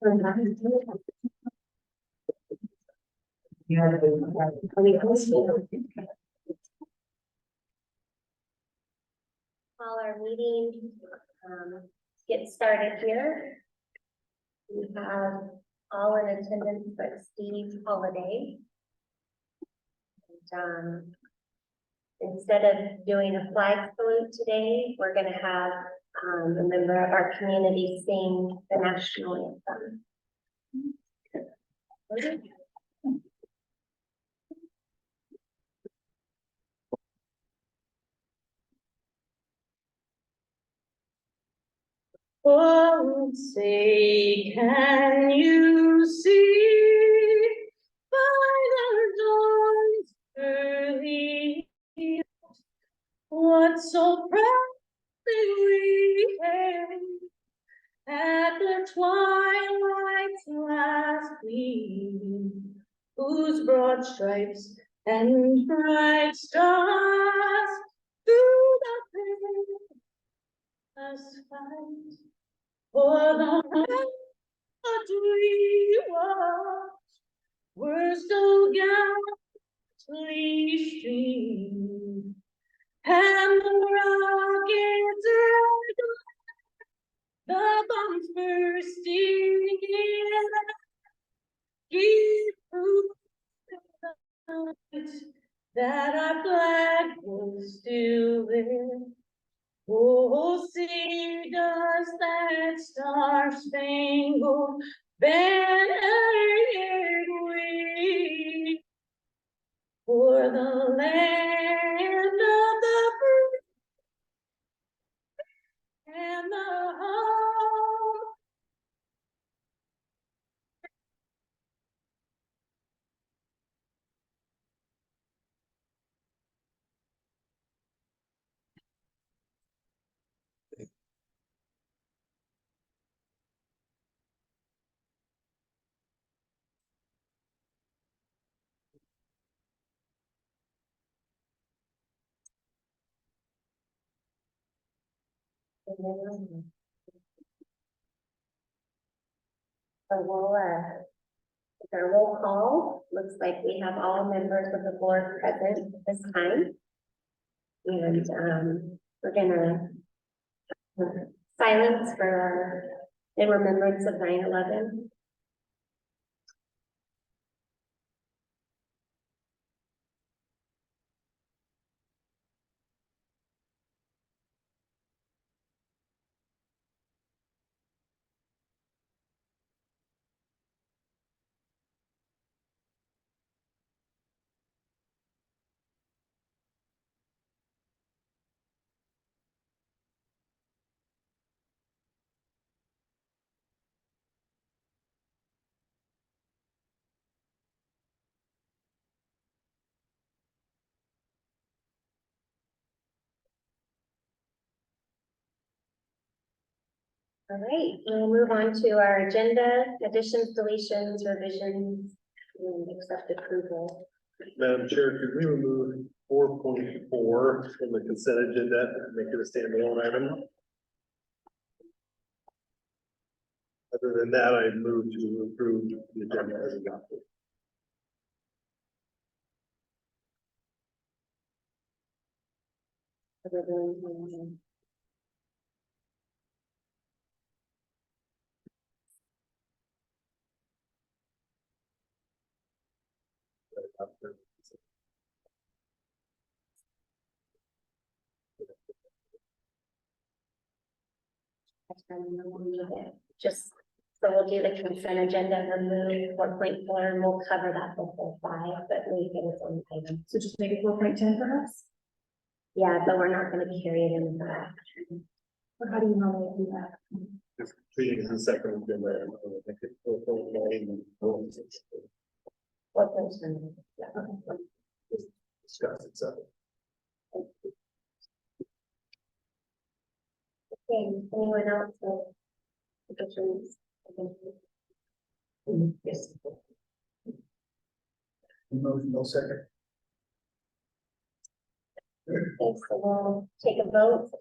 Call our meeting, get started here. We have all in attendance but Steve Holiday. And, instead of doing a flag salute today, we're going to have a member of our community sing the national anthem. Oh, say, can you see by the dawn's early light what so proudly we hailed at the twilight's last gleam, whose broad stripes and bright stars through the perilous fight for the land we watched were so gallantly streamed, and the rockets the bombs bursting in give proof that our flag was still there. Oh, sing us that star-spangled banner yet we, for the land of the free and the home. So we'll with our roll call, looks like we have all members of the board present at this time. And we're gonna silence for our in remembrance of 9/11. All right, we'll move on to our agenda, additions, deletions, revisions, and accept approval. Madam Chair, could we remove 4.4 from the consent agenda and make it a standalone item? Other than that, I move to approve the agenda as adopted. Other than, just, so we'll do the consent agenda, remove 4.4, and we'll cover that before 5, but leave it as an item. So just make it 4.10 perhaps? Yeah, but we're not gonna carry it in the back. Or how do you normally do that? Just treating it as a separate agenda. I think it's 4.9. What concern? Yeah. Okay. Discuss it separate. Okay, anyone else with additions? Yes. No second. Okay, so we'll take a vote.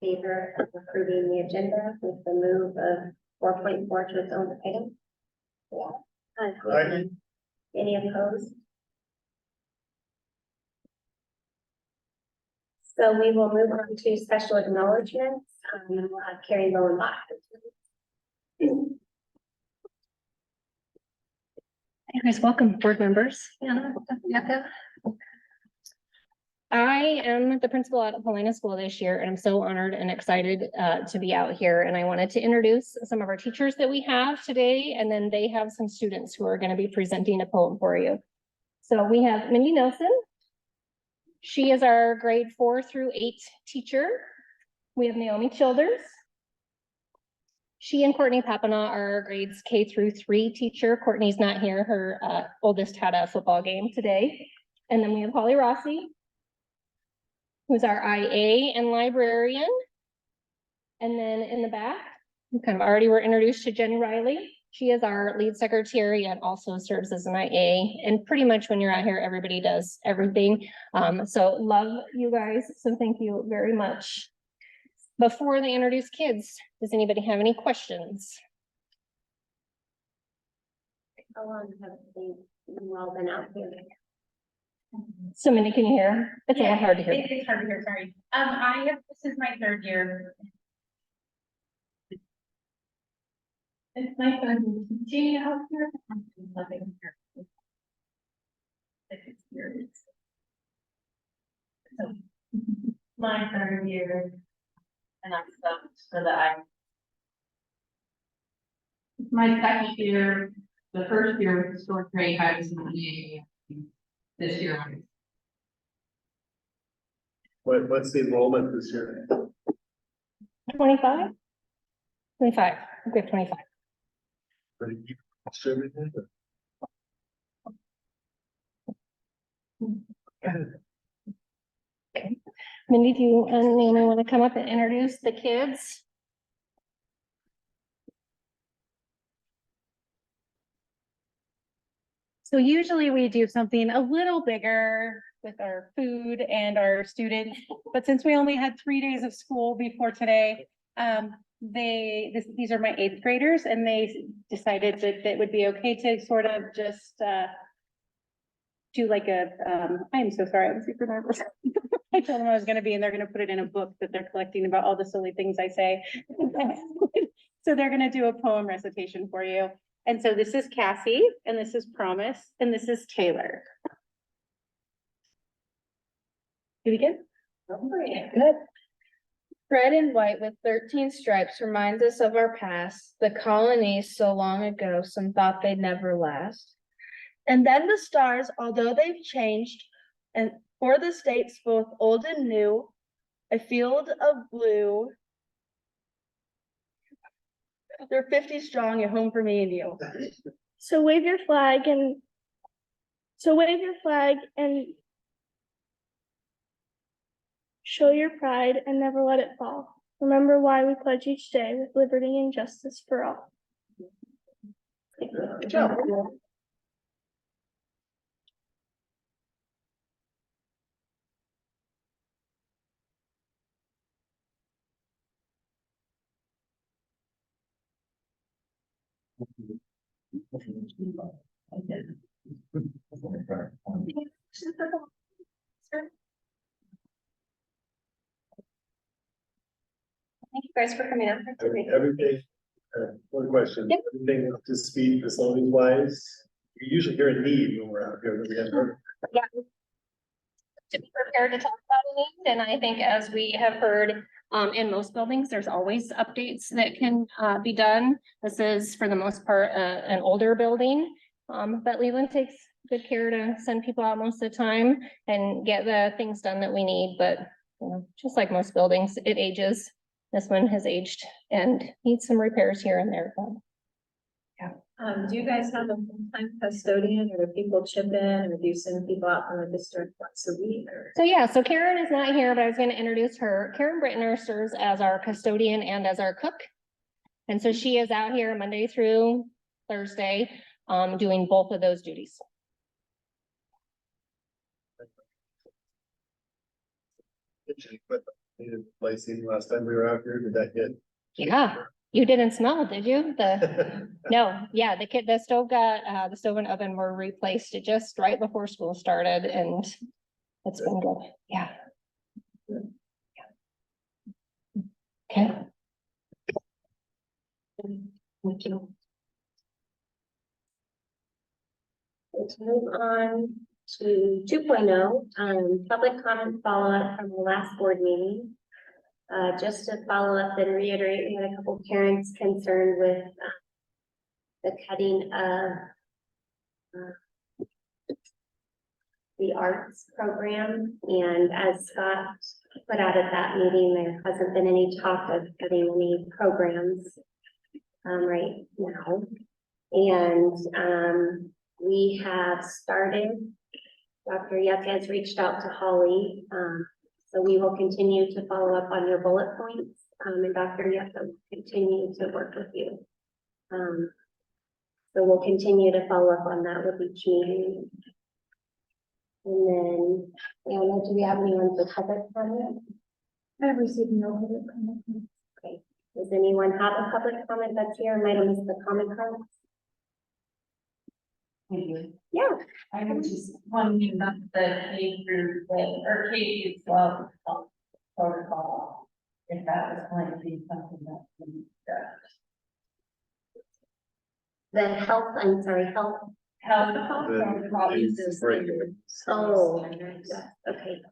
favor of approving the agenda with the move of 4.4 to its own item? Aye. Any opposed? So we will move on to special acknowledgements. And we'll have Carrie Lowenbach. Hey guys, welcome, board members. Anna, Becca. I am the principal at Helena School this year, and I'm so honored and excited to be out here. And I wanted to introduce some of our teachers that we have today, and then they have some students who are going to be presenting a poem for you. So we have Mindy Nelson. She is our grade 4 through 8 teacher. We have Naomi Childers. She and Courtney Papana are our grades K through 3 teacher. Courtney's not here. Her oldest had a football game today. And then we have Holly Rossi, who's our IA and librarian. And then in the back, we kind of already were introduced to Jenny Riley. She is our lead secretary and also serves as an IA. And pretty much when you're out here, everybody does everything. So love you guys. So thank you very much. Before they introduce kids, does anybody have any questions? How long have you all been out here? So Mindy, can you hear? It's a little hard to hear. It's hard to hear, sorry. This is my 3rd year. It's my 3rd year teaching out here. I'm loving here. Experience. So, my 3rd year. And I'm stoked for the My 2nd year, the 1st year with historic grade, I was in the EA. This year. What's the enrollment this year? 25? 25. We have 25. Pretty deep distributed. Okay. Mindy, do you and Naomi want to come up and introduce the kids? So usually we do something a little bigger with our food and our students, but since we only had 3 days of school before today, these are my 8th graders, and they decided that it would be okay to sort of just do like I'm so sorry, I'm super nervous. I told them I was gonna be, and they're gonna put it in a book that they're collecting about all the silly things I say. So they're gonna do a poem recitation for you. And so this is Cassie, and this is Promise, and this is Taylor. Do we get? Good. Red and white with 13 stripes reminds us of our past, the colonies so long ago, some thought they'd never last. And then the stars, although they've changed, and for the states both old and new, a field of blue. They're 50 strong, a home for me and you. So wave your flag and show your pride and never let it fall. Remember why we pledge each day with liberty and justice for all. Good job. Thank you guys for coming out. Everything, one question, Yep. everything up to speed facilities wise, you usually hear a need when we're out here, but we haven't heard. Yeah. To be prepared to talk about a need, and I think as we have heard, in most buildings, there's always updates that can be done. This is for the most part, an older building. But Leland takes good care to send people out most of the time and get the things done that we need, but you know, just like most buildings, it ages. This one has aged and needs some repairs here and there. But Do you guys have a full-time custodian, or do people chip in, or do you send people out from the district once a week, or? So yeah, so Karen is not here, but I was going to introduce her. Karen Brittner serves as our custodian and as our cook. And so she is out here Monday through Thursday, doing both of those duties. Kitchen equipment. Needed placing last time we were out here, did that get? Yeah, you didn't smell, did you? No, yeah, the stove got, the stove and oven were replaced just right before school started and it's been good, yeah. Okay. Thank you. Let's move on to 2.0, public comment follow-up from the last board meeting. Just to follow up and reiterate, we had a couple parents concerned with the cutting of the arts program. And as Scott put out at that meeting, there hasn't been any talk of cutting any programs right now. And we have started, Dr. Yuck has reached out to Holly. So we will continue to follow up on your bullet points, and Dr. Yuck will continue to work with you. So we'll continue to follow up on that with each meeting. And then, Anna, do we have anyone for public comment? I've received no public comment. Okay, does anyone have a public comment that's here? Might have missed the comment cards? Yeah. I was just wondering about the K through or K through 12 protocol. If that was going to be something that we discussed. The health, I'm sorry, health. Health The- protocol is the this. break. Oh, okay.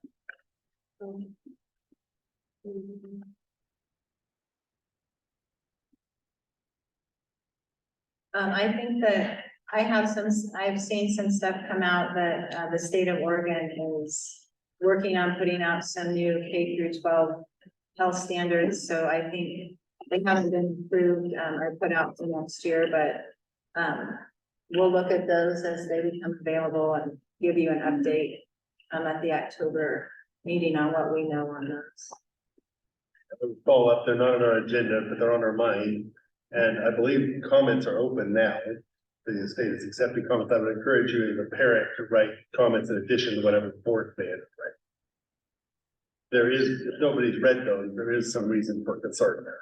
I think that I've seen some stuff come out that, the state of Oregon is working on putting out some new K through 12 health standards, so I think they haven't been approved, or put out for next year, but, we'll look at those as they become available and give you an update, at the October meeting on what we know on those. Follow up, they're not on our agenda, but they're on our mind. And I believe comments are open now. The state is accepting comments. I would encourage you as a parent to write comments in addition to whatever the board said, right? There is, if nobody's read those, there is some reason for concern there.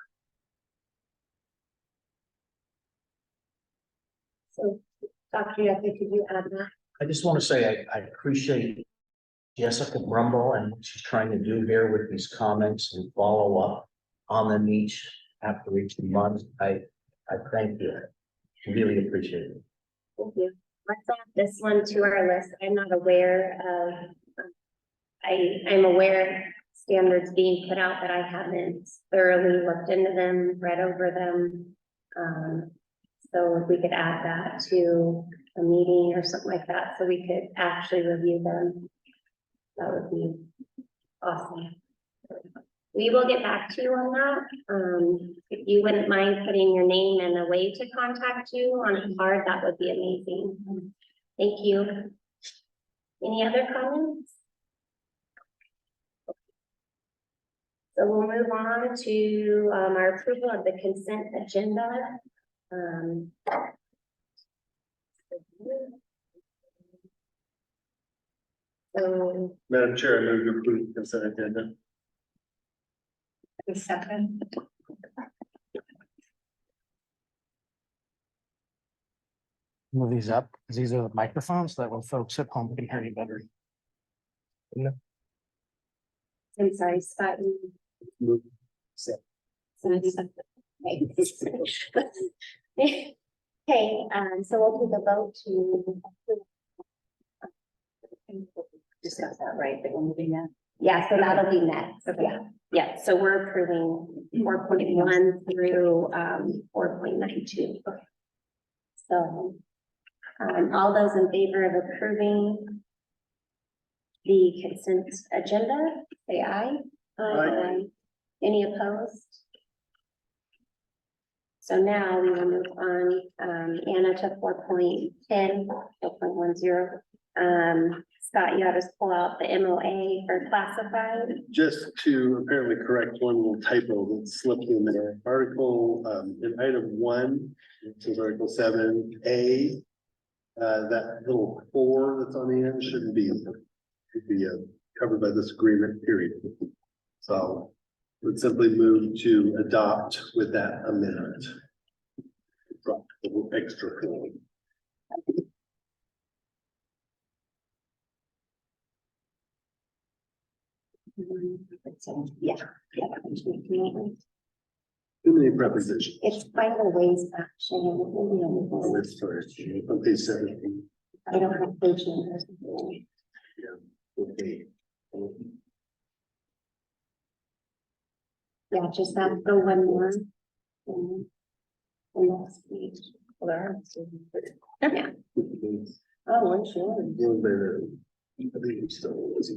So, Dr. Yuck, could you add that? I just want to say I appreciate Jessica Brumble and what she's trying to do here with these comments and follow up on them after each month. I thank you. Really appreciate it. Thank you. Let's add this one to our list. I'm not aware of, I'm aware of standards being put out, but I haven't thoroughly looked into them, read over them. So if we could add that to a meeting or something like that, so we could actually review them, that would be awesome. We will get back to you on that. If you wouldn't mind putting your name and a way to contact you on a card, that would be amazing. Thank you. Any other comments? So we'll move on to our approval of the consent agenda. So Madam Chair, I move to approve the consent agenda. The second. Move these up, because these are the microphones that when folks at home can hear you better. I'm sorry, Scott. Move. Okay, so we'll take a vote to. Discuss that, right? That we're moving that. Yeah, so that'll be next. Okay. Yeah, yeah, so we're approving 4.1 through 4.92. Okay. So, all those in favor of approving the consent agenda, say aye. Aye. Any opposed? So now we will move on, Anna to 4.10, 4.10. Scott, you have us pull out the MOA for classified. Just to apparently correct one little typo that slipped in there. Article, in item 1, which is Article 7A. That little 4 that's on the end shouldn't be, should be covered by this agreement, period. So would simply move to adopt with that amendment. Drop the little extra. Yeah. Too many prepositions. It's quite a ways back, Shannon. Oh, that's first, on page 17. I don't have page numbers. Okay. Yeah, just have the one more. The next page. Yeah. Oh, sure. I think it's still. I was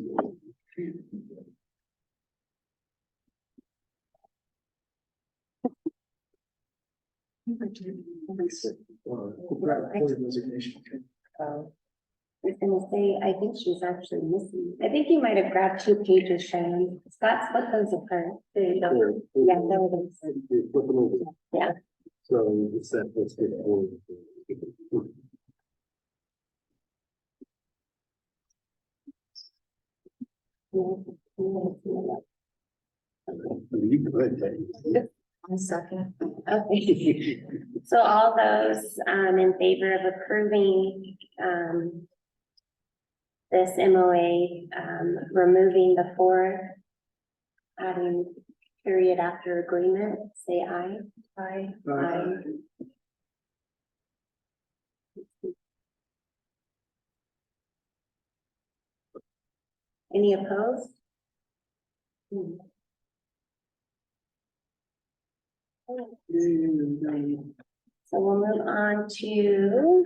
gonna say, I think she's actually missing. I think you might have grabbed 2 pages, Shannon. Scott's put those apart. There you go. Yeah, there it is. Yeah. So it's that, let's get forward. You could, One second. Okay. So all those in favor of approving this MOA, removing the 4, adding period after agreement, say aye. Aye. Aye. Any opposed? So we'll move on to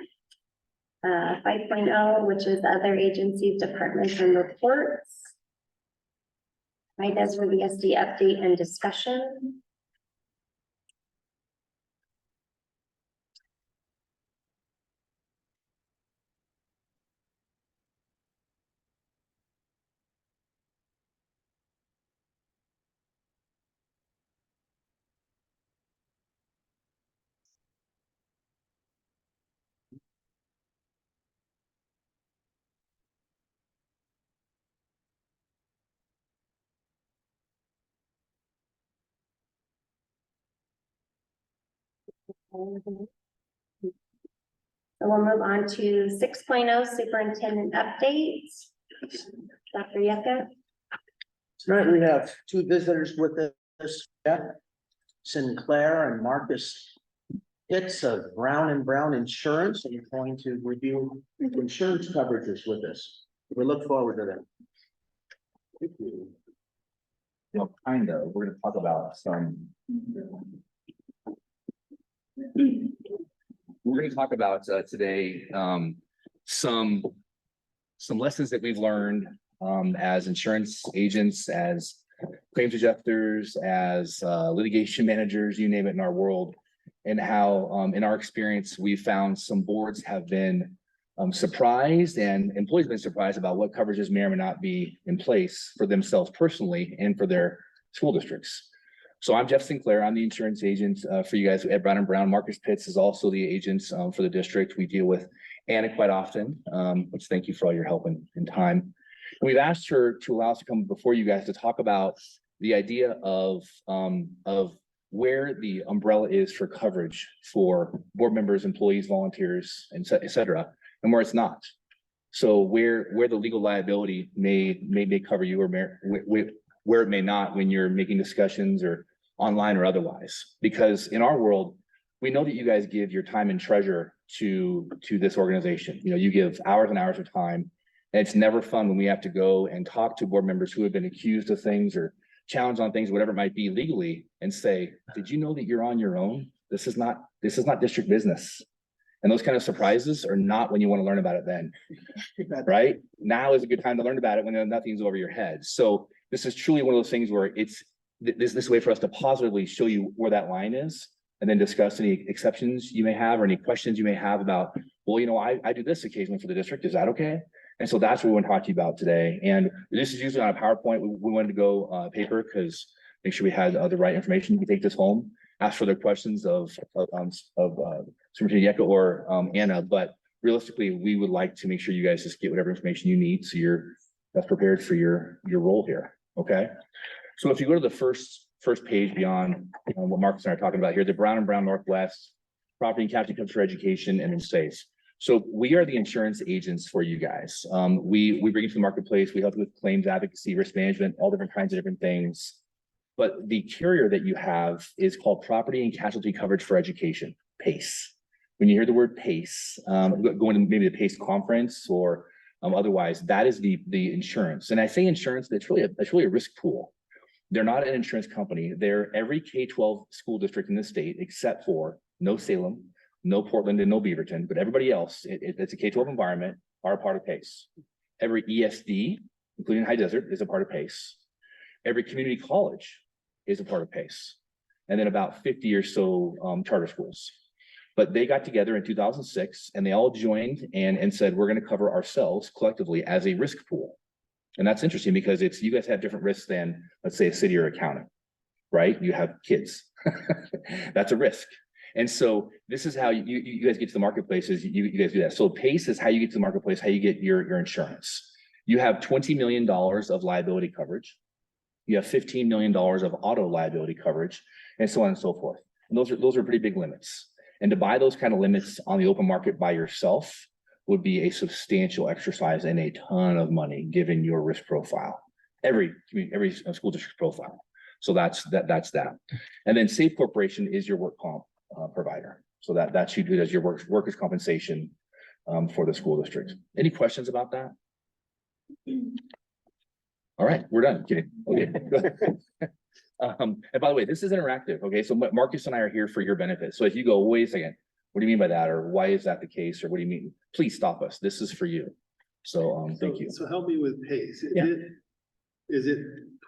5.0, which is other agencies, departments, and reports. My Desiree VSD update and discussion. So we'll move on to 6.0 superintendent updates. Dr. Yucca. Tonight we have 2 visitors with us, Jeff Sinclair and Marcus Pitts of Brown and Brown Insurance, and you're going to review insurance coverages with us. We look forward to them. Well, kind of, we're gonna talk about some. We're gonna talk about today, some lessons that we've learned as insurance agents, as claims adjusters, as litigation managers, you name it, in our world. And how in our experience, we found some boards have been surprised, and employees have been surprised about what coverages may or may not be in place for themselves personally and for their school districts. So I'm Jeff Sinclair. I'm the insurance agent for you guys at Brown and Brown. Marcus Pitts is also the agent for the district. We deal with Anna quite often, which thank you for all your help and time. And we've asked her to allow us to come before you guys to talk about the idea of where the umbrella is for coverage for board members, employees, volunteers, and et cetera, and where it's not. So where the legal liability may cover you, or where it may not, when you're making discussions or online or otherwise. Because in our world, we know that you guys give your time and treasure to this organization. You know, you give hours and hours of time, and it's never fun when we have to go and talk to board members who have been accused of things or challenged on things, whatever it might be legally, and say, did you know that you're on your own? This is not district business. And those kind of surprises are not when you want to learn about it then, right? Now is a good time to learn about it when nothing's over your head. So this is truly one of those things where it's this way for us to positively show you where that line is, and then discuss any exceptions you may have or any questions you may have about, well, you know, I do this occasionally for the district. Is that okay? And so that's what we want to talk to you about today. And this is usually on a PowerPoint. We wanted to go paper because make sure we had the right information. You can take this home, ask further questions of Superintendent Yucca or Anna, but realistically, we would like to make sure you guys just get whatever information you need so you're best prepared for your role here. Okay. So if you go to the first first page beyond what Marcus and I are talking about here, the Brown and Brown Northwest, property and casualty coverage for education, and then SAFE. So we are the insurance agents for you guys. We bring you to the marketplace. We help you with claims advocacy, risk management, all different kinds of different things. But the carrier that you have is called Property and Casualty Coverage for Education, PACE. When you hear the word PACE, going to maybe the PACE conference or otherwise, that is the insurance. And I say insurance, that's really a risk pool. They're not an insurance company. They're every K-12 school district in the state, except for no Salem, no Portland, and no Beaverton, but everybody else, it's a K-12 environment, are a part of PACE. Every ESD, including High Desert, is a part of PACE. Every community college is a part of PACE. And then about 50 or so charter schools. But they got together in 2006 and they all joined and said, we're going to cover ourselves collectively as a risk pool. And that's interesting because you guys have different risks than, let's say, a city or a county, right? You have kids. That's a risk. And so this is how you guys get to the marketplace is you guys do that. So PACE is how you get to the marketplace, how you get your insurance. You have $20 million of liability coverage. You have $15 million of auto liability coverage, and so on and so forth. And those are pretty big limits. And to buy those kind of limits on the open market by yourself would be a substantial exercise and a ton of money given your risk profile, every school district profile. So that's that. And then Safe Corporation is your work comp provider. So that's who does your workers' compensation for the school district. Any questions about that? All right, we're done. Kidding. Okay. And by the way, this is interactive. Okay, so Marcus and I are here for your benefit. So if you go, wait a second, what do you mean by that? Or why is that the case? Or what do you mean? Please stop us. This is for you. So thank you. So help me with PACE. Yeah. Is it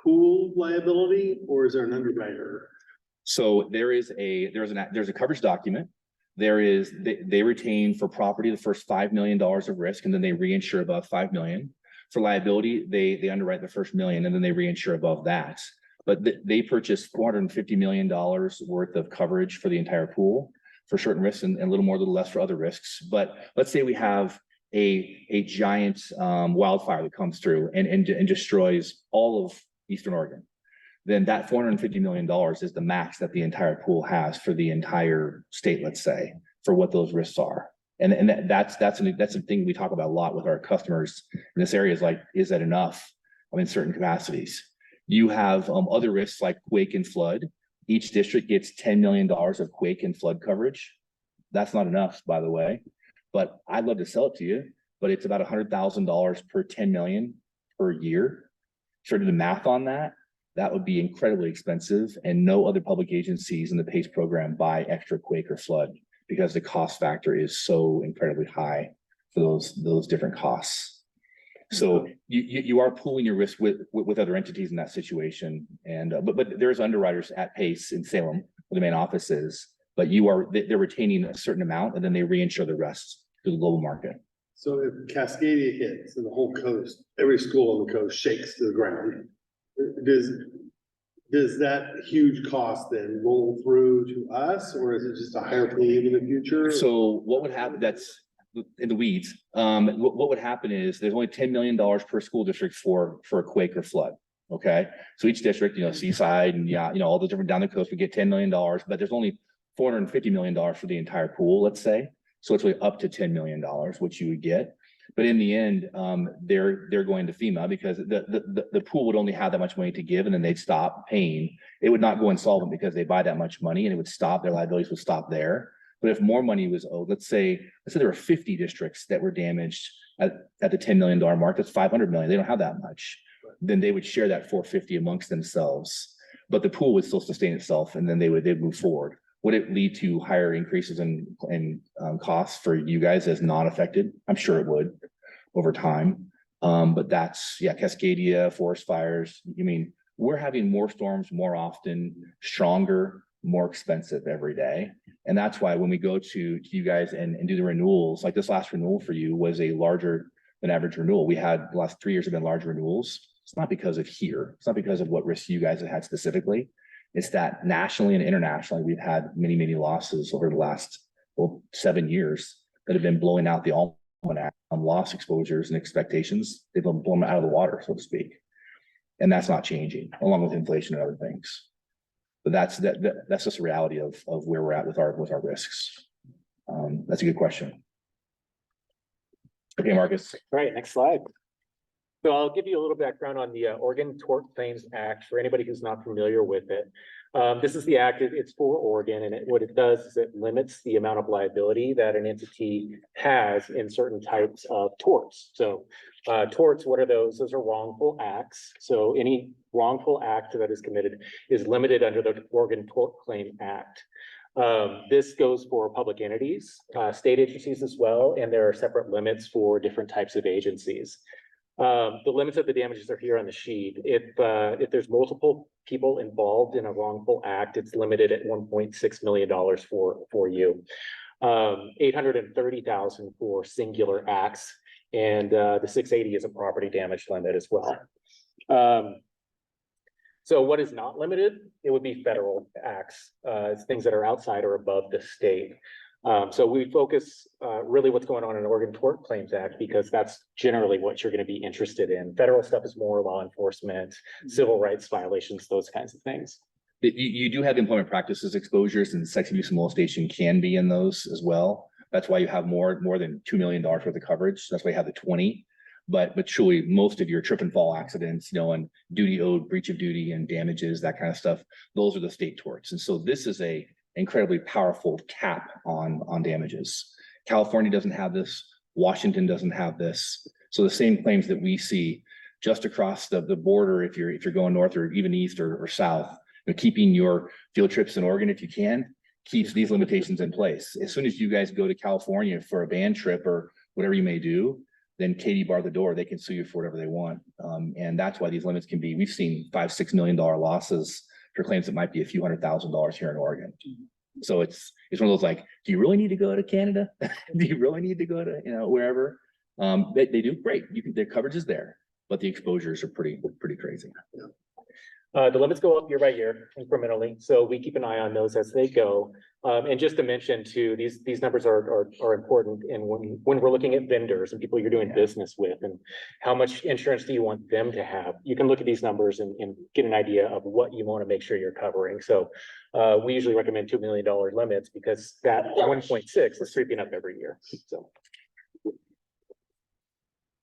pool liability or is there an underwriter? So there's a coverage document. They retain for property the first $5 million of risk, and then they reinsure above 5 million. For liability, they underwrite the first $1 million, and then they reinsure above that. But they purchased $450 million worth of coverage for the entire pool for certain risks and a little more, a little less for other risks. But let's say we have a giant wildfire that comes through and destroys all of Eastern Oregon. Then that $450 million is the max that the entire pool has for the entire state, let's say, for what those risks are. And that's a thing we talk about a lot with our customers in this area is like, is that enough? In certain capacities. You have other risks like quake and flood. Each district gets $10 million of quake and flood coverage. That's not enough, by the way, but I'd love to sell it to you, but it's about $100,000 per 10 million per year. Sort of the math on that would be incredibly expensive, and no other public agencies in the PACE program buy extra quake or flood because the cost factor is so incredibly high for those different costs. So you are pooling your risk with other entities in that situation, and but there's underwriters at PACE in Salem where the main office is, but they're retaining a certain amount and then they reinsure the rest to the global market. So if Cascadia hits and the whole coast, every school on the coast shakes to the ground, does that huge cost then roll through to us, or is it just a higher premium in the future? So what would happen, that's in the weeds. What would happen is there's only $10 million per school district for a quake or flood. Okay. So each district, Seaside and all the different down the coast would get $10 million, but there's only $450 million for the entire pool, let's say. So it's really up to $10 million, which you would get. But in the end, they're going to FEMA because the pool would only have that much money to give, and then they'd stop paying. It would not go insolvent because they buy that much money, and it would stop, their liabilities would stop there. But if more money was owed, let's say there were 50 districts that were damaged at the $10 million mark, that's 500 million. They don't have that much. Then they would share that 450 amongst themselves, but the pool would still sustain itself, and then they'd move forward. Would it lead to higher increases in costs for you guys as not affected? I'm sure it would over time. But that's, Cascadia, forest fires. We're having more storms more often, stronger, more expensive every day. And that's why when we go to you guys and do the renewals, like this last renewal for you was a larger than average renewal. We had the last 3 years have been large renewals. It's not because of here. It's not because of what risks you guys have had specifically. It's that nationally and internationally, we've had many, many losses over the last 7 years that have been blowing out the almanac on loss exposures and expectations. They've been blown out of the water, so to speak. And that's not changing, along with inflation and other things. But that's just the reality of where we're at with our risks. That's a good question. Okay, Marcus. All right, next slide. So I'll give you a little background on the Oregon Tort Claims Act for anybody who's not familiar with it. This is the act, it's for Oregon, and what it does is it limits the amount of liability that an entity has in certain types of torts. So torts, what are those? Those are wrongful acts. So any wrongful act that is committed is limited under the Oregon Tort Claim Act. This goes for public entities, state agencies as well, and there are separate limits for different types of agencies. The limits of the damages are here on the sheet. If there's multiple people involved in a wrongful act, it's limited at $1.6 million for you. 830,000 for singular acts, and the 680 is a property damage limit as well. So what is not limited? It would be federal acts. It's things that are outside or above the state. So we focus really what's going on in the Oregon Tort Claims Act, because that's generally what you're going to be interested in. Federal stuff is more law enforcement, civil rights violations, those kinds of things. You do have employment practices exposures, and sex abuse and molestation can be in those as well. That's why you have more than $2 million worth of coverage. That's why you have the 20. But truly, most of your trip and fall accidents, and duty owed, breach of duty, and damages, that kind of stuff, those are the state torts. And so this is a incredibly powerful cap on damages. California doesn't have this. Washington doesn't have this. So the same claims that we see just across the border, if you're going north or even east or south, keeping your field trips in Oregon, if you can, keeps these limitations in place. As soon as you guys go to California for a band trip or whatever you may do, then Katie bar the door, they can sue you for whatever they want. And that's why these limits can be, we've seen $5-6 million losses for claims that might be a few $100,000 here in Oregon. So it's one of those, like, do you really need to go to Canada? Do you really need to go to, wherever? They do great. Their coverage is there, but the exposures are pretty crazy. The limits go up year by year incrementally, so we keep an eye on those as they go. And just to mention too, these numbers are important. And when we're looking at vendors and people you're doing business with, and how much insurance do you want them to have, you can look at these numbers and get an idea of what you want to make sure you're covering. So we usually recommend $2 million limits, because that 1.6 is creeping up every year. So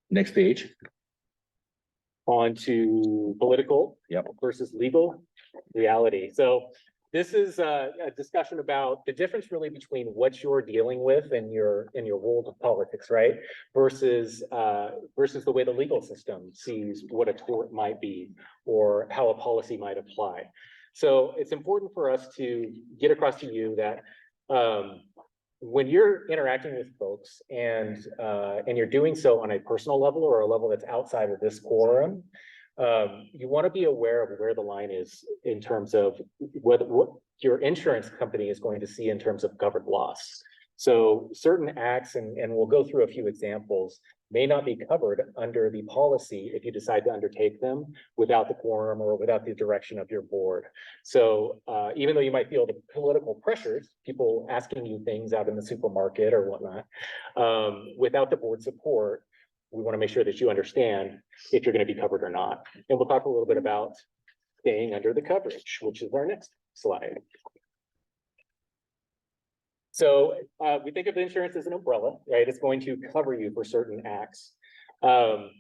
next page. On to political versus legal reality. So this is a discussion about the difference really between what you're dealing with in your world of politics, right? Versus the way the legal system sees what a tort might be or how a policy might apply. So it's important for us to get across to you that when you're interacting with folks and you're doing so on a personal level or a level that's outside of this quorum, you want to be aware of where the line is in terms of what your insurance company is going to see in terms of covered loss. So certain acts, and we'll go through a few examples, may not be covered under the policy if you decide to undertake them without the quorum or without the direction of your board. So even though you might feel the political pressures, people asking you things out in the supermarket or whatnot, without the board support, we want to make sure that you understand if you're going to be covered or not. And we'll talk a little bit about staying under the coverage, which is our next slide. So we think of insurance as an umbrella, right? It's going to cover you for certain acts. As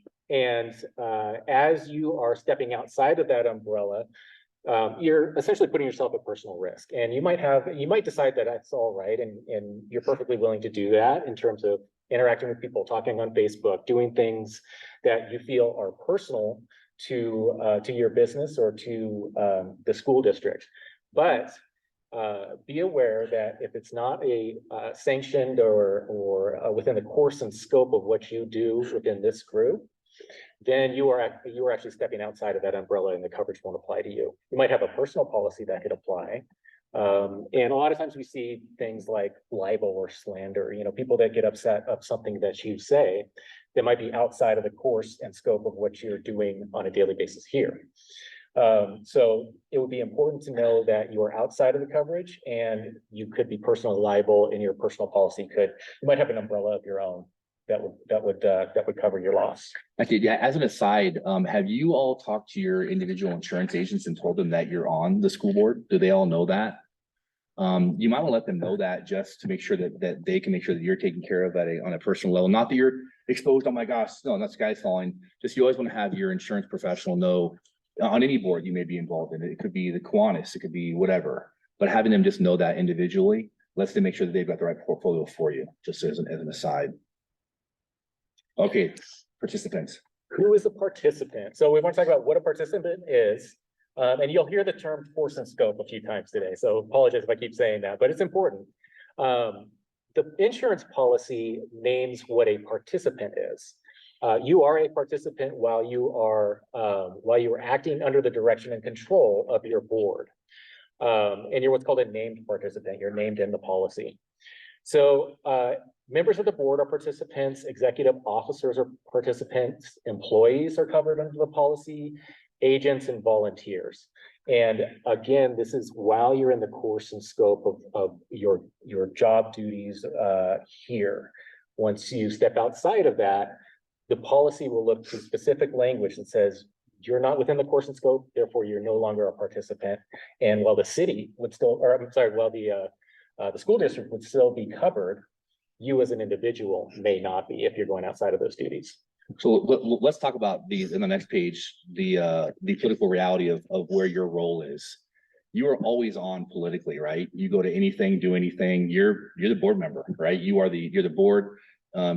you are stepping outside of that umbrella, you're essentially putting yourself at personal risk. And you might decide that that's all right, and you're perfectly willing to do that in terms of interacting with people, talking on Facebook, doing things that you feel are personal to your business or to the school district. But be aware that if it's not a sanctioned or within the course and scope of what you do within this group, then you are actually stepping outside of that umbrella, and the coverage won't apply to you. You might have a personal policy that could apply. And a lot of times we see things like libel or slander, people that get upset of something that you say that might be outside of the course and scope of what you're doing on a daily basis here. So it would be important to know that you are outside of the coverage, and you could be personally liable, and your personal policy you might have an umbrella of your own that would cover your loss. Okay, yeah, as an aside, have you all talked to your individual insurance agents and told them that you're on the school board? Do they all know that? You might want to let them know that just to make sure that they can make sure that you're taken care of on a personal level, not that you're exposed, oh my gosh, no, that sky's falling. Just you always want to have your insurance professional know on any board you may be involved in. It could be the Kiwanis, it could be whatever, but having them just know that individually lets them make sure that they've got the right portfolio for you, just as an aside. Okay, participants. Who is a participant? So we want to talk about what a participant is. And you'll hear the term force and scope a few times today, so apologize if I keep saying that, but it's important. The insurance policy names what a participant is. You are a participant while you are acting under the direction and control of your board. And you're what's called a named participant. You're named in the policy. So members of the board are participants, executive officers are participants, employees are covered under the policy, agents and volunteers. And again, this is while you're in the course and scope of your job duties here. Once you step outside of that, the policy will look to specific language that says you're not within the course and scope, therefore you're no longer a participant. And while the city would still, or I'm sorry, while the school district would still be covered, you as an individual may not be if you're going outside of those duties. So let's talk about these in the next page, the political reality of where your role is. You are always on politically, right? You go to anything, do anything, you're the board member, right? You're the board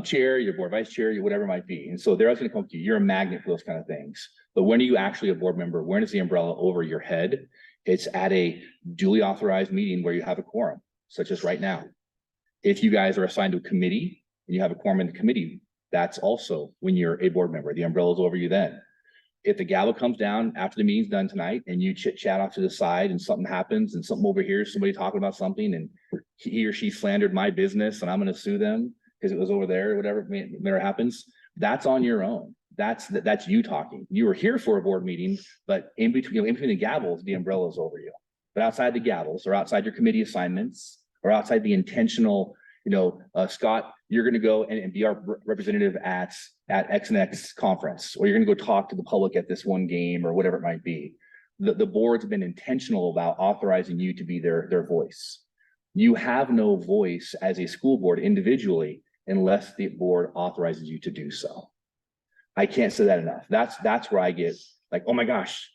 chair, your board vice chair, whatever it might be. And so they're always going to come to you. You're a magnet for those kind of things. But when are you actually a board member? When is the umbrella over your head? It's at a duly authorized meeting where you have a quorum, such as right now. If you guys are assigned to a committee and you have a quorum in the committee, that's also when you're a board member. The umbrella's over you then. If the gavel comes down after the meeting's done tonight and you chit chat off to the side and something happens and something over here, somebody talking about something and he or she slandered my business and I'm going to sue them because it was over there, whatever matter happens, that's on your own. That's you talking. You were here for a board meeting, but in between the gavels, the umbrella's over you. But outside the gavels or outside your committee assignments or outside the intentional, Scott, you're going to go and be our representative at X and X conference, or you're going to go talk to the public at this one game or whatever it might be. The board's been intentional about authorizing you to be their voice. You have no voice as a school board individually unless the board authorizes you to do so. I can't say that enough. That's where I get like, oh my gosh,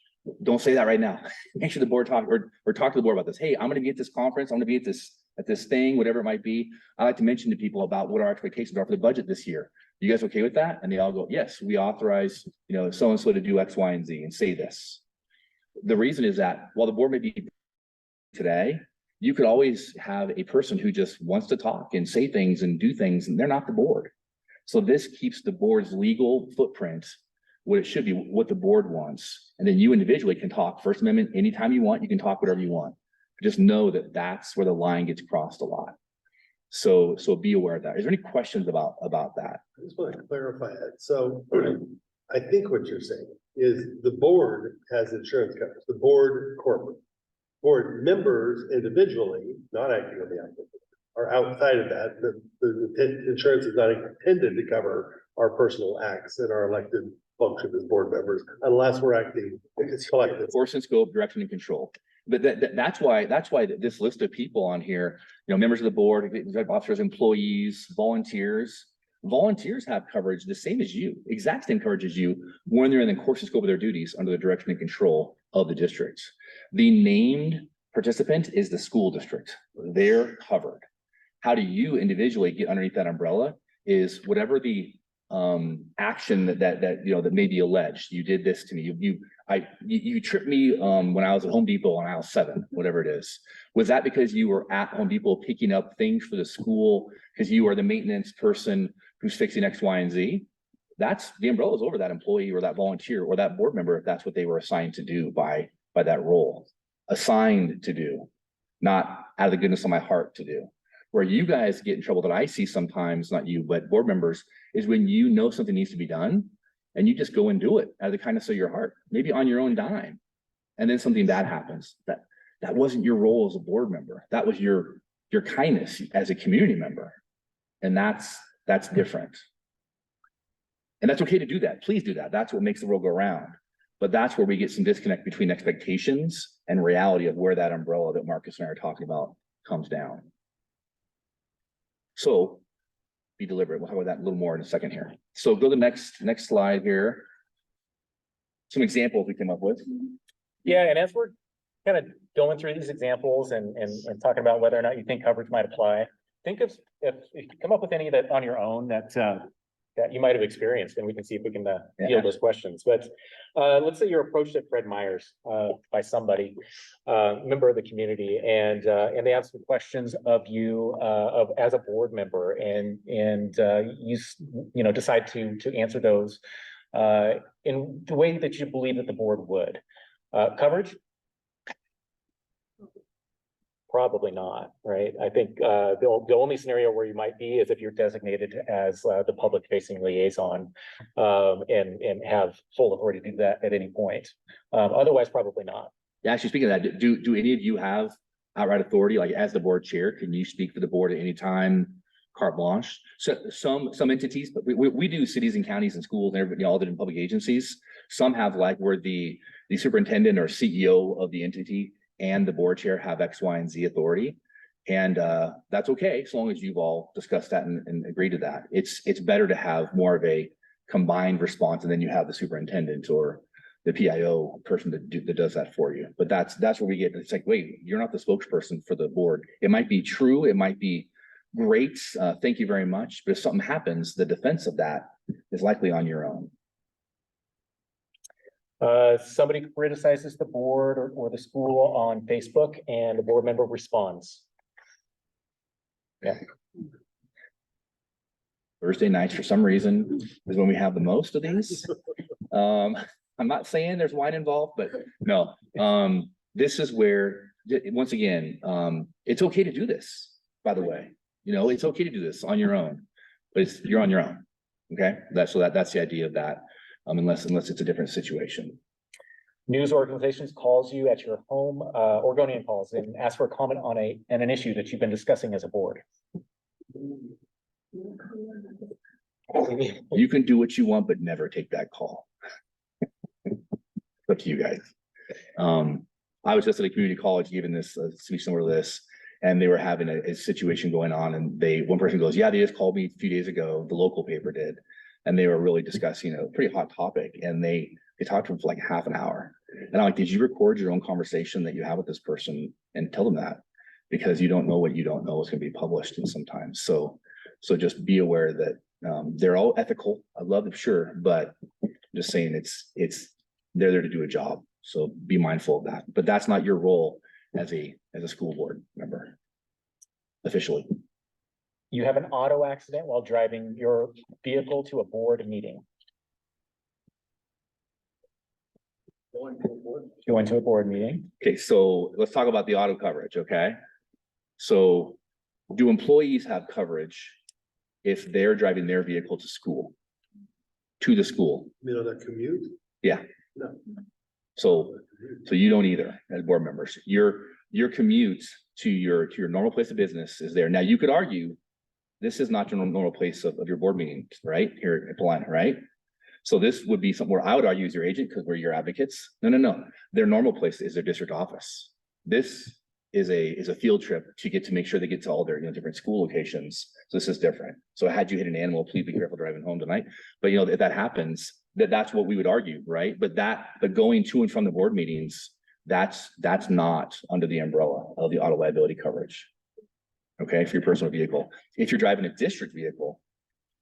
don't say that right now. Make sure the board talk or talk to the board about this. Hey, I'm going to be at this conference. I'm going to be at this thing, whatever it might be. I like to mention to people about what our expectations are for the budget this year. You guys okay with that? And they all go, yes, we authorize, so-and-so to do X, Y, and Z and say this. The reason is that while the board may be today, you could always have a person who just wants to talk and say things and do things, and they're not the board. So this keeps the board's legal footprint what it should be, what the board wants. And then you individually can talk First Amendment anytime you want. You can talk whatever you want. Just know that that's where the line gets crossed a lot. So be aware of that. Is there any questions about that? I just want to clarify that. So I think what you're saying is the board has insurance coverage, the board corporate. Board members individually, not acting on the applicant, are outside of that. The insurance is not intended to cover our personal acts and our elected function as board members unless we're acting collective. Force and scope, direction and control. But that's why this list of people on here, members of the board, executive officers, employees, volunteers have coverage the same as you, exact same coverage as you when they're in the course and scope of their duties under the direction and control of the district. The named participant is the school district. They're covered. How do you individually get underneath that umbrella is whatever the action that may be alleged. You did this to me. You tripped me when I was at Home Depot on aisle 7, whatever it is. Was that because you were at Home Depot picking up things for the school because you are the maintenance person who's fixing X, Y, and Z? That's the umbrella's over that employee or that volunteer or that board member if that's what they were assigned to do by that role. Assigned to do, not out of the goodness of my heart to do. Where you guys get in trouble that I see sometimes, not you, but board members, is when you know something needs to be done and you just go and do it out of the kindness of your heart, maybe on your own dime. And then something bad happens. That wasn't your role as a board member. That was your kindness as a community member. And that's different. And that's okay to do that. Please do that. That's what makes the world go round. But that's where we get some disconnect between expectations and reality of where that umbrella that Marcus and I are talking about comes down. So be deliberate. We'll talk about that a little more in a second here. So go to the next slide here. Some examples we came up with. Yeah, and as we're kind of going through these examples and talking about whether or not you think coverage might apply, think of if you come up with any that on your own that you might have experienced, and we can see if we can field those questions. But let's say you're approached at Fred Meyer's by somebody, member of the community, and they have some questions of you as a board member, and you know decide to answer those in the way that you believe that the board would. Coverage? Probably not, right? I think the only scenario where you might be is if you're designated as the public facing liaison and have full authority to do that at any point. Otherwise, probably not. Yeah, actually, speaking of that, do any of you have outright authority, like as the board chair? Can you speak for the board at any time, carte blanche? So some entities, but we do cities and counties and schools and everybody, all the public agencies. Some have like where the superintendent or CEO of the entity and the board chair have X, Y, and Z authority. And that's okay, as long as you've all discussed that and agreed to that. It's better to have more of a combined response, and then you have the superintendent or the PIO person that does that for you. But that's where we get, it's like, wait, you're not the spokesperson for the board. It might be true, it might be great, thank you very much, but if something happens, the defense of that is likely on your own. Somebody criticizes the board or the school on Facebook and the board member responds. Yeah. Thursday nights, for some reason, is when we have the most of these. I'm not saying there's wine involved, but no. This is where, once again, it's okay to do this, by the way. You know, it's okay to do this on your own, but you're on your own. Okay, that's the idea of that. Unless it's a different situation. News organizations calls you at your home, Oregonian calls and asks for a comment on an issue that you've been discussing as a board. You can do what you want, but never take that call. Up to you guys. I was just at a community college giving this speech similar to this, and they were having a situation going on, and one person goes, "Yeah, they just called me a few days ago. The local paper did." And they were really discussing a pretty hot topic, and they talked to him for like half an hour. And I'm like, did you record your own conversation that you have with this person and tell them that? Because you don't know what you don't know is going to be published, and sometimes. So just be aware that they're all ethical. I love them, sure, but I'm just saying they're there to do a job. So be mindful of that. But that's not your role as a school board member officially. You have an auto accident while driving your vehicle to a board meeting. Going to a board meeting. Okay, so let's talk about the auto coverage, okay? So do employees have coverage if they're driving their vehicle to the school? You know, that commute? Yeah. No. So you don't either as board members. Your commute to your normal place of business is there. Now, you could argue this is not your normal place of your board meetings, right? Here at Paulina, right? So this would be somewhere I would argue is your agent because we're your advocates. No. Their normal place is their district office. This is a field trip to get to make sure they get to all their different school locations. So this is different. So had you hit an animal, please be careful driving home tonight. But if that happens, that's what we would argue, right? But going to and from the board meetings, that's not under the umbrella of the auto liability coverage. Okay, for your personal vehicle. If you're driving a district vehicle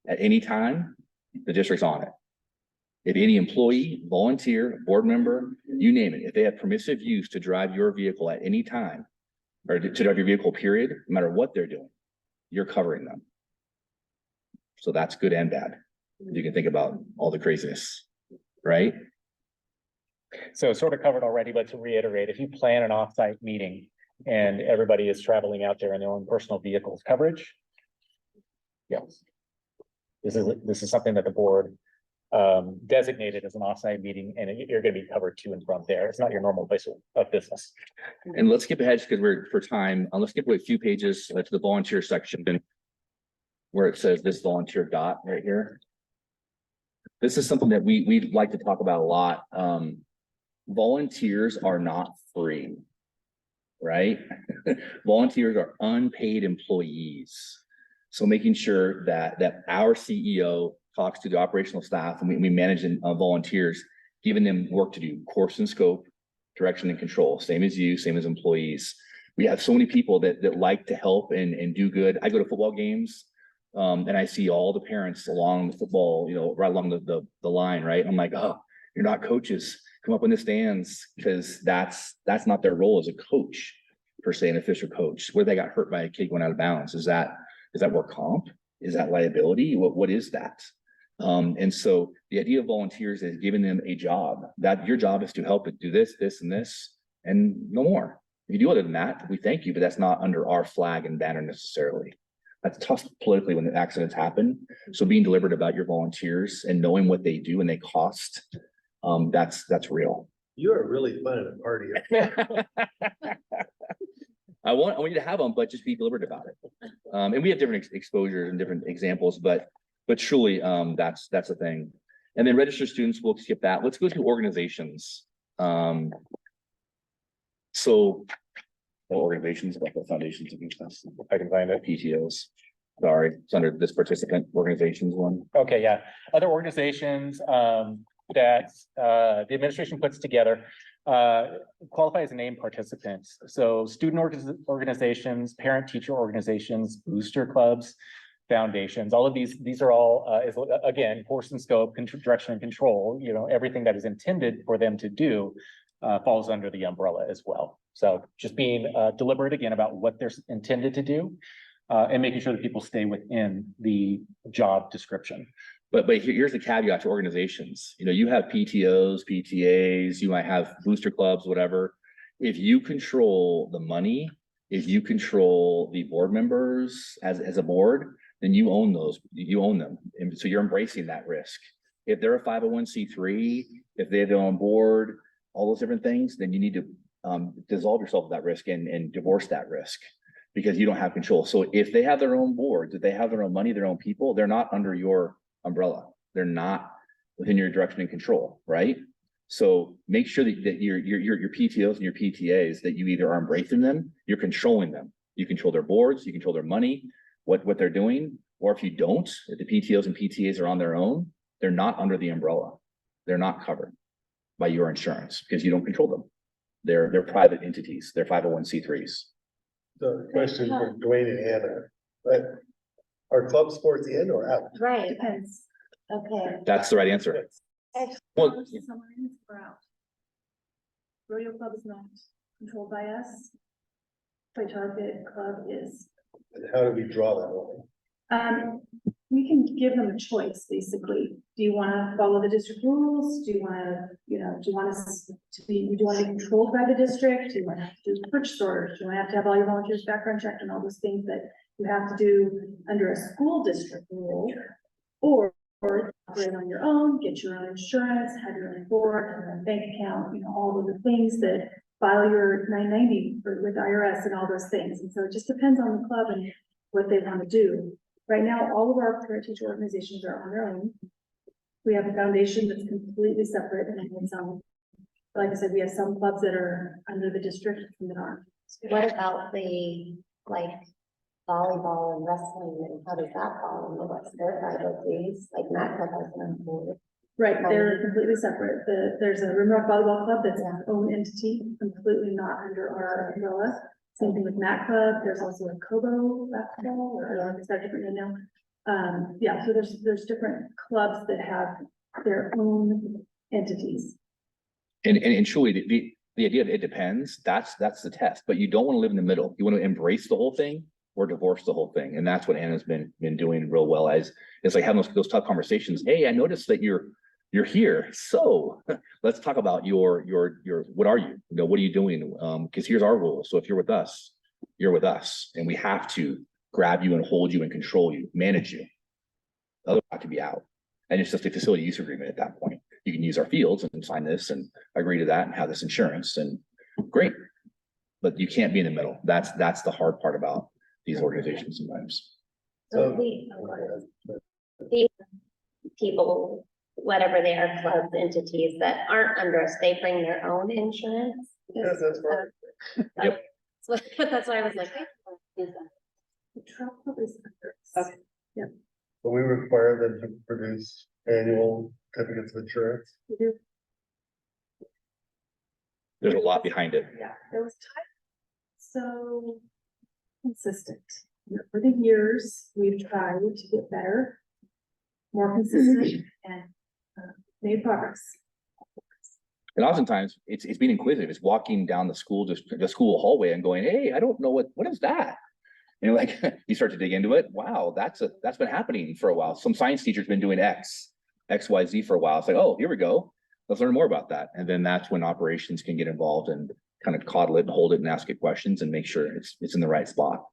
at any time, the district's on it. If any employee, volunteer, board member, you name it, if they have permissive use to drive your vehicle at any time, or to drive your vehicle, period, no matter what they're doing, you're covering them. So that's good and bad. You can think about all the craziness, right? So sort of covered already, but to reiterate, if you plan an offsite meeting and everybody is traveling out there in their own personal vehicles, coverage? Yes. This is something that the board designated as an offsite meeting, and you're going to be covered to and from there. It's not your normal place of business. And let's skip ahead because we're for time. Let's skip away a few pages to the volunteer section where it says this volunteer dot right here. this is something that we'd like to talk about a lot. Volunteers are not free, right? Volunteers are unpaid employees. So making sure that our CEO talks to the operational staff and we manage volunteers, giving them work to do, course and scope, direction and control, same as you, same as employees. We have so many people that like to help and do good. I go to football games, and I see all the parents along the football, right along the line, right? I'm like, oh, you're not coaches. Come up in the stands, because that's not their role as a coach, per se, an official coach. Where they got hurt by a kid going out of bounds. Is that work comp? Is that liability? What is that? And so the idea of volunteers is giving them a job, that your job is to help it do this, this, and this, and no more. If you do other than that, we thank you, but that's not under our flag and banner necessarily. That's tough politically when the accidents happen. So being deliberate about your volunteers and knowing what they do and they cost, that's real. You are really fun at a party. I want you to have them, but just be deliberate about it. And we have different exposures and different examples, but truly, that's the thing. And then registered students, we'll skip that. Let's go to organizations. So organizations, about the foundations of business. I can find it. PTOs. Sorry, it's under this participant organizations one. Okay, yeah. Other organizations that the administration puts together qualify as named participants. So student organizations, parent-teacher organizations, booster clubs, foundations, all of these are all, again, course and scope, direction and control, everything that is intended for them to do falls under the umbrella as well. So just being deliberate again about what they're intended to do and making sure that people stay within the job description. But here's the caveat to organizations. You have PTOs, PTAs, you might have booster clubs, whatever. If you control the money, if you control the board members as a board, then you own them. And so you're embracing that risk. If they're a 501c3, if they have their own board, all those different things, then you need to dissolve yourself of that risk and divorce that risk, because you don't have control. So if they have their own boards, if they have their own money, their own people, they're not under your umbrella. They're not within your direction and control, right? So make sure that your PTOs and your PTAs, that you either are embracing them, you're controlling them. You control their boards, you control their money, what they're doing. Or if you don't, if the PTOs and PTAs are on their own, they're not under the umbrella. They're not covered by your insurance because you don't control them. They're private entities. They're 501c3s. So question for Dwayne and Anna, but are club sports in or out? Right, Depends. okay. That's the right answer. Well, Rodeo Club is not controlled by us. Play Target Club is. And how do we draw that line? We can give them a choice, basically. Do you want to follow the district rules? Do you want to, do you want us to be, do you want to be controlled by the district? Do you want to have to do purchase orders? Do you want to have all your volunteers background checked and all those things that you have to do under a school district rule? Or operate on your own, get your own insurance, have your own board, have your own bank account, all of the things that file your 990 with IRS and all those things. And so it just depends on the club and what they want to do. Right now, all of our parent teacher organizations are on their own. We have a foundation that's completely separate and it's like I said, we have some clubs that are under the district and that aren't. What about the, volleyball and wrestling, and how does that fall into what's their 503s, like Matt Club has an board? Right, they're completely separate. There's a Rimrock Volleyball Club that's its own entity, completely not under our umbrella. Same thing with Matt Club. There's also a Kobo basketball, or is that different name now? Yeah, so there's different clubs that have their own entities. And truly, the idea of it depends, that's the test, but you don't want to live in the middle. You want to embrace the whole thing or divorce the whole thing. And that's what Anna's been doing real well, as it's like having those tough conversations. Hey, I noticed that you're here. So let's talk about your, what are you? What are you doing? Because here's our rules. So if you're with us, you're with us. And we have to grab you and hold you and control you, manage you. Otherwise, you have to be out. And it's just a facility use agreement at that point. You can use our fields and sign this and agree to that and have this insurance, and great. But you can't be in the middle. That's the hard part about these organizations sometimes. So the people whatever they are, clubs, entities that aren't under us, they bring their own insurance. Yes, that's right. Yep. But that's why I was like. The travel club is under us. But we require them to produce annual certificates of insurance. We do. There's a lot behind it. Yeah, it was so consistent. Over the years, we've tried to get better, more consistent and made progress. And oftentimes it's being inquisitive. It's walking down the school hallway and going, hey, I don't know what is that? You know, like you start to dig into it. Wow, that's been happening for a while. Some science teacher's been doing X, Y, Z for a while. It's like, oh, here we go. Let's learn more about that. And then that's when operations can get involved and kind of coddle it and hold it and ask it questions and make sure it's in the right spot.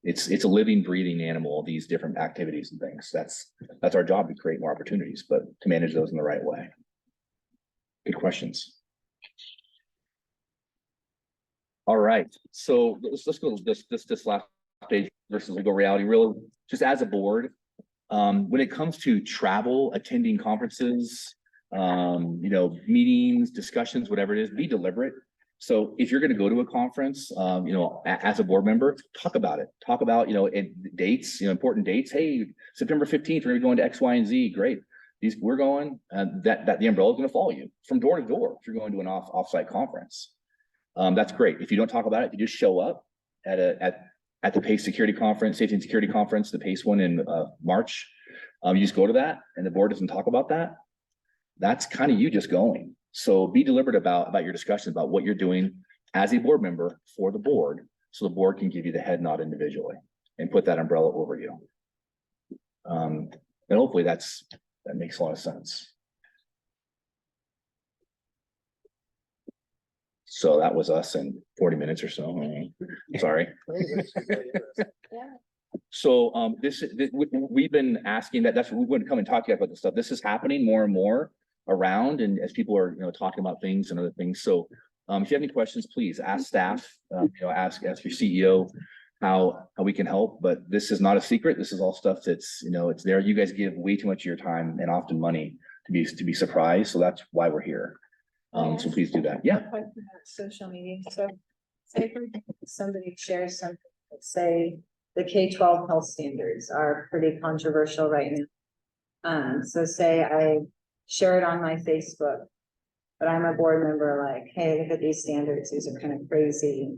It's a living, breathing animal, these different activities and things. That's our job, to create more opportunities, but to manage those in the right way. Good questions. All right, so let's go this last page versus legal reality. Really, just as a board, when it comes to travel, attending conferences, you know, meetings, discussions, whatever it is, be deliberate. So if you're going to go to a conference, you know, as a board member, talk about it. Talk about, you know, dates, you know, important dates. Hey, September 15th, we're going to X, Y, and Z. Great. We're going, that the umbrella is going to follow you from door to door if you're going to an offsite conference. That's great. If you don't talk about it, you just show up at the PACE Security Conference, Safety and Security Conference, the PACE one in March. You just go to that and the board doesn't talk about that. That's kind of you just going. So be deliberate about your discussions about what you're doing as a board member for the board, so the board can give you the head nod individually and put that umbrella over you. And hopefully that makes a lot of sense. So that was us in 40 minutes or so. Sorry. So we've been asking that's what we wouldn't come and talk to you about this stuff. This is happening more and more around, and as people are, you know, talking about things and other things. So if you have any questions, please ask staff, you know, ask your CEO how we can help. But this is not a secret. This is all stuff that's, you know, it's there. You guys give way too much of your time and often money to be surprised. So that's why we're here. So please do that. Yeah. Social media, so say for somebody shares something, say the K-12 health standards are pretty controversial right now. So say I share it on my Facebook, but I'm a board member, like, hey, look at these standards, these are kind of crazy.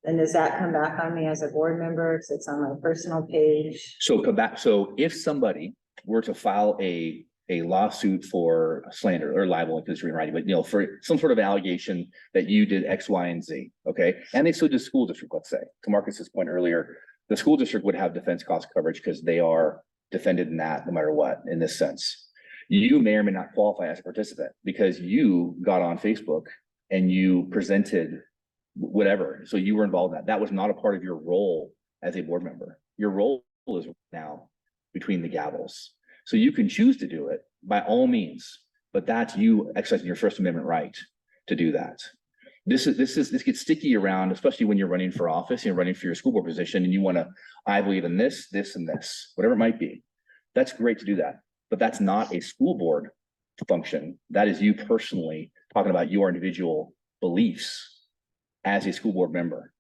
Then does that come back on me as a board member because it's on my personal page? So come back. So if somebody were to file a lawsuit for slander or libel, because you're writing, but you know, for some sort of allegation that you did X, Y, and Z, okay, and they sued the school district, let's say, to Marcus's point earlier, the school district would have defense cost coverage because they are defended in that no matter what, in this sense. You may or may not qualify as a participant because you got on Facebook and you presented whatever. So you were involved in that. That was not a part of your role as a board member. Your role is now between the gavels. So you can choose to do it by all means, but that's you exercising your First Amendment right to do that. This gets sticky around, especially when you're running for office, you're running for your school board position and you want to, I believe in this, this, and this, whatever it might be. That's great to do that. But that's not a school board function. That is you personally talking about your individual beliefs as a school board member.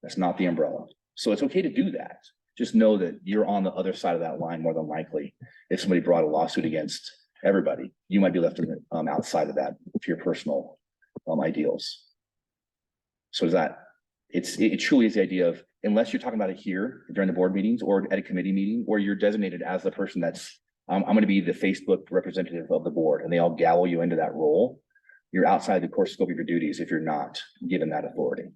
That's not the umbrella. So it's okay to do that. Just know that you're on the other side of that line more than likely. If somebody brought a lawsuit against everybody, you might be left in the, outside of that for your personal ideals. So is that, it truly is the idea of, unless you're talking about it here during the board meetings or at a committee meeting, or you're designated as the person that's, I'm going to be the Facebook representative of the board, and they all gavel you into that role, you're outside the core scope of your duties if you're not given that authority.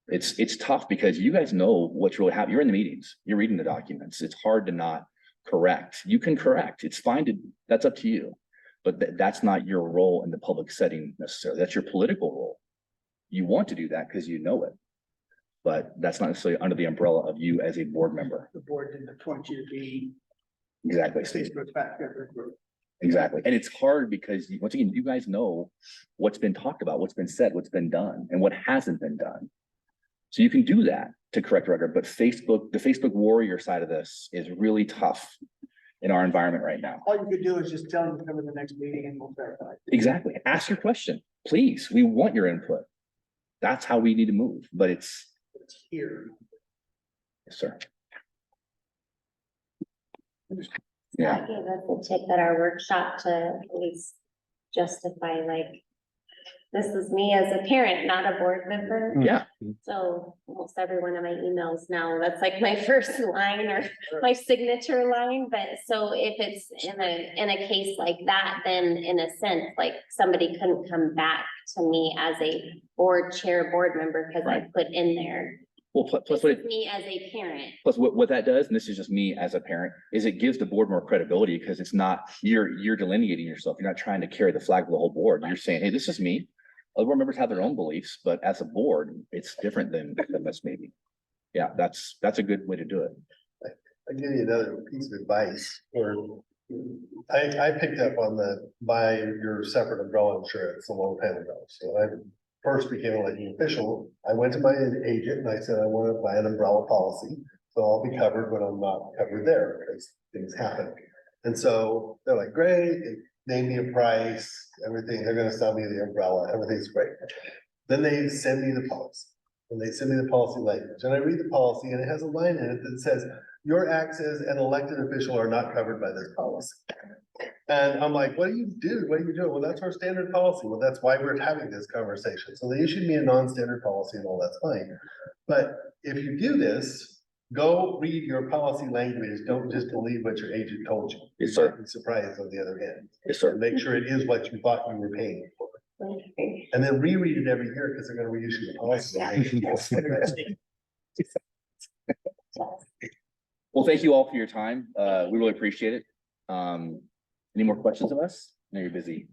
It's tough because you guys know what's really happening. You're in the meetings, you're reading the documents. It's hard to not correct. You can correct. It's fine to, that's up to you. But that's not your role in the public setting necessarily. That's your political role. You want to do that because you know it. But that's not necessarily under the umbrella of you as a board member. The board didn't appoint you to be. Exactly, Steve. Group. Exactly. And it's hard because once again, you guys know what's been talked about, what's been said, what's been done, and what hasn't been done. So you can do that to correct record, but the Facebook warrior side of this is really tough. in our environment right now. All you could do is just tell them to come to the next meeting and we'll verify. Exactly. Ask your question, please. We want your input. That's how we need to move, but it's, It's here. yes, sir. Yeah. Yeah, Gave us a tip at our workshop to at least justify, like, this is me as a parent, not a board member. yeah. So almost every one of my emails now, that's like my first line or my signature line, but so if it's in a case like that, then in a sense, like somebody couldn't come back to me as a board chair, board member, because I put in there. Well, plus This what, is me as a parent. plus what that does, and this is just me as a parent, is it gives the board more credibility because it's not, you're delineating yourself. You're not trying to carry the flag of the whole board. You're saying, hey, this is me. Other board members have their own beliefs, but as a board, it's different than this maybe. Yeah, that's a good way to do it. I'll give you another piece of advice, or I picked up on the buy your separate umbrella insurance a long time ago. So I first became an elected official. I went to my agent and I said, I want to buy an umbrella policy. So I'll be covered when I'm not covered there because things happen. And so they're like, great, they name me a price, everything, they're gonna sell me the umbrella, everything's great. Then they send me the policy. And they send me the policy language, and I read the policy, and it has a line in it that says, your acts as an elected official are not covered by this policy. And I'm like, what do you do? What are you doing? Well, that's our standard policy. Well, that's why we're having this conversation. So they issued me a non-standard policy and all that's fine. But if you do this, go read your policy language. Don't just believe what your agent told you. Yes, sir. Be surprised on the other end. Yes, sir. And make sure it is what you thought you were paying for. And then reread it every year because they're gonna reissue the policy. Well, thank you all for your time. We really appreciate it. Any more questions of us? I know you're busy.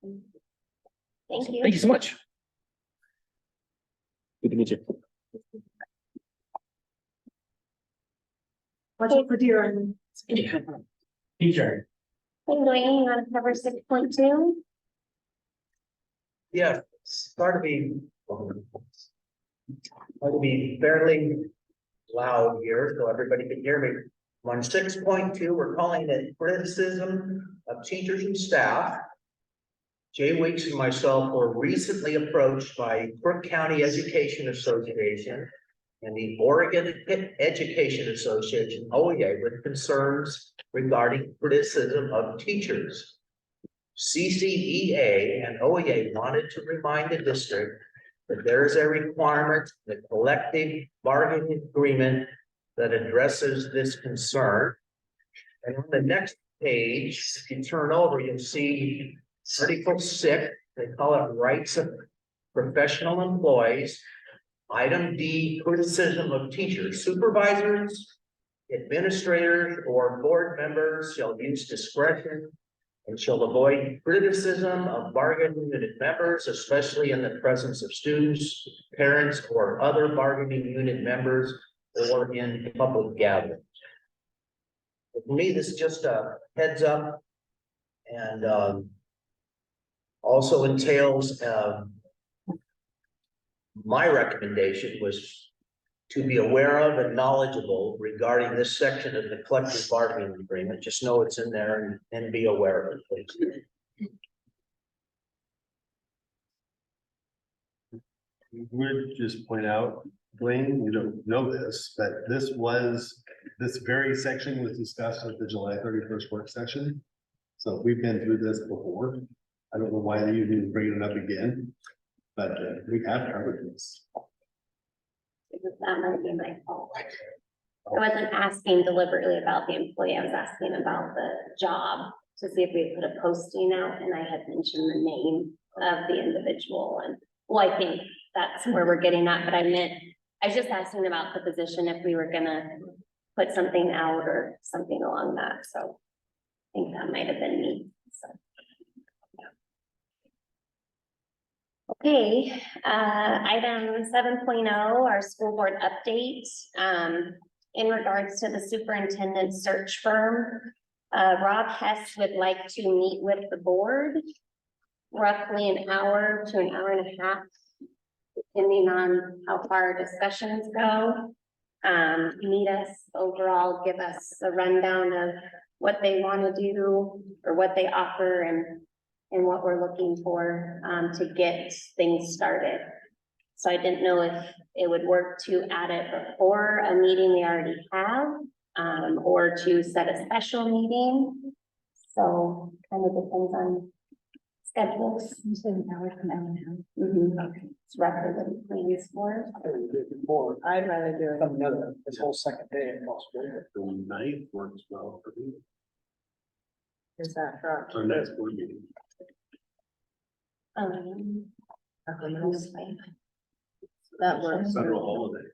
Thank you. Thank you so much. Good to meet you. Watch out for deer and. Teacher. Hey, Dwayne, you want to cover 6.2? Yeah, start to be fairly loud here, so everybody can hear me. On 6.2, we're calling it criticism of teachers and staff. Jay Weeks and myself were recently approached by Crook County Education Association and the Oregon Education Association, OEA, with concerns regarding criticism of teachers. CCEA and OEA wanted to remind the district that there is a requirement, the collective bargaining agreement that addresses this concern. And on the next page, if you turn over, you'll see Article 6, they call it rights of professional employees. Item D, criticism of teachers, supervisors, administrators, or board members shall use discretion and shall avoid criticism of bargaining unit members, especially in the presence of students, parents, or other bargaining unit members, or in public gatherings. For me, this is just a heads up and also entails my recommendation was to be aware of and knowledgeable regarding this section of the collective bargaining agreement. Just know it's in there and be aware of it, please. Would just point out, Dwayne, you don't know this, but this very section was discussed at the July 31st work session. So we've been through this before. I don't know why you didn't bring it up again, but we have covered this. That might be my fault. I wasn't asking deliberately about the employee, I was asking about the job to see if we put a posting out, and I had mentioned the name of the individual, and well, I think that's where we're getting at, but I was just asking about the position, if we were gonna put something out or something along that, so I think that might have been me, so. Okay, item 7.0, our school board update, in regards to the superintendent search firm. Rob Hess would like to meet with the board, roughly an hour to an hour and a half, depending on how far discussions go. meet us overall, give us a rundown of what they want to do or what they offer and what we're looking for, to get things started. So I didn't know if it would work to add it before a meeting we already have, or to set a special meeting. So kind of depends on schedules. You said an hour from now. Okay. It's roughly what it plans for. More, I'd rather do it. some other, this whole second day. if possible. The ninth works well for me, Is that for our next board meeting. That works. Federal holiday.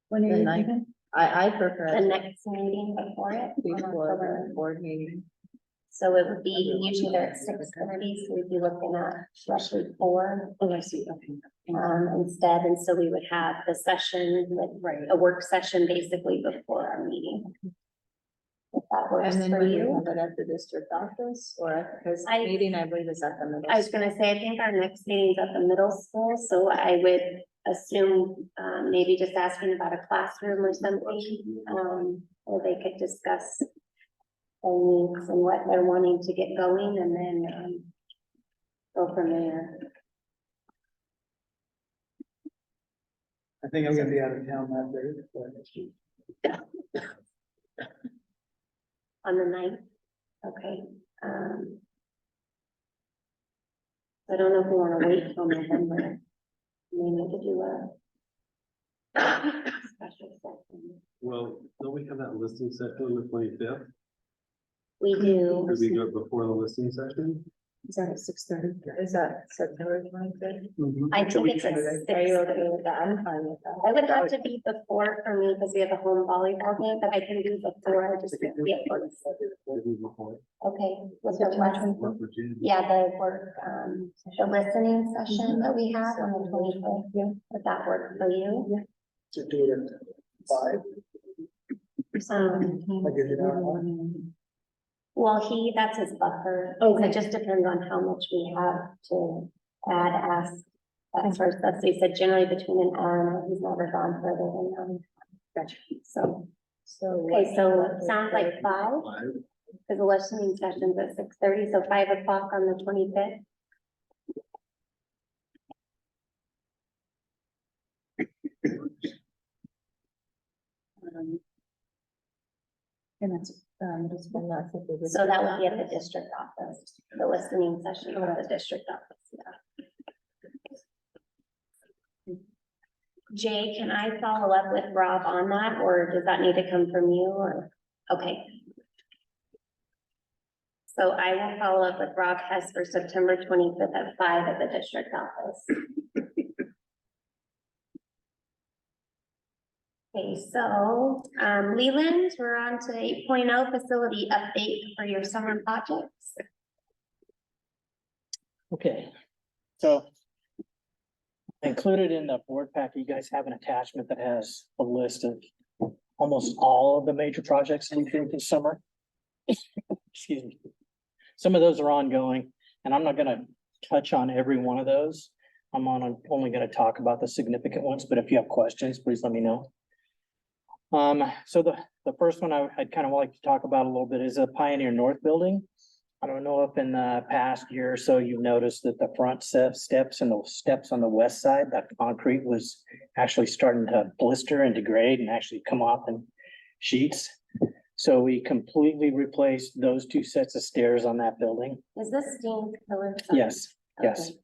When are you thinking? I prefer. The next meeting before it. on Before October. the board meeting. So it would be usually they're at 6:30, so we'd be looking at roughly 4. Oh, I see, okay. Instead, and so we would have the session, like, a work session basically before our meeting. If that works And then for we you. have it at the district office or because I- meeting, I believe, is at the middle. I was gonna say, I think our next meeting's at the middle school, so I would assume, maybe just asking about a classroom or something, or they could discuss their needs and what they're wanting to get going, and then, go from there. I think I'm gonna be out of town that day. On the 9th, okay, I don't know if we wanna wait till November. We need to do a special session. Well, don't we have that listing session on the 25th? We do, Could we do it before the listing session? Is that at 6:30? Is that September 25th? I think it's at Are you okay 6:30. with that? I'm fine with that. I would have to be before for me, because we have a home volleyball game, but I can do before, I just can't be at work. Okay, what's the last? Yeah, the work, the listening session that we have on the 25th, would that work for you? To do it at 5. I give you that. Well, that's his buffer. Okay. It just depends on how much we have to add, ask. That's first, that's, he said generally between an hour, and he's never gone further than, Gotcha. so. Okay, so it sounds like 5, because the listening session's at 6:30, so 5 o'clock on the 25th. And that's, So that would be at the district office, the listening session at the district office, yeah. Jay, can I follow up with Rob on that, or does that need to come from you, or, okay. So I will follow up with Rob Hess for September 25th at 5 at the district office. Okay, so, Leland, we're on to 8.0 facility update for your summer projects. Okay, so included in the board pack, you guys have an attachment that has a list of almost all of the major projects that we do this summer. Excuse me. Some of those are ongoing, and I'm not gonna touch on every one of those. only gonna talk about the significant ones, but if you have questions, please let me know. So the first one I'd kind of like to talk about a little bit is a Pioneer North building. I don't know if in the past year or so you've noticed that the front steps and the steps on the west side, that concrete was actually starting to blister and degrade and actually come off in sheets. So we completely replaced those 2 sets of stairs on that building. Is this steam pillar? Yes, yes. Okay.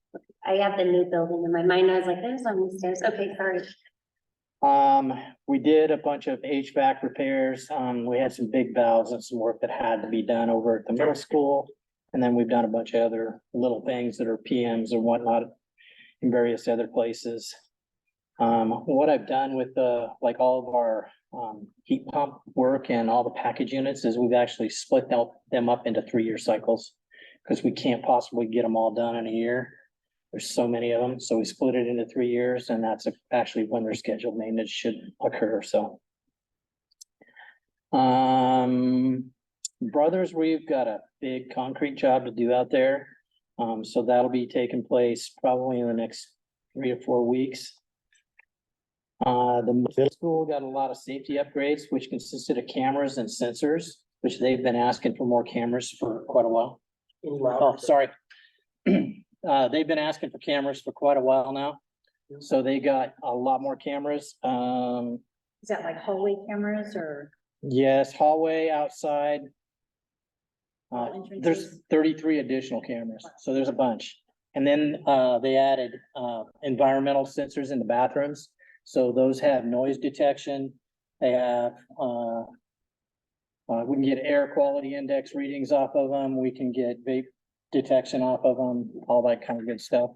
I have the new building in my mind. I was like, there's on the stairs. Okay, sorry. We did a bunch of HVAC repairs. We had some big valves and some work that had to be done over at the middle school. And then we've done a bunch of other little things that are PMs and whatnot in various other places. What I've done with like all of our heat pump work and all the package units is we've actually split them up into 3-year cycles, because we can't possibly get them all done in a year. There's so many of them, so we split it into 3 years, and that's actually when their scheduled maintenance should occur, so. Brothers, we've got a big concrete job to do out there. So that'll be taking place probably in the next 3 or 4 weeks. The middle school got a lot of safety upgrades, which consisted of cameras and sensors, which they've been asking for more cameras for quite a while. Oh, sorry. They've been asking for cameras for quite a while now. So they got a lot more cameras. Is that like hallway cameras or? Yes, hallway, outside. Entrances? There's 33 additional cameras, so there's a bunch. And then they added environmental sensors in the bathrooms. So those have noise detection. They have we can get air quality index readings off of them. We can get vape detection off of them, all that kind of good stuff.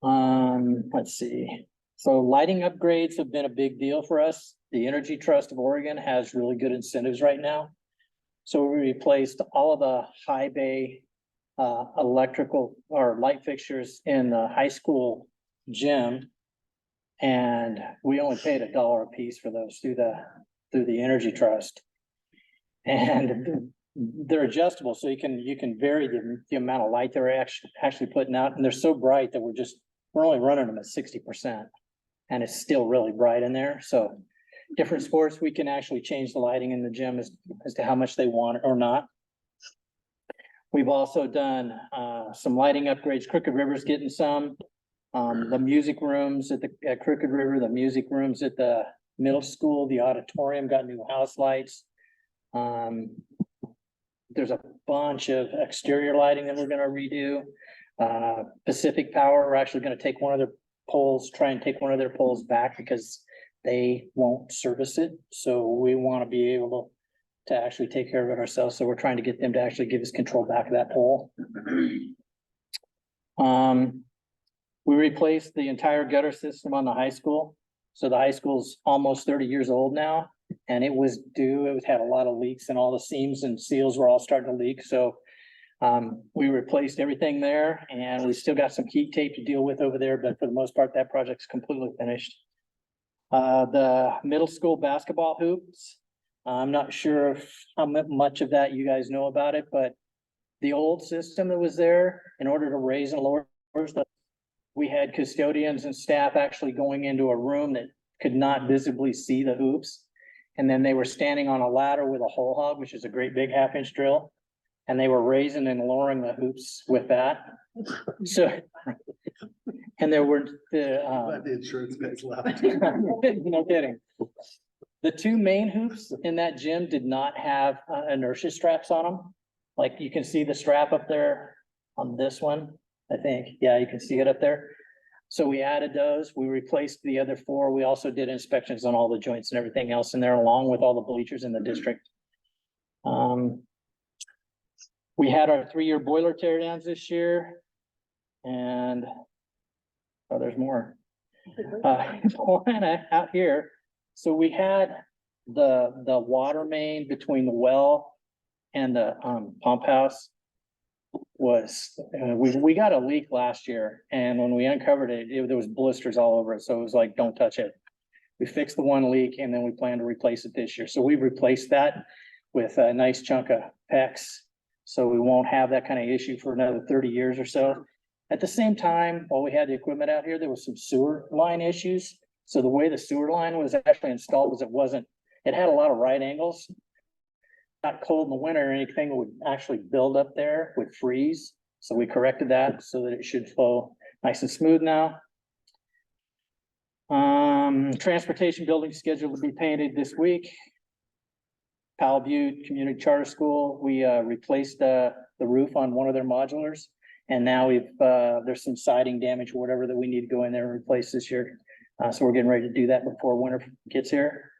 Let's see. So lighting upgrades have been a big deal for us. The Energy Trust of Oregon has really good incentives right now. So we replaced all of the high bay electrical or light fixtures in the high school gym. And we only paid $1 a piece for those through the Energy Trust. And they're adjustable, so you can vary the amount of light they're actually putting out, and they're so bright that we're only running them at 60%. And it's still really bright in there, so different sports, we can actually change the lighting in the gym as to how much they want it or not. We've also done some lighting upgrades. Crooked River's getting some. The music rooms at Crooked River, the music rooms at the middle school, the auditorium got new house lights. There's a bunch of exterior lighting that we're gonna redo. Pacific Power, we're actually gonna take one of their poles, try and take one of their poles back because they won't service it. So we want to be able to actually take care of it ourselves. So we're trying to get them to actually give us control back of that pole. We replaced the entire gutter system on the high school. So the high school's almost 30 years old now, and it was due. It had a lot of leaks, and all the seams and seals were all starting to leak. So we replaced everything there, and we still got some heat tape to deal with over there, but for the most part, that project's completely finished. The middle school basketball hoops, I'm not sure how much of that you guys know about it, but the old system that was there, in order to raise and lower stuff, we had custodians and staff actually going into a room that could not visibly see the hoops. And then they were standing on a ladder with a hole hog, which is a great big 1/2-inch drill. And they were raising and lowering the hoops with that. So, and there were Glad the insurance guys laughed. no kidding. The two main hoops in that gym did not have inertia straps on them. Like you can see the strap up there on this one, I think. Yeah, you can see it up there. So we added those. We replaced the other 4. We also did inspections on all the joints and everything else in there, along with all the bleachers in the district. We had our 3-year boiler tear downs this year. And there's more. One out here. So we had the water main between the well and the pump house was, we got a leak last year, and when we uncovered it, there was blisters all over it. So it was like, don't touch it. We fixed the one leak, and then we plan to replace it this year. So we replaced that with a nice chunk of PEX. So we won't have that kind of issue for another 30 years or so. At the same time, while we had the equipment out here, there was some sewer line issues. So the way the sewer line was actually installed was it had a lot of right angles. Not cold in the winter or anything would actually build up there, would freeze. So we corrected that so that it should flow nice and smooth now. Transportation building scheduled to be painted this week. Powell Butte Community Charter School, we replaced the roof on one of their modulars. And now there's some siding damage or whatever that we need to go in there and replace this year. So we're getting ready to do that before winter gets here.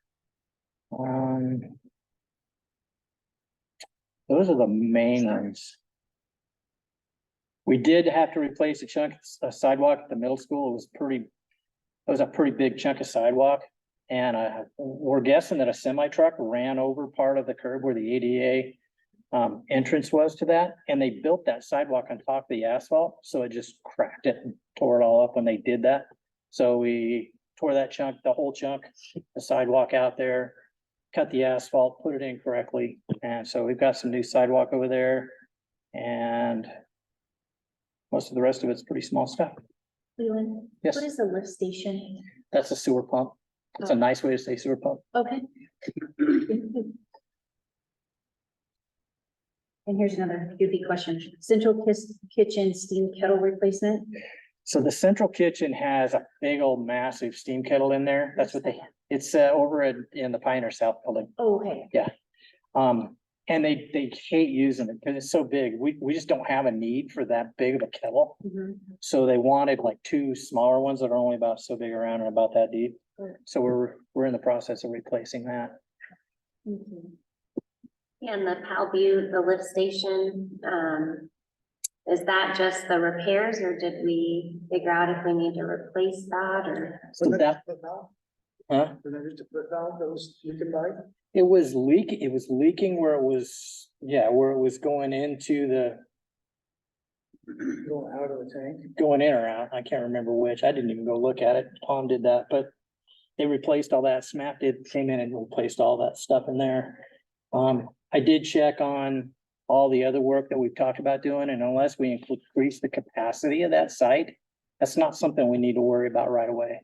Those are the main ones. We did have to replace a chunk of sidewalk at the middle school. It was a pretty big chunk of sidewalk. And we're guessing that a semi truck ran over part of the curb where the ADA entrance was to that. And they built that sidewalk on top of the asphalt. So it just cracked it and tore it all up when they did that. So we tore that chunk, the whole chunk, the sidewalk out there, cut the asphalt, put it in correctly. And so we've got some new sidewalk over there. And most of the rest of it's pretty small stuff. Leland, Yes, what is a lift station? that's a sewer pump. It's a nice way to say sewer pump. Okay. And here's another goofy question. Central kitchen steam kettle replacement? So the central kitchen has a big old massive steam kettle in there. That's what it's over in the Pioneer South building. Oh, okay. And they hate using it because it's so big. We just don't have a need for that big of a kettle. Mhm. So they wanted like two smaller ones that are only about so big around and about that deep. So we're in the process of replacing that. Mhm. And the Palview, the lift station, is that just the repairs or did we figure out if we need to replace that or? So that, huh? And then just a foot valve that was, you can buy? It was leaking where it was, where it was going into Going out of the tank. going in or out. I can't remember which. I didn't even go look at it. Tom did that, but they replaced all that. SMAP came in and replaced all that stuff in there. I did check on all the other work that we've talked about doing, and unless we increase the capacity of that site, that's not something we need to worry about right away.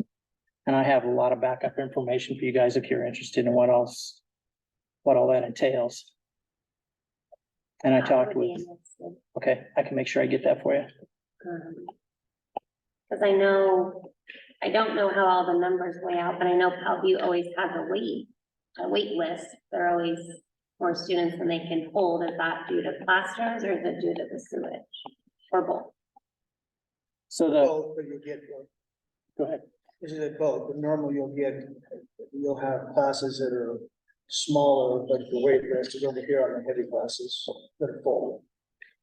And I have a lot of backup information for you guys if you're interested in what all that entails. And I talked with, okay, I can make sure I get that for you. Cause I don't know how all the numbers weigh out, but I know Palview always has a wait list. There are always more students than they can hold. Is that due to classrooms or is it due to the sewage? Or both? So Both, but you get, go ahead. this is it both, but normally you'll have classes that are smaller, but the wait list is over here on the heavy classes that are full.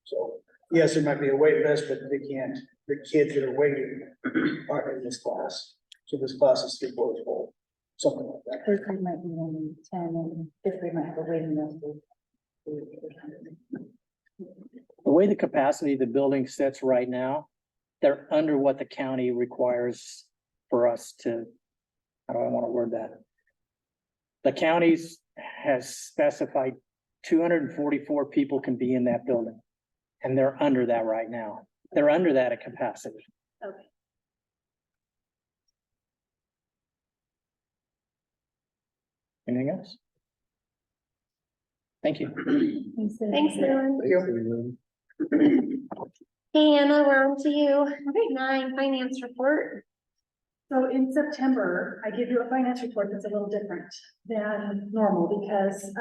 So, yes, there might be a wait list, but the kids that are waiting aren't in this class. So this class is 3/4 full, something like that. Third grade might be only 10 and fifth grade might have a waiting list. The way the capacity of the building sits right now, they're under what the county requires for us to, how do I want to word that? The counties has specified 244 people can be in that building. And they're under that right now. They're under that at capacity. Okay. Anything else? Thank you. Thanks, Leland. Hey, Anna, we're on to you. 9, finance report. So in September, I give you a finance report that's a little different than normal because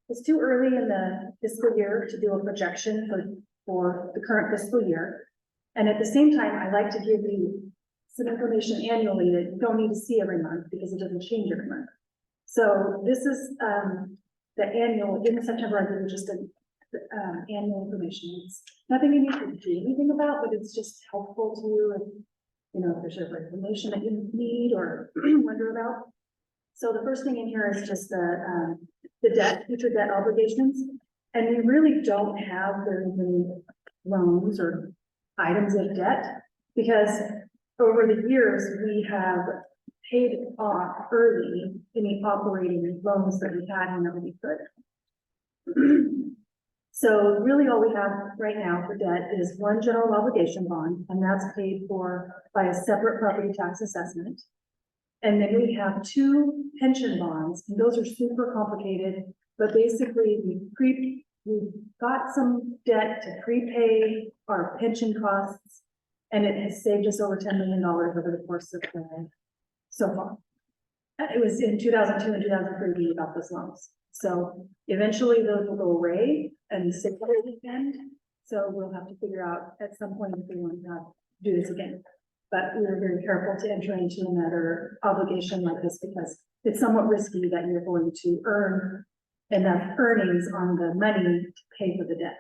it's too early in the fiscal year to do a projection for the current fiscal year. And at the same time, I like to give you some information annually that you don't need to see every month because it doesn't change every month. So this is the annual, in September, I give you just an annual information. It's nothing you need to do anything about, but it's just helpful to you and you know, if there's ever information that you need or wonder about. So the first thing in here is just the debt, future debt obligations. And we really don't have very many loans or items of debt because over the years, we have paid off early any operating loans that we had whenever we could. So really all we have right now for debt is one general obligation bond, and that's paid for by a separate property tax assessment. And then we have 2 pension bonds, and those are super complicated, but basically we got some debt to prepay our pension costs, and it has saved us over $10 million over the course of so far. It was in 2002 and 2003 we got those loans. So eventually those will go away and sit there again. So we'll have to figure out at some point if we want to do this again. But we were very careful to enter into another obligation like this because it's somewhat risky that you're going to earn enough earnings on the money to pay for the debt.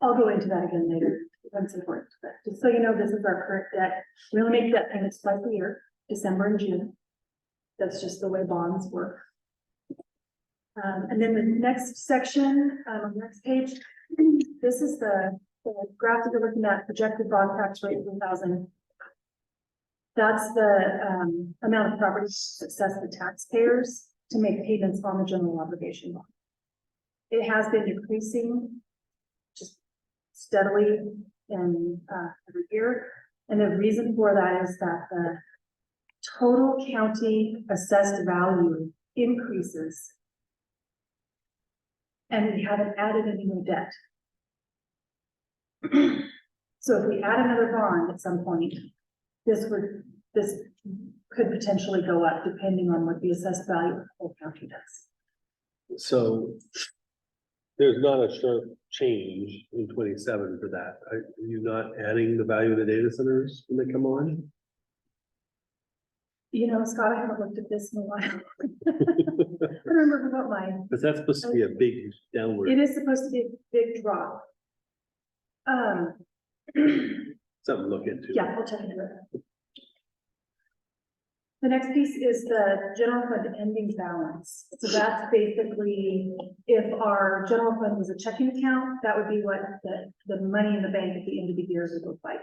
I'll go into that again later once it's worked. But just so you know, this is our current debt. We only make debt payments twice a year, December and June. That's just the way bonds work. And then the next section, on the next page, this is the graph that you're looking at, projected bond tax rate of 1,000. That's the amount of property success the taxpayers to make payments on the general obligation bond. It has been decreasing just steadily every year. And the reason for that is that the total county assessed value increases. And we haven't added any new debt. So if we add another bond at some point, this could potentially go up depending on what the assessed value of the whole county does. So there's not a sharp change in 27 for that. Are you not adding the value of the data centers when they come on? You know, Scott, I haven't looked at this in a while. I don't remember about mine. Because that's supposed to be a big downward, It is supposed to be a big drop. something to look into. Yeah, I'll check into it. The next piece is the general fund ending balance. So that's basically, if our general fund was a checking account, that would be what the money in the bank at the end of the year would look like.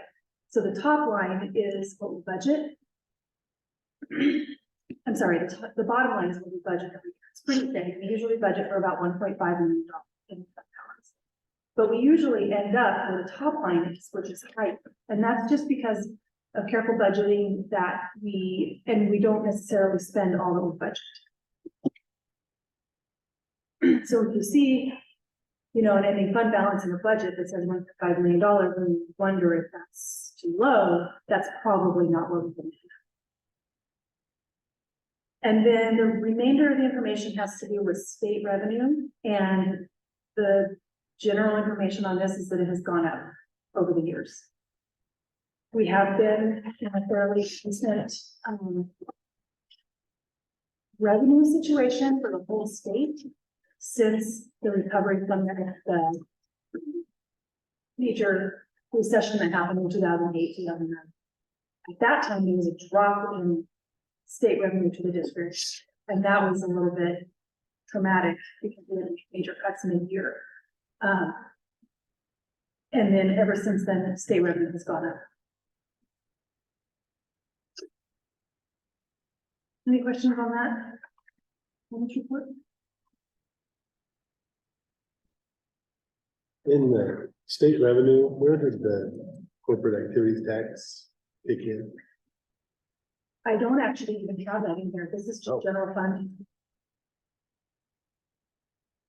So the top line is what we budget. I'm sorry, the bottom line is what we budget every year. It's pretty steady. We usually budget for about $1.5 million in fund balance. But we usually end up with a top line, which is high. And that's just because of careful budgeting that we don't necessarily spend all that we budget. So if you see, you know, an ending fund balance in the budget that says $1.5 million, and you wonder if that's too low, that's probably not where we're going to be. And then the remainder of the information has to do with state revenue, and the general information on this is that it has gone up over the years. We have been in a fairly consistent revenue situation for the whole state since the recovery from the major recession that happened in 2008, 2009. At that time, there was a drop in state revenue to the district, and that was a little bit traumatic because we had major cuts in a year. And then ever since then, state revenue has gone up. Any questions on that? On this report? In the state revenue, where did the corporate activities tax kick in? I don't actually even have that in here. This is just general fund.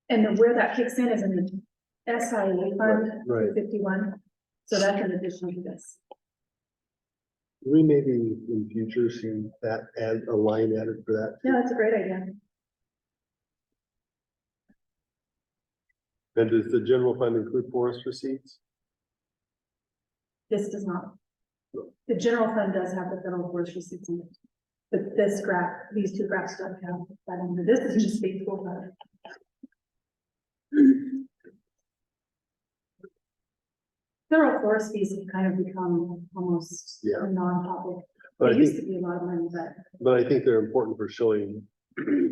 And then where that kicks in is in the SIA fund, Right. 51. So that's in addition to this. We maybe in future see that add a line added for that. Yeah, that's a great idea. And does the general fund include forest receipts? This does not. The general fund does have the federal forest receipts in it. But this graph, these two graphs don't have that in there. This is just state school fund. Federal forest fees have kind of become almost Yeah. a non-topic. But I It used think, to be a lot of money, but but I think they're important for showing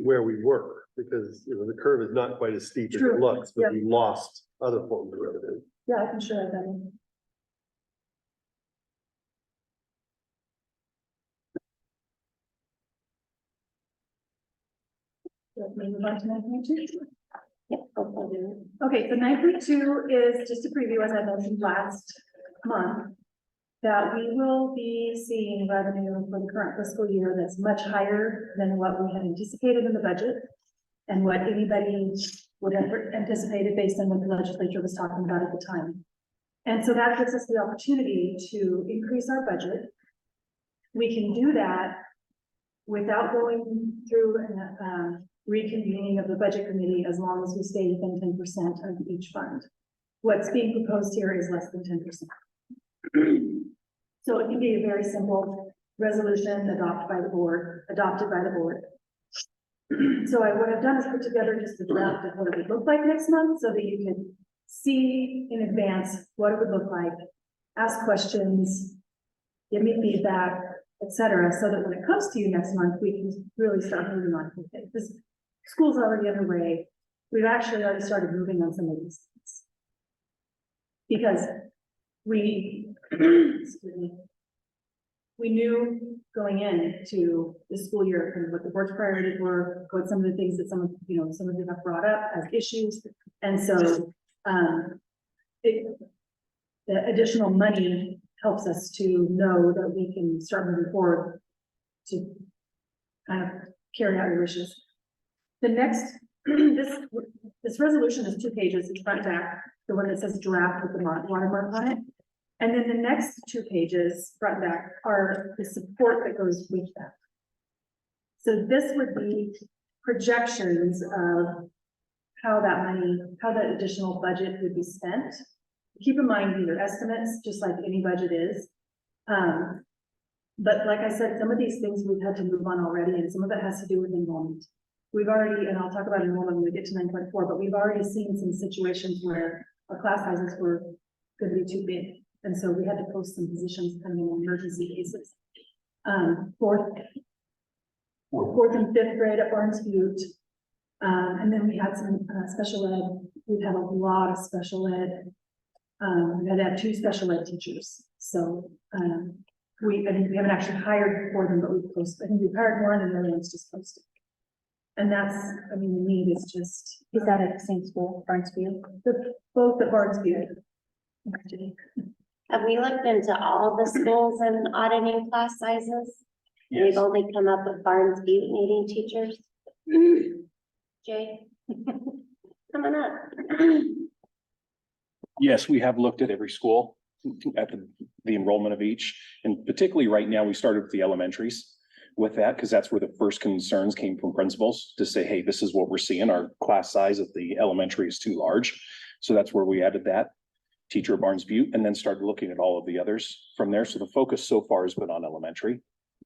where we were, because, you know, the curve is not quite as steep as it True. looks, but Yeah. we lost other forms of revenue. yeah, I can show that in. Let me move on to 9.2. Yep, I'll do it. Okay, so 9.2 is just a preview, as I mentioned last month, that we will be seeing revenue for the current fiscal year that's much higher than what we had anticipated in the budget and what anybody would have anticipated based on what the legislature was talking about at the time. And so that gives us the opportunity to increase our budget. We can do that without going through a reconvening of the budget committee, as long as we stay within 10% of each fund. What's being proposed here is less than 10%. So it can be a very simple resolution adopted by the board. So what I've done is put together just a draft of what it would look like next month, so that you can see in advance what it would look like, ask questions, give me feedback, etc., so that when it comes to you next month, we can really start moving on with it. This school's already underway. We've actually already started moving on some of these things. Because we, excuse me, we knew going into the school year kind of what the board's priorities were, what some of the things that some of you have brought up as issues. And so the additional money helps us to know that we can start moving forward to kind of carry out your wishes. The next, this resolution is 2 pages, it's front and back, the one that says draft with the watermark on it. And then the next 2 pages, front and back, are the support that goes with that. So this would be projections of how that money, how that additional budget would be spent. Keep in mind, these are estimates, just like any budget is. But like I said, some of these things we've had to move on already, and some of it has to do with enrollment. We've already, and I'll talk about enrollment when we get to 9.4, but we've already seen some situations where our class sizes were going to be too big. And so we had to post some positions kind of in emergency cases. Fourth and fifth grade at Barnes Butte. And then we had some special ed. We've had a lot of special ed. We had to have 2 special ed teachers. So we haven't actually hired for them, but we've posted. I think we've hired 1 and the other one's just posted. And that's, I mean, the need is just. Is that at the same school, Barnes Butte? Both at Barnes Butte. Have we looked into all the schools and auditing class sizes? We've only come up with Barnes Butte needing teachers. Jay, come on up. Yes, we have looked at every school, at the enrollment of each, and particularly right now, we started with the elementaries with that, because that's where the first concerns came from principals to say, hey, this is what we're seeing. Our class size at the elementary is too large. So that's where we added that teacher at Barnes Butte, and then started looking at all of the others from there. So the focus so far has been on elementary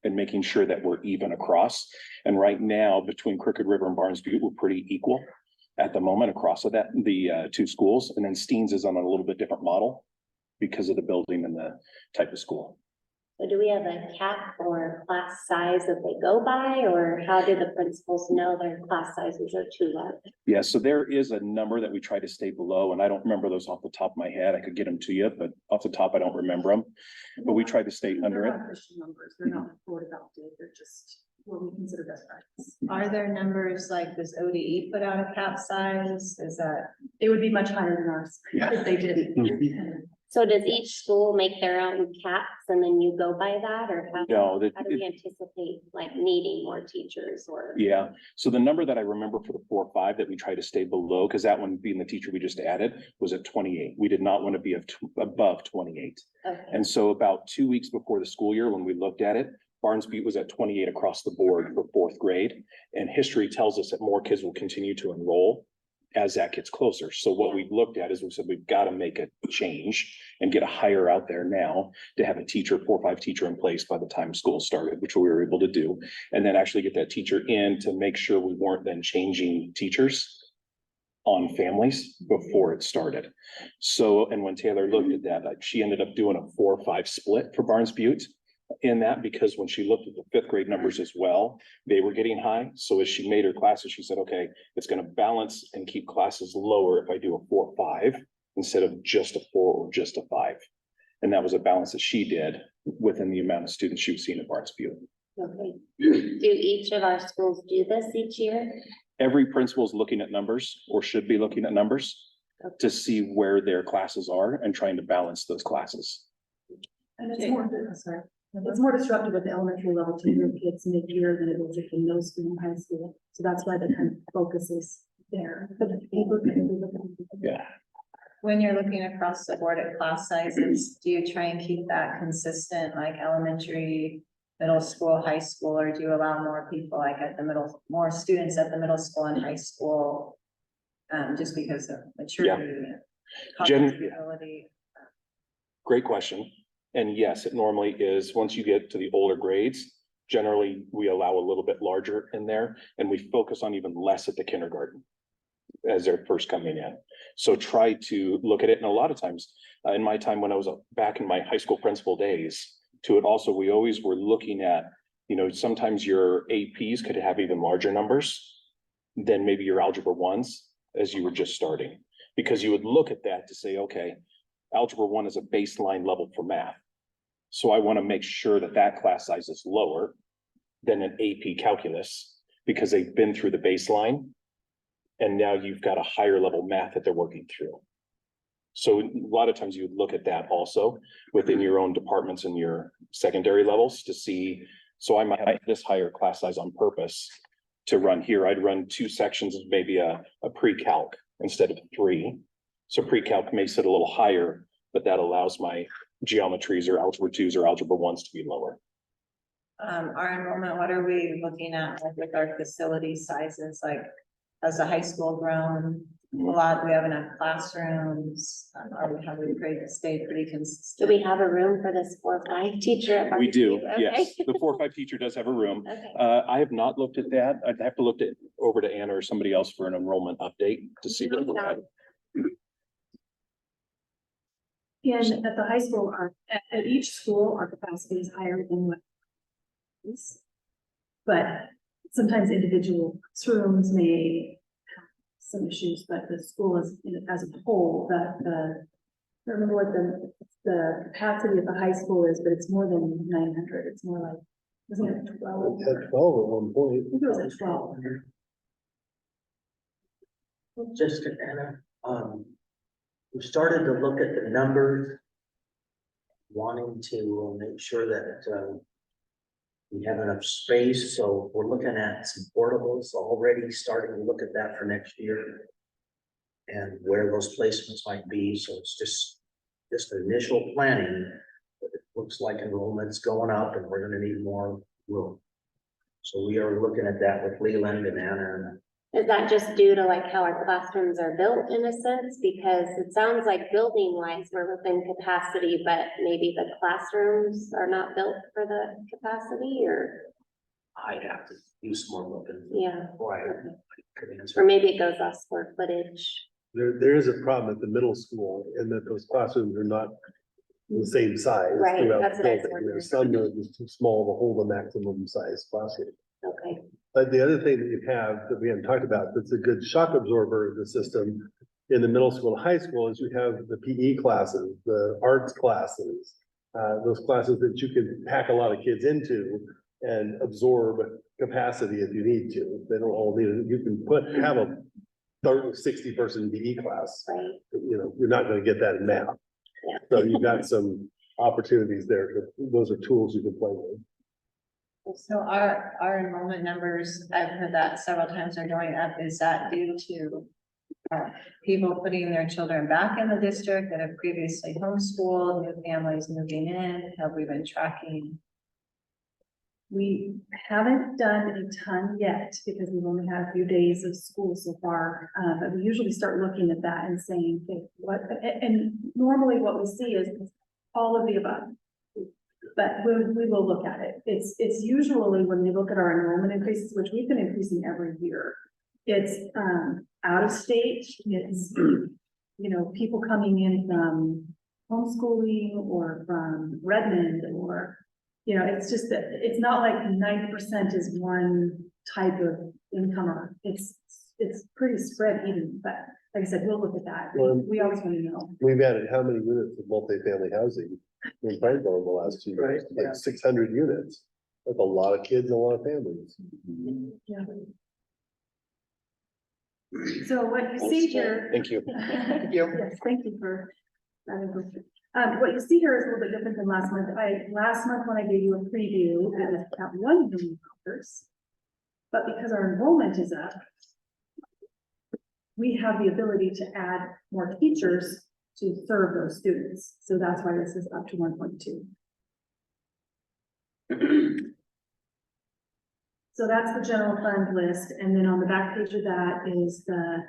and making sure that we're even across. And right now, between Crooked River and Barnes Butte, we're pretty equal at the moment across of that, the 2 schools. And then Steens is on a little bit different model because of the building and the type of school. So do we have a cap or class size that they go by, or how do the principals know their class sizes are too large? Yeah, so there is a number that we try to stay below, and I don't remember those off the top of my head. I could get them to you, but off the top, I don't remember them. But we try to stay under it. They're not Christian numbers, they're not board adopted, they're just what we consider best practice. Are there numbers like, does ODE put out a cap size? Is that? It would be much higher than ours if they did. So does each school make their own caps and then you go by that, or how? No, that, How do we anticipate like needing more teachers or? yeah, so the number that I remember for the 4-5 that we try to stay below, because that one being the teacher we just added, was at 28. We did not want to be above 28. Okay. And so about 2 weeks before the school year, when we looked at it, Barnes Butte was at 28 across the board for 4th grade. And history tells us that more kids will continue to enroll as that gets closer. So what we looked at is we said, we've got to make a change and get a hire out there now to have a teacher, 4-5 teacher in place by the time school started, which we were able to do. And then actually get that teacher in to make sure we weren't then changing teachers on families before it started. So, and when Taylor looked at that, she ended up doing a 4-5 split for Barnes Butte in that, because when she looked at the 5th grade numbers as well, they were getting high. So as she made her classes, she said, okay, it's going to balance and keep classes lower if I do a 4-5 instead of just a 4 or just a 5. And that was a balance that she did within the amount of students she was seeing at Barnes Butte. Okay. Do each of our schools do this each year? Every principal is looking at numbers, or should be looking at numbers, to see where their classes are and trying to balance those classes. And it's more, sorry, it's more disruptive at the elementary level to move kids mid-year than it is at the middle school and high school. So that's why the kind of focus is there. But Yeah. When you're looking across the board at class sizes, do you try and keep that consistent, like elementary, middle school, high school, or do you allow more people like at the middle, more students at the middle school and high school? Just because of maturity and cognitive ability? Great question. And yes, it normally is, once you get to the older grades, generally we allow a little bit larger in there, and we focus on even less at the kindergarten as they're first coming in. So try to look at it. And a lot of times in my time when I was back in my high school principal days to it also, we always were looking at, you know, sometimes your APs could have even larger numbers than maybe your algebra 1s as you were just starting, because you would look at that to say, okay, algebra 1 is a baseline level for math. So I want to make sure that that class size is lower than an AP calculus, because they've been through the baseline. And now you've got a higher level math that they're working through. So a lot of times you would look at that also within your own departments and your secondary levels to see. So I might have this higher class size on purpose to run here. I'd run 2 sections of maybe a pre-calc instead of 3. So pre-calc makes it a little higher, but that allows my geometries or algebra 2s or algebra 1s to be lower. Our enrollment, what are we looking at like, with our facility sizes? Like, has the high school grown a lot? We have enough classrooms? Have we stayed pretty Do consistent? we have a room for this 4-5 teacher? at We do, barbecue? Okay. yes. The 4-5 teacher does have a room. Okay. I have not looked at that. I'd have to look it over to Anna or somebody else for an enrollment update to see where we're at. And at the high school, at each school, our capacity is higher than what is. But sometimes individual rooms may have some issues, but the school is, as a whole, I don't remember what the capacity of the high school is, but it's more than 900. It's more like, wasn't it 12? We had 12 at one point. I think it was at 12. Just to we started to look at the numbers, wanting to make sure that we have enough space, so we're looking at some portables already, starting to look at that for next year. And where those placements might be, so it's just initial planning, but it looks like enrollment's going up and we're gonna need more room. So we are looking at that with Leland and Anna. Is that just due to like how our classrooms are built in a sense? Because it sounds like building wise, we're within capacity, but maybe the classrooms are not built for the capacity or, I'd have to do some more looking. yeah. Before I could answer. Or maybe it goes off square footage. There is a problem at the middle school in that those classrooms are not the same size. Right, throughout that's the what I was building. wondering. There's some that are just too small to hold a maximum size classroom. Okay. But the other thing that you have that we haven't talked about, that's a good shock absorber in the system in the middle school and high school is you have the PE classes, the arts classes. Those classes that you can pack a lot of kids into and absorb capacity if you need to. They don't all need it. You can have a 60 person PE class. Right. You know, you're not gonna get that in math. Yeah. So you've got some opportunities there. Those are tools you can play with. So our enrollment numbers, I've heard that several times are going up. Is that due to people putting their children back in the district that have previously homeschooled, new families moving in? Have we been tracking? We haven't done a ton yet because we've only had a few days of school so far. But we usually start looking at that and saying, okay, and normally what we see is all of the above. But we will look at it. It's usually when we look at our enrollment increases, which we've been increasing every year. It's out of state, it's, people coming in from homeschooling or from Redmond or, it's just that it's not like 90% is one type of incomer. It's pretty spread even, but like I said, we'll look at that. We always want to know. We've added how many units of multifamily housing in Franklin in the last 2 years? Right, Like 600 units. That's a lot of kids, and a lot of families. Yeah. So what you see here. Thank you. Yes, thank you for that information. What you see here is a little bit different than last month. Last month when I gave you a preview, it was about $1 million. But because our enrollment is up, we have the ability to add more teachers to serve those students. So that's why this is up to 1.2. So that's the general fund list. And then on the back page of that is the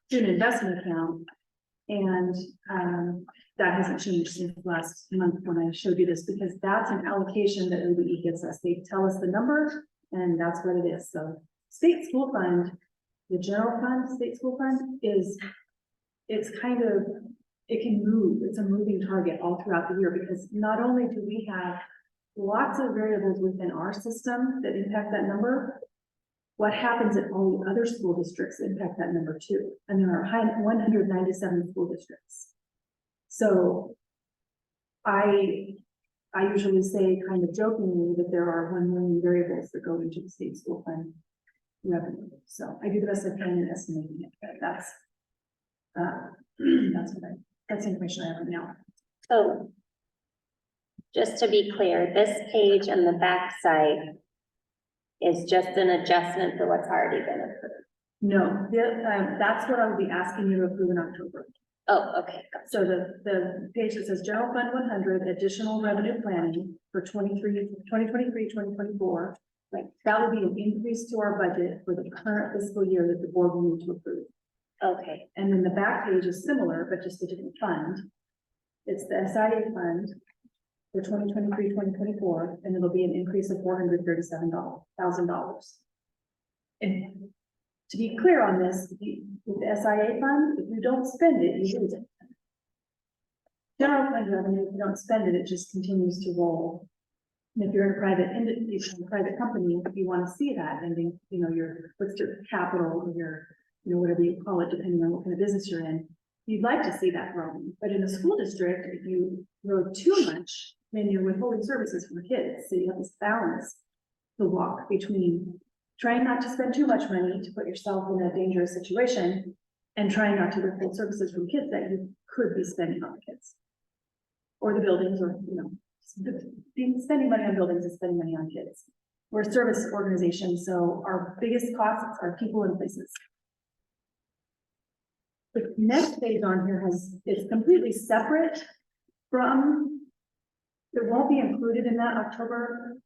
student investment account. And that hasn't changed since last month when I showed you this, because that's an allocation that OBE gives us. They tell us the number and that's what it is. So state school fund, the general fund, state school fund it's kind of, it can move. It's a moving target all throughout the year because not only do we have lots of variables within our system that impact that number, what happens at all the other school districts impact that number too. And there are 197 school districts. So I usually say kind of jokingly that there are 1 million variables that go into the state school fund revenue. So I do the best I can in estimating it, but that's what That's the information I have right now. So just to be clear, this page on the back side is just an adjustment for what's already been approved. No, that's what I would be asking you to approve in October. Oh, okay, got So the page that says general fund 100 additional revenue planning for 2024. Like, that will be an increase to our budget for the current fiscal year that the board will need to approve. okay, And then the back page is similar, but just a different fund. It's the SIA fund for 2023-2024, and it'll be an increase of $437,000. And to be clear on this, with the SIA fund, if you don't spend it, you lose it. General fund revenue, if you don't spend it, it just continues to roll. And if you're in a private company, if you want to see that, and then, you know, what's your capital, or your, you know, whatever you call it, depending on what kind of business you're in, you'd like to see that growing. But in a school district, if you grow too much, then you're withholding services from the kids. So you have this balance to walk between trying not to spend too much money to put yourself in a dangerous situation and trying not to withhold services from kids that you could be spending on the kids. Or the buildings, or, you know, spending money on buildings is spending money on kids. We're a service organization, so our biggest costs are people and places. The next page on here is completely separate from, it won't be included in that October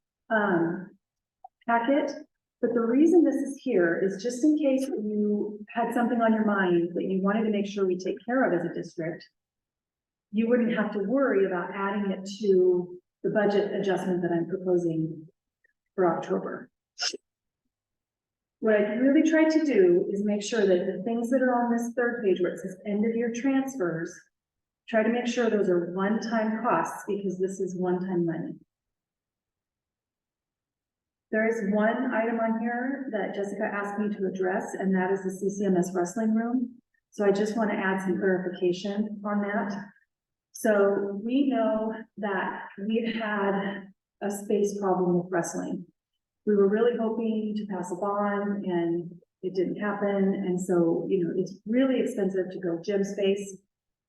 packet. But the reason this is here is just in case you had something on your mind that you wanted to make sure we take care of as a district, you wouldn't have to worry about adding it to the budget adjustment that I'm proposing for October. What I really tried to do is make sure that the things that are on this third page where it says end of year transfers, try to make sure those are one-time costs, because this is one-time money. There is one item on here that Jessica asked me to address, and that is the CCMS wrestling room. So I just want to add some clarification on that. So we know that we've had a space problem with wrestling. We were really hoping to pass a bond, and it didn't happen. And so, you know, it's really expensive to build gym space.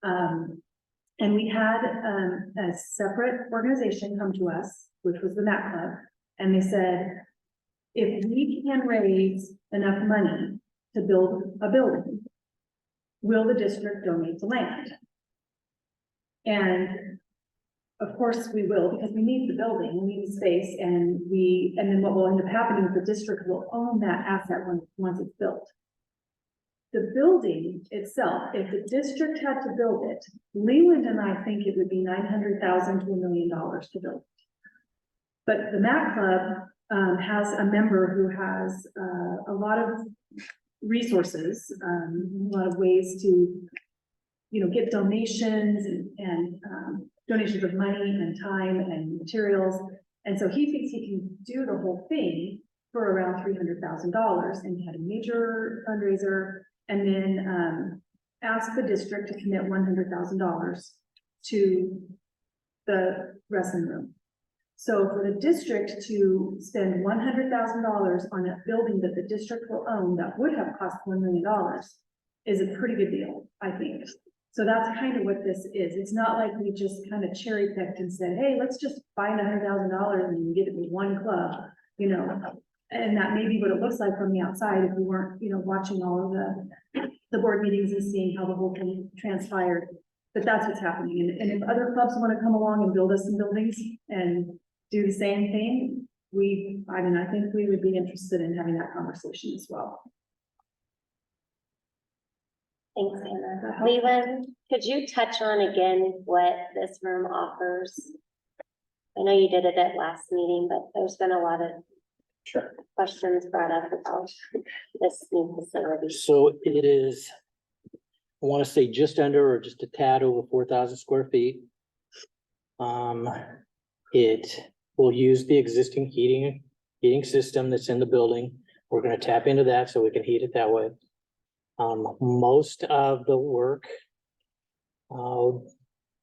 And we had a separate organization come to us, which was the Mat Club. And they said, if we can raise enough money to build a building, will the district donate the land? And of course we will, because we need the building, we need the space, and then what will end up happening is the district will own that asset once it's built. The building itself, if the district had to build it, Leland and I think it would be $900,000 to $1 million to build. But the Mat Club has a member who has a lot of resources, a lot of ways to, you know, get donations and donations of money and time and materials. And so he thinks he can do the whole thing for around $300,000, and he had a major fundraiser, and then asked the district to commit $100,000 to the wrestling room. So for the district to spend $100,000 on a building that the district will own that would have cost $1 million is a pretty good deal, I think. So that's kind of what this is. It's not like we just kind of cherry picked and said, hey, let's just find $100,000 and get it with one club, you know. And that may be what it looks like from the outside if we weren't, you know, watching all of the board meetings and seeing how the whole thing transpired. But that's what's happening. And if other clubs want to come along and build us some buildings and do the same thing, I think we would be interested in having that conversation as well. thanks, Anna. Leland, could you touch on again what this room offers? I know you did it at last meeting, but there's been a lot of questions brought up about this new facility. So it is, I want to say just under or just a tad over 4,000 square feet. It will use the existing heating system that's in the building. We're going to tap into that so we can heat it that way. Most of the work, the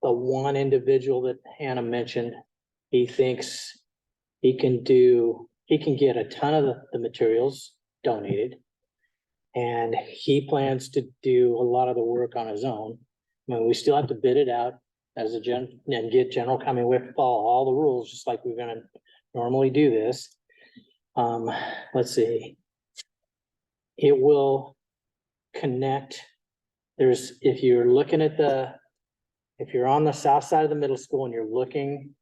one individual that Hannah mentioned, he thinks he can get a ton of the materials donated. And he plans to do a lot of the work on his own. I mean, we still have to bid it out as a and get general, I mean, we have to follow all the rules, just like we're gonna normally do this. Let's see. It will connect, if you're looking at if you're on the south side of the middle school and you're looking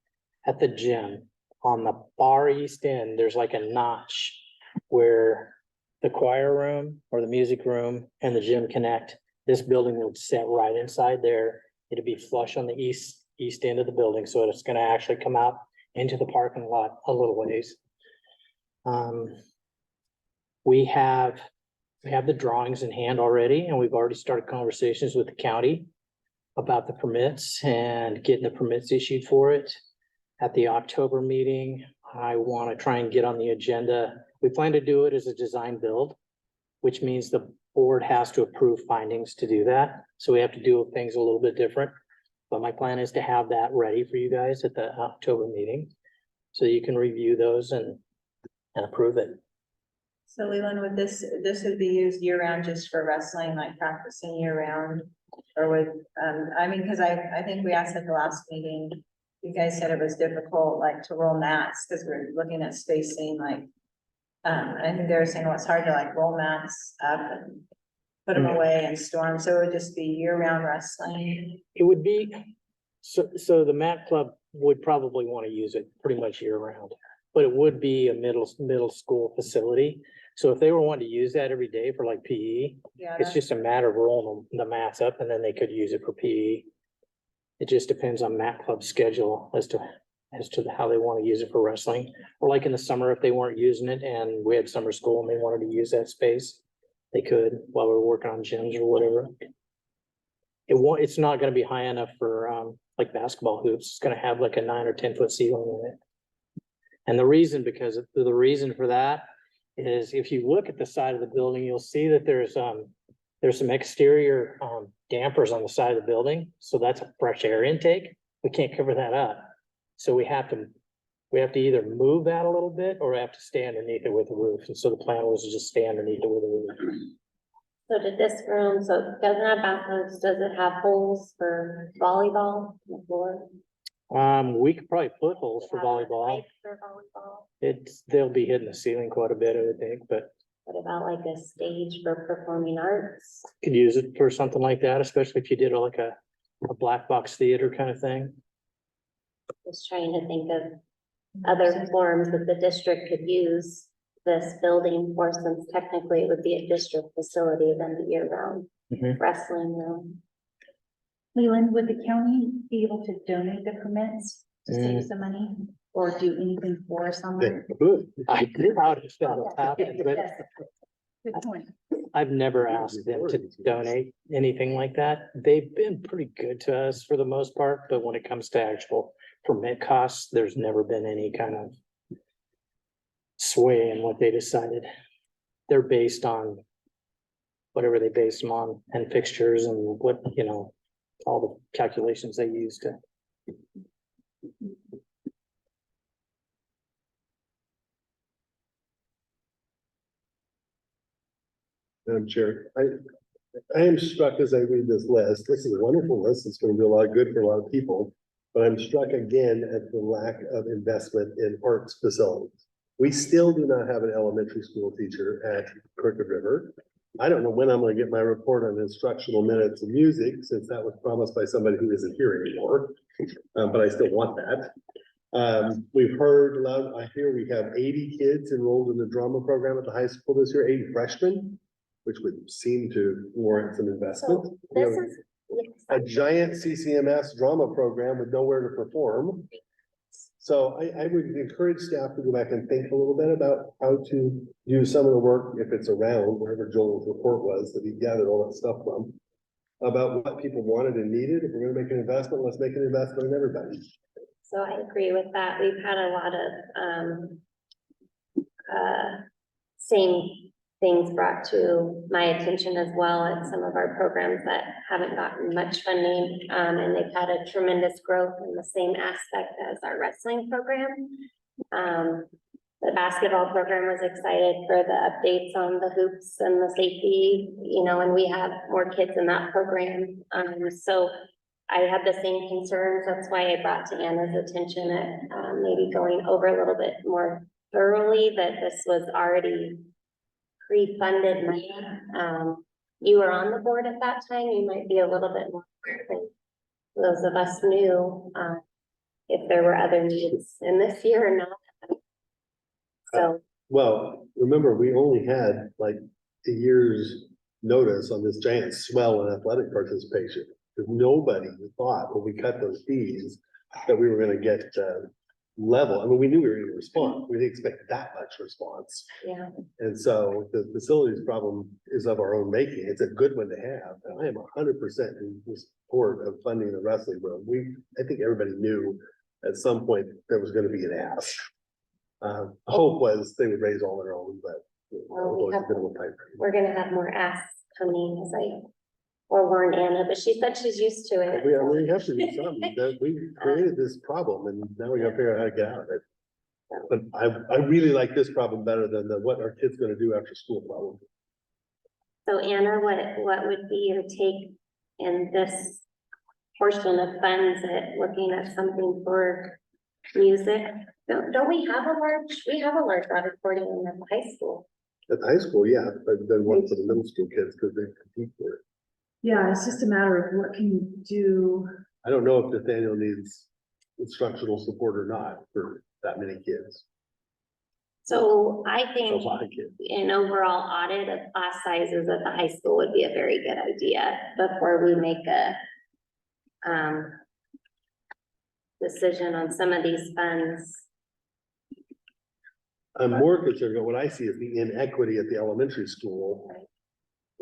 at the gym, on the far east end, there's like a notch where the choir room or the music room and the gym connect. This building would sit right inside there. It'd be flush on the east end of the building, so it's gonna actually come out into the parking lot a little ways. We have the drawings in hand already, and we've already started conversations with the county about the permits and getting the permits issued for it. At the October meeting, I want to try and get on the agenda. We plan to do it as a design build, which means the board has to approve findings to do that. So we have to do things a little bit different. But my plan is to have that ready for you guys at the October meeting, so you can review those and approve it. So Leland, would this would be used year round just for wrestling, like practicing year round? Or would, I mean, cause I think we asked at the last meeting, you guys said it was difficult, like to roll mats, cause we're looking at spacing, like. I think they were saying, well, it's hard to like roll mats up and put them away and store them, so it would just be year round wrestling. It would be, so the mat club would probably want to use it pretty much year round, but it would be a middle school facility. So if they were wanting to use that every day for like PE, Yeah. it's just a matter of rolling the mats up and then they could use it for PE. It just depends on mat club's schedule as to how they want to use it for wrestling. Or like in the summer, if they weren't using it and we had summer school and they wanted to use that space, they could while we were working on gyms or whatever. It's not gonna be high enough for like basketball hoops. It's gonna have like a 9 or 10 foot ceiling in it. And the reason for that is if you look at the side of the building, you'll see that there's some exterior dampers on the side of the building. So that's a fresh air intake. We can't cover that up. So we have to either move that a little bit or have to stay underneath it with the roof. And so the plan was to just stay underneath it with the roof. So did this room, so it doesn't have bathrooms, does it have holes for volleyball on the floor? We could probably put holes for volleyball. Lights for volleyball? They'll be hitting the ceiling quite a bit, I would think, but What about like a stage for performing arts? could use it for something like that, especially if you did like a black box theater kind of thing. Just trying to think of other forms that the district could use this building for, since technically it would be a district facility than the year-round Mhm. wrestling room. Leland, would the county be able to donate the permits to Mm. save some money or do anything for someone? I doubt if that'll happen, but Good point. I've never asked them to donate anything like that. They've been pretty good to us for the most part, but when it comes to actual permit costs, there's never been any kind of sway in what they decided. They're based on whatever they base them on and fixtures and what, all the calculations they use to. Madam Chair, I am struck as I read this list. This is a wonderful list. It's going to do a lot of good for a lot of people. But I'm struck again at the lack of investment in arts facilities. We still do not have an elementary school teacher at Crooked River. I don't know when I'm going to get my report on instructional minutes of music, since that was promised by somebody who isn't here anymore. But I still want that. We've heard loud, I hear we have 80 kids enrolled in the drama program at the high school this year, 80 freshmen, which would seem to warrant some investment. So We this have is, a giant CCMS drama program with nowhere to perform. So I would encourage staff to go back and think a little bit about how to use some of the work, if it's around, wherever Joel's report was, that he gathered all that stuff from, about what people wanted and needed. If we're gonna make an investment, let's make an investment in everybody. so I agree with that. We've had a lot of same things brought to my attention as well at some of our programs that haven't gotten much funding. And they've had a tremendous growth in the same aspect as our wrestling program. The basketball program was excited for the updates on the hoops and the safety, and we have more kids in that program. So I had the same concerns. That's why I brought to Anna's attention at, maybe going over a little bit more thoroughly that this was already pre-funded money. You were on the board at that time. You might be a little bit more aware than those of us knew, if there were other needs in this year or not. So, Well, remember, we only had like a year's notice on this giant swell in athletic participation. Because nobody thought when we cut those fees that we were gonna get level. I mean, we knew we were gonna respond. We didn't expect that much response. yeah, And so the facilities problem is of our own making. It's a good one to have. And I am 100% in support of funding the wrestling room. I think everybody knew at some point there was gonna be an ask. Hope was they would raise all their own, but. Well, we it's a bit of a pipe dream. we're gonna have more asks coming as I forewarned Anna, but she said she's used to it. We have to do something. That we created this problem and now we gotta figure out how to get out of it. But I really like this problem better than the what are kids gonna do after school problem. So Anna, what would be your take in this portion of funds at looking at something for music? Don't we have a large auditorium at the high school? At the high school, yeah, but then one for the middle school kids because they compete for it. Yeah, it's just a matter of what can you do. I don't know if Nathaniel needs instructional support or not for that many kids. So I It's a think lot of kids. an overall audit of class sizes at the high school would be a very good idea before we make a decision on some of these funds. I'm more concerned about what I see as the inequity at the elementary school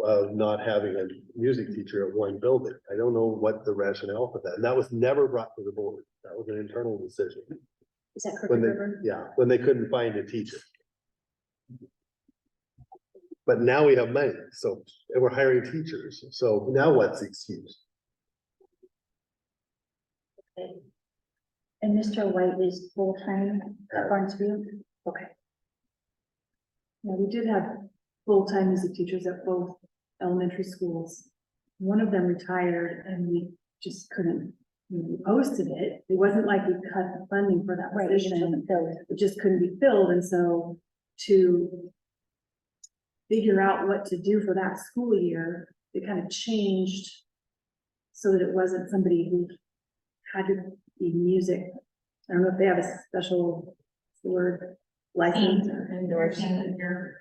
of not having a music teacher at one building. I don't know what the rationale for that. And that was never brought to the board. That was an internal decision. Is that When Crooked they, River? yeah, when they couldn't find a teacher. But now we have money, so, and we're hiring teachers. So now what's the excuse? And Mr. White is full-time at Barnesville? Okay. Yeah, we did have full-time music teachers at both elementary schools. One of them retired and we just couldn't, we posted it. It wasn't like we cut the funding for that position. It just couldn't be filled. And so to figure out what to do for that school year, it kind of changed so that it wasn't somebody who had to be music. I don't know if they have a special word license or Endorsing your,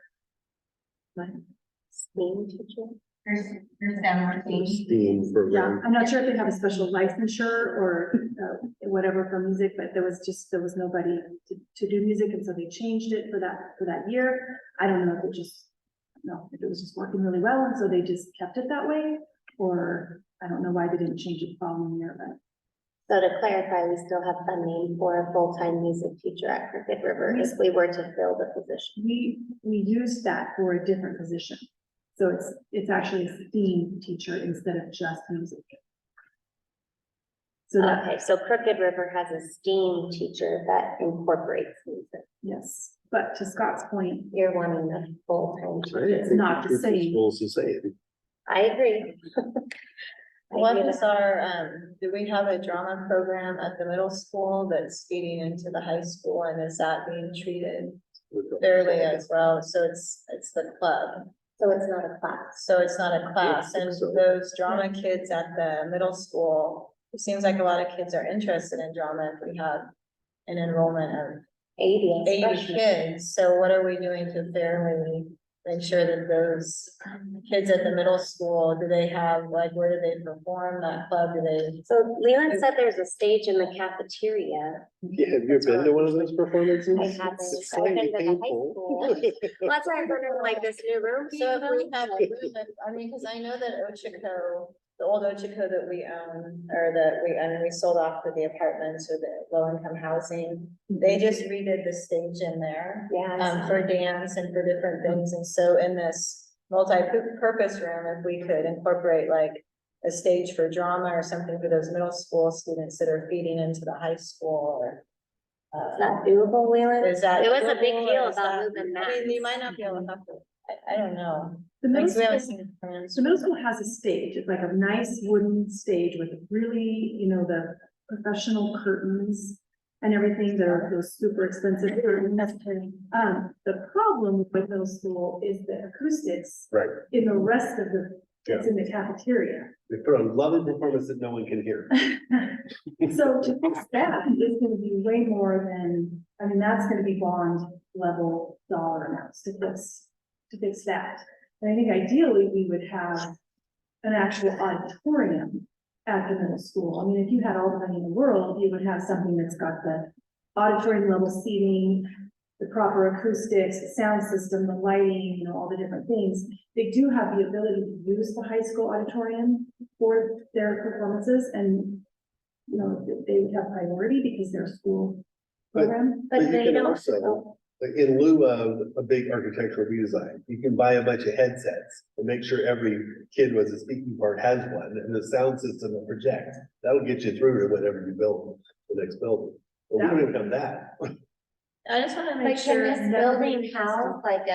STEAM teacher? your STEM team. STEAM yeah, program. I'm not sure if they have a special licensure or whatever for music, but there was nobody to do music, and so they changed it for that year. I don't know if if it was just working really well, and so they just kept it that way, or I don't know why they didn't change it the following year, but. So to clarify, we still have funding for a full-time music teacher at Crooked River if we were to fill the position. We used that for a different position. So it's actually a STEAM teacher instead of just music. So that, Okay, so Crooked River has a STEAM teacher that incorporates music. yes, but to Scott's point, You're wanting a full-time teacher. it's not the same. Schools to say it. I agree. I What agree is with- our, do we have a drama program at the middle school that's feeding into the high school, and is that being treated fairly as well? So it's the club, So it's not a class. so it's not a class, think and so. those drama kids at the middle school, it seems like a lot of kids are interested in drama if we have an enrollment of 80 80 especially. kids, so what are we doing to fairly make sure that those kids at the middle school, do they have, like, where do they perform that club, do they? So Leland said there's a stage in the cafeteria. Yeah, have you been to one of those performances? I haven't. It's I've been slightly to the high painful. school. Well, that's why I'm wondering, like, this new room. So if we have, I mean, cause I know that Ochiko, the old Ochiko that we own, or that we sold off for the apartments or the low income housing, they just redid the stage in there. Yeah. I saw For that. dance and for different things, and so in this multi-purpose room, if we could incorporate like a stage for drama or something for those middle school students that are feeding into the high school, or Is that doable, Leland? Is that? It was a big doable, deal or is about that- moving I mean, you mats. might not be able to have to, I don't know. The middle Like, we haven't school, seen the plans. the middle school has a stage, it's like a nice wooden stage with really, you know, the professional curtains and everything, those super expensive curtains. The problem with middle school is the acoustics Right. in the rest of it's in the cafeteria. They put on loving performance that no one can hear. So to fix that is gonna be way more than, I mean, that's gonna be bond level dollar amounts to fix that. And I think ideally, we would have an actual auditorium at the middle school. I mean, if you had all the money in the world, you would have something that's got the auditorium level seating, the proper acoustics, the sound system, the lighting, you know, all the different things. They do have the ability to use the high school auditorium for their performances and, you know, they would have priority because they're a school program. But you they can don't, also, like, in lieu of a big architectural redesign, you can buy a bunch of headsets and make sure every kid with a speaking part has one, and the sound system will project. That'll get you through to whatever you build, the next building. But we don't even have that. I just wanna make like, can sure. this building house like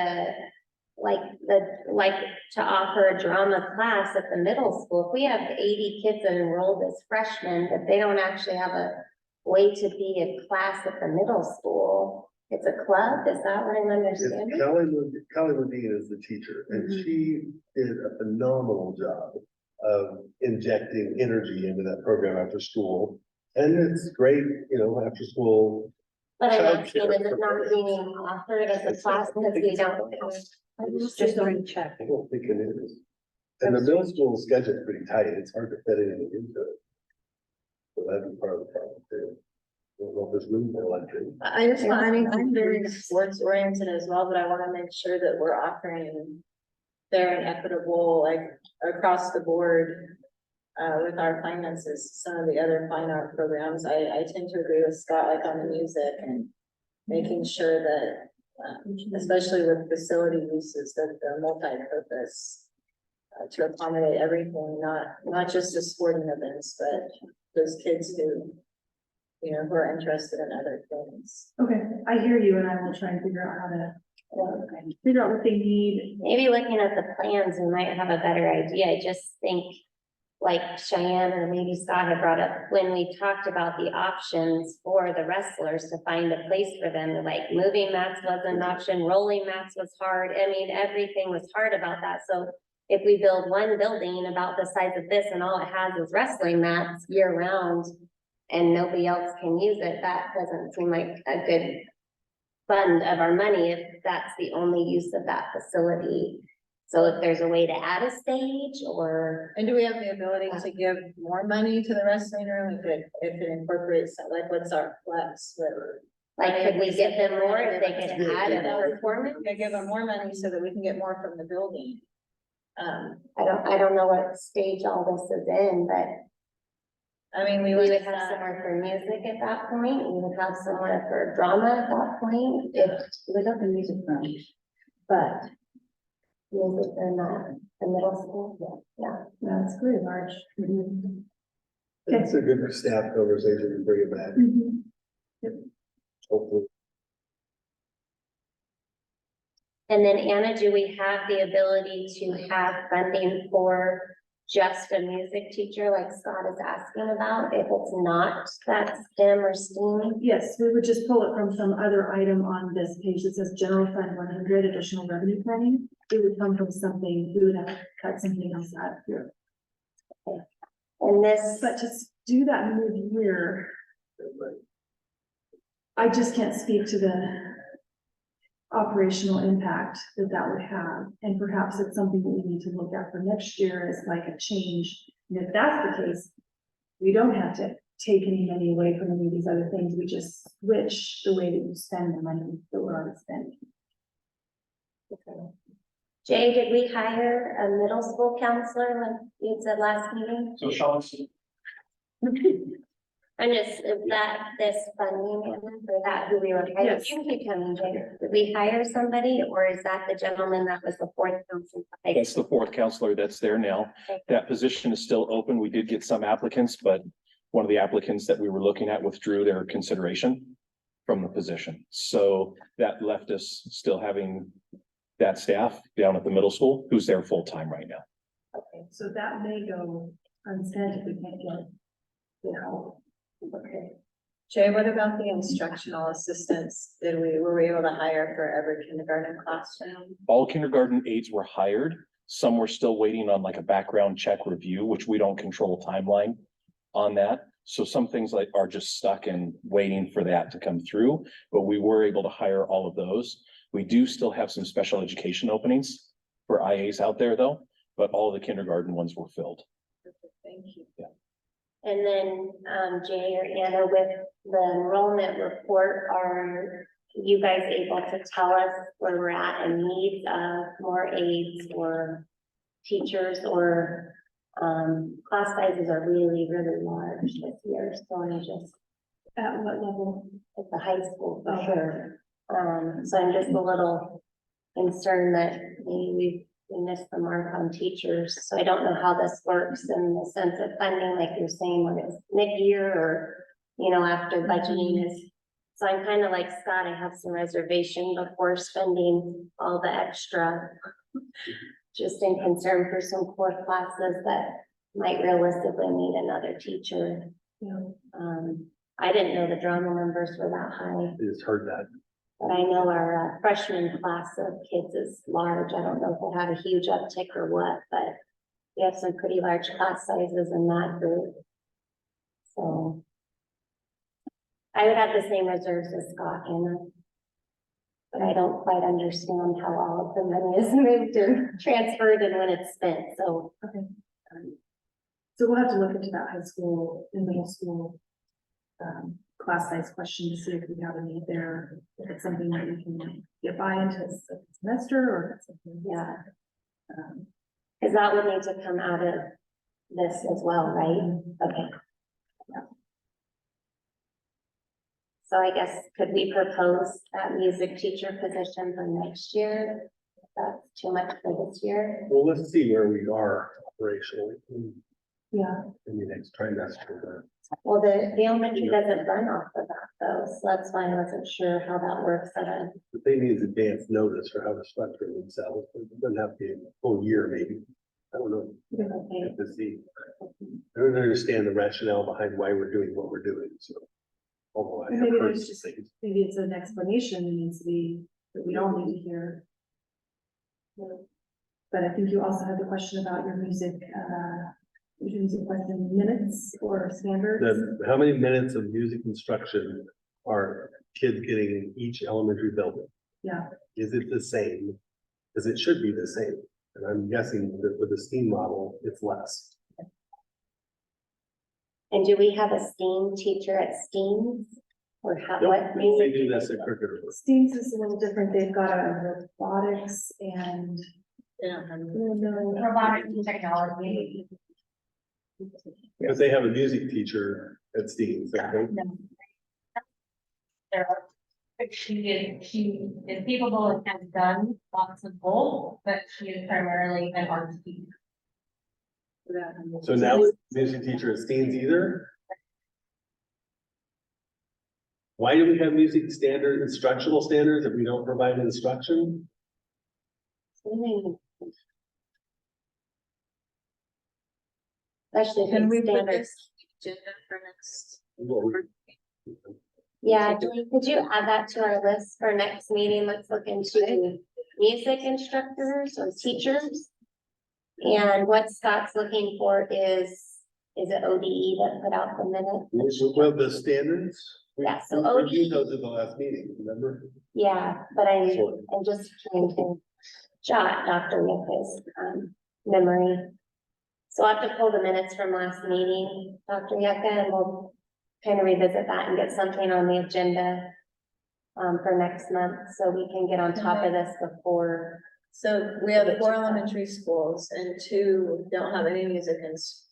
to offer a drama class at the middle school? If we have 80 kids that enrolled as freshmen, but they don't actually have a way to be a class at the middle school, it's a club, is that what I'm It's understanding? Kelly Levine is the teacher, and she did a phenomenal job of injecting energy into that program after school. And it's great, you know, after school. But I'm childcare asking, is it not being offered as a class because we don't? Just trying to check. I don't think it is. And the middle school schedule is pretty tight, it's hard to fit anything into it. So that'd be part of the problem too. I don't know if there's room for electric. I just want, I mean, I'm very sports oriented as well, but I wanna make sure that we're offering fair and equitable, like, across the board. With our finances, some of the other fine art programs, I tend to agree with Scott, like on the music and making sure that, especially with facility uses, that they're multi-purpose. To accommodate everything, not just the sporting events, but those kids who, you know, who are interested in other things. Okay, I hear you and I will try and figure out how to figure out what they need. Maybe looking at the plans, we might have a better idea. I just think, like Cheyenne or maybe Scott had brought up, when we talked about the options for the wrestlers to find a place for them, like moving mats was an option, rolling mats was hard. I mean, everything was hard about that. So if we build one building about the size of this and all it has is wrestling mats year round and nobody else can use it, that doesn't seem like a good fund of our money if that's the only use of that facility. So if there's a way to add a stage or. And do we have the ability to give more money to the wrestling room if it incorporates, like, what's our flex? Like, could we give them more if they could add a performance? We give them more money so that we can get more from the building. I don't know what stage all this is in, but I mean, we would have somewhere for music at that point, we would have somewhere for drama at that point, if we don't have music from. But music in the middle school, yeah, That's pretty large. It's a good staff conversation to bring it back, hopefully. And then Anna, do we have the ability to have funding for just a music teacher like Scott is asking about, if it's not that STEM or STEAM? Yes, we would just pull it from some other item on this page that says general fund 100 additional revenue planning. It would come from something, we would have to cut something else out here. And this, But to do that mid-year, I just can't speak to the operational impact that that would have. And perhaps it's something that we need to look at for next year as like a change. And if that's the case, we don't have to take any money away from any of these other things. We just switch the way that you spend the money that we're already spending. Jay, did we hire a middle school counselor like you said last meeting? So Sean, I'm just, is that this funding for that, who we were hiring? Yes. You can keep coming, Jay. Did we hire somebody or is that the gentleman that was the fourth counselor? that's the fourth counselor that's there now. Okay. That position is still open. We did get some applicants, but one of the applicants that we were looking at withdrew their consideration. from the position. So that left us still having that staff down at the middle school who's there full-time right now. Okay, so that may go unsaid if we can't get, you know, okay. Jay, what about the instructional assistants? Were we able to hire for every kindergarten classroom? All kindergarten aides were hired. Some were still waiting on like a background check review, which we don't control timeline on that. So some things like are just stuck and waiting for that to come through, but we were able to hire all of those. We do still have some special education openings for IAs out there though, but all of the kindergarten ones were filled. Thank you. Yeah. And then, Jay or Anna, with the enrollment report, are you guys able to tell us where we're at in need of more aides or teachers, or class sizes are really, really large this year, so I'm just At what level? at the high school for Okay. sure. So I'm just a little concerned that maybe we missed the mark on teachers, so I don't know how this works in the sense of funding, like you're saying, when it's mid-year or, you know, after budgeting is. So I'm kind of like Scott, I have some reservation before spending all the extra. Just in concern for some core classes that might realistically need another teacher. Yeah. I didn't know the drama numbers were that high. I just heard that. But I know our freshman class of kids is large. I don't know if we'll have a huge uptick or what, but we have some pretty large class sizes in that group. So I would have the same reserves as Scott, Anna. But I don't quite understand how all of the money is moved and transferred and when it's spent, so. So we'll have to look into that high school and middle school class size question to see if we have a need there, if it's something that we can get by into a semester or if it's something. Yeah. Cause that would need to come out of this as well, right? Okay. So I guess, could we propose that music teacher position for next year? That's too much for this year. Well, let's see where we are operationally Yeah. in the next trimester. Well, the elementary doesn't run off of that though, so that's why I wasn't sure how that works at a. The thing is advance notice for how to structure themselves. It doesn't have to be a full year, maybe. I don't know. Okay. Have to see. I don't understand the rationale behind why we're doing what we're doing, so. Although I And have maybe heard there's just, things. maybe it's an explanation that needs to be, that we all need to hear. But I think you also had the question about your music question, minutes or standards. How many minutes of music instruction are kids getting in each elementary building? Yeah. Is it the same? Because it should be the same. And I'm guessing that with the STEAM model, it's less. And do we have a STEAM teacher at STEAM? Or have what They music? do this at Cricket. STEAM's is a little different. They've got a robotics and. Robotics and technology. Because they have a music teacher at STEAM, so I think. She is capable and has done lots of both, but she is primarily an art teacher. So now music teacher at STEAM either? Why do we have music standard, instructional standards if we don't provide instruction? Especially Can if we it's put standards. this agenda for next? Yeah, Julie, could you add that to our list for next meeting? Let's look into music instructors or teachers. And what Scott's looking for is it ODE that put out the minutes? Well, the standards. Yeah, so we reviewed ODE. those at the last meeting, remember? Yeah, but I'm Sure. just trying to jot Dr. Yucca's memory. So I'll have to pull the minutes from last meeting, Dr. Yucca, and we'll kind of revisit that and get something on the agenda for next month, so we can get on top of this before. So we have 4 elementary schools and 2 don't have any music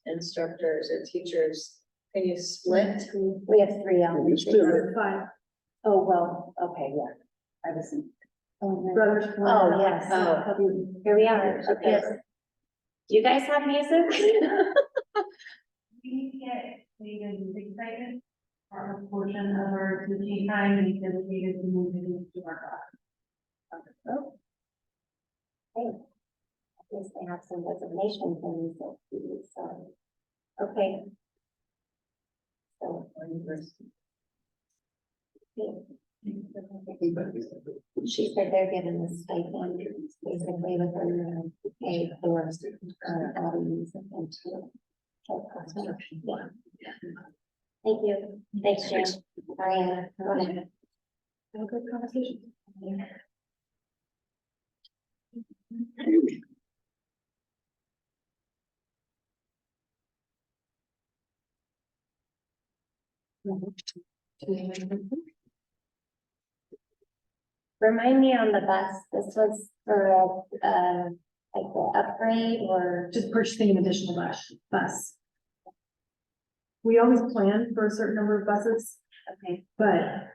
instructors or teachers. Can you split? We have 3 elementary. 5 Oh, well, okay, yeah. I was. brothers. Oh, yes. Oh. Here we are. Okay. Do you guys have music? We get music excited. our portion of our teaching time and dedicated to moving to our class. Okay. I guess they have some reservations in these, so, okay. So. She said they're given the stipend, basically within the pay for, adding and to. Yeah. Thank you. Thanks, Jen. Mariana, go ahead. Have a good conversation. Remind me on the bus, this was for, like the upgrade or? Just purchasing an additional bus. We always plan for a certain number of buses, Okay. but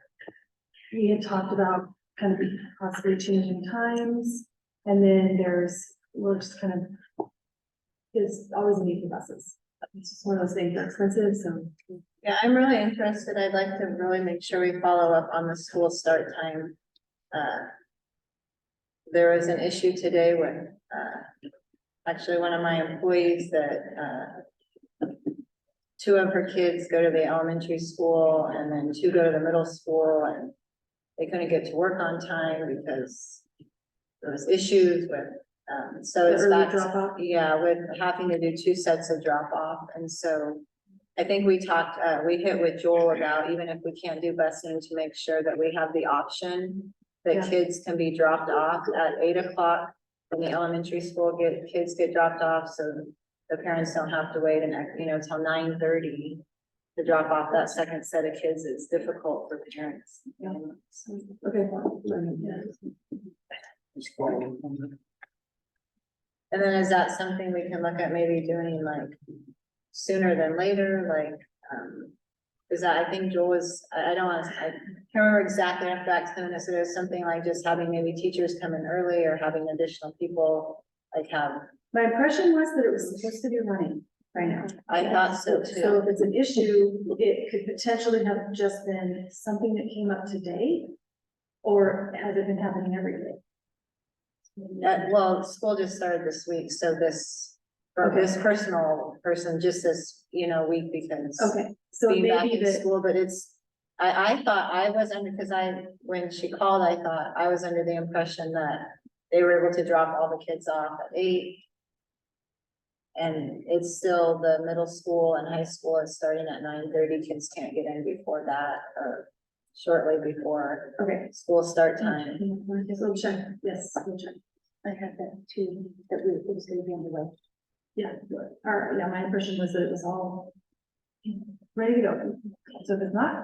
we had talked about kind of possibly changing times. And then we're just kind of, there's always a need for buses. It's just one of those things, they're expensive, so. Yeah, I'm really interested. I'd like to really make sure we follow up on the school start time. There was an issue today with, actually one of my employees that, two of her kids go to the elementary school and then two go to the middle school, and they couldn't get to work on time because there was issues with, so The it's early back, drop-off? yeah, with having to do 2 sets of drop off. And so I think we talked, we hit with Joel about even if we can't do busing, to make sure that we have the option that Yeah. kids can be dropped off at 8 o'clock when the elementary school kids get dropped off, so the parents don't have to wait till 9:30 to drop off that second set of kids. It's difficult for parents. Yeah. Okay. And then is that something we can look at maybe doing like sooner than later, like, is that, I think Joel was, I don't want to, I can't remember exactly after that's doing this, there's something like just having maybe teachers come in early or having additional people, like have. My impression was that it was supposed to be running right now. I thought so too. So if it's an issue, it could potentially have just been something that came up today, or has it been happening every day? Well, school just started this week, so for this personal person, just this, week, because. Okay, so Being back maybe in that, school, but I thought I was under, because when she called, I thought I was under the impression that they were able to drop all the kids off at 8. And it's still the middle school and high school is starting at 9:30. Kids can't get in before that or shortly before okay. school start time. So check, yes, we'll check. I have that too, that it was gonna be on the way. Yeah, my impression was that it was all ready to go. So if it's not,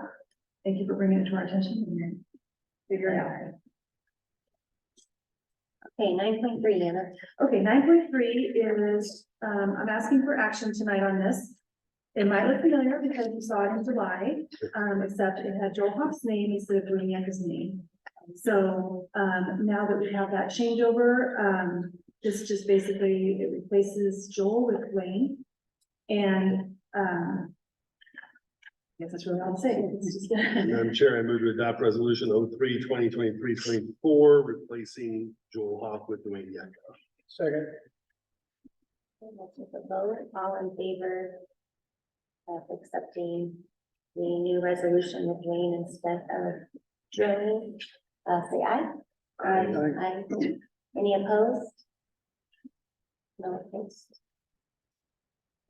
thank you for bringing it to our attention and then figure it out. Okay, 9.3, Anna. Okay, 9.3 is, I'm asking for action tonight on this. It might look familiar because you saw it in July, except it had Joel Hoff's name instead of Julianne's name. So, now that we have that changeover, this just basically, it replaces Joel with Wayne. And, I guess that's really all I'm saying. It's just- Madam Chair, I move to adopt resolution 03-2023-24, replacing Joel Hoff with Dwayne Yakov. Second. Let's take a vote. All in favor of accepting the new resolution with Wayne instead of Joey, say aye. Aye. Any opposed? No opposed.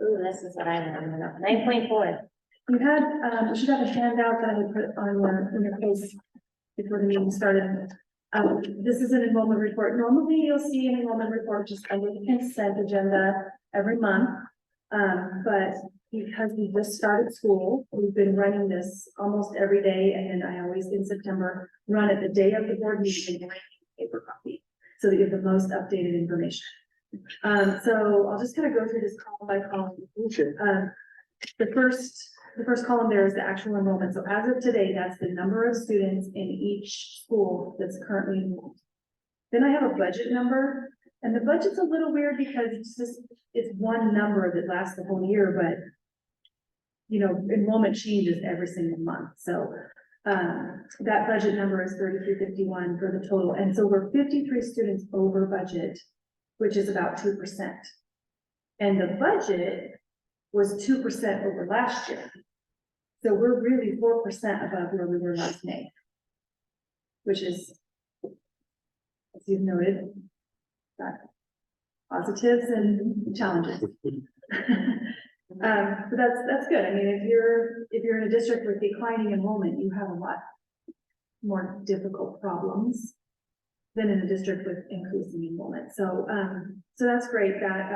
Ooh, this is what I want to know. 9.4. You had, you should have a handout that I would put on your face before the meeting started. This is an enrollment report. Normally you'll see an enrollment report just under the consent agenda every month. But because we just started school, we've been running this almost every day. And then I always in September run it the day of the board meeting and paper copy, so that you have the most updated information. So I'll just kind of go through this column by column. The first column there is the actual enrollment. So as of today, that's the number of students in each school that's currently enrolled. Then I have a budget number, and the budget's a little weird because it's one number that lasts the whole year, but you know, enrollment changes every single month, so. That budget number is 3351 for the total, and so we're 53 students over budget, which is about 2%. And the budget was 2% over last year. So we're really 4% above where we were last May. Which is, as you've noted, got positives and challenges. But that's good. I mean, if you're in a district with declining enrollment, you have a lot more difficult problems than in a district with increasing enrollment. So, so that's great that,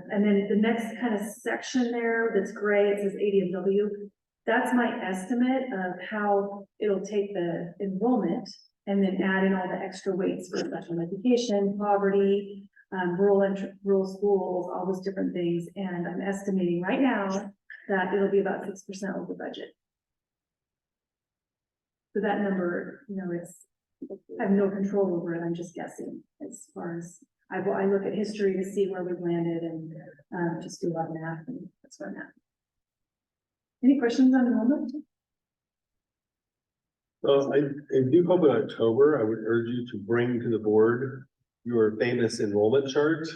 and then the next kind of section there that's gray, it says ADMW. That's my estimate of how it'll take the enrollment and then add in all the extra weights for special education, poverty, rural schools, all those different things. And I'm estimating right now that it'll be about 6% over budget. So that number, you know, I have no control over it. I'm just guessing as far as I look at history to see where we've landed and just do a lot of math, and that's where I'm at. Any questions on enrollment? Well, I do hope in October, I would urge you to bring to the board your famous enrollment chart.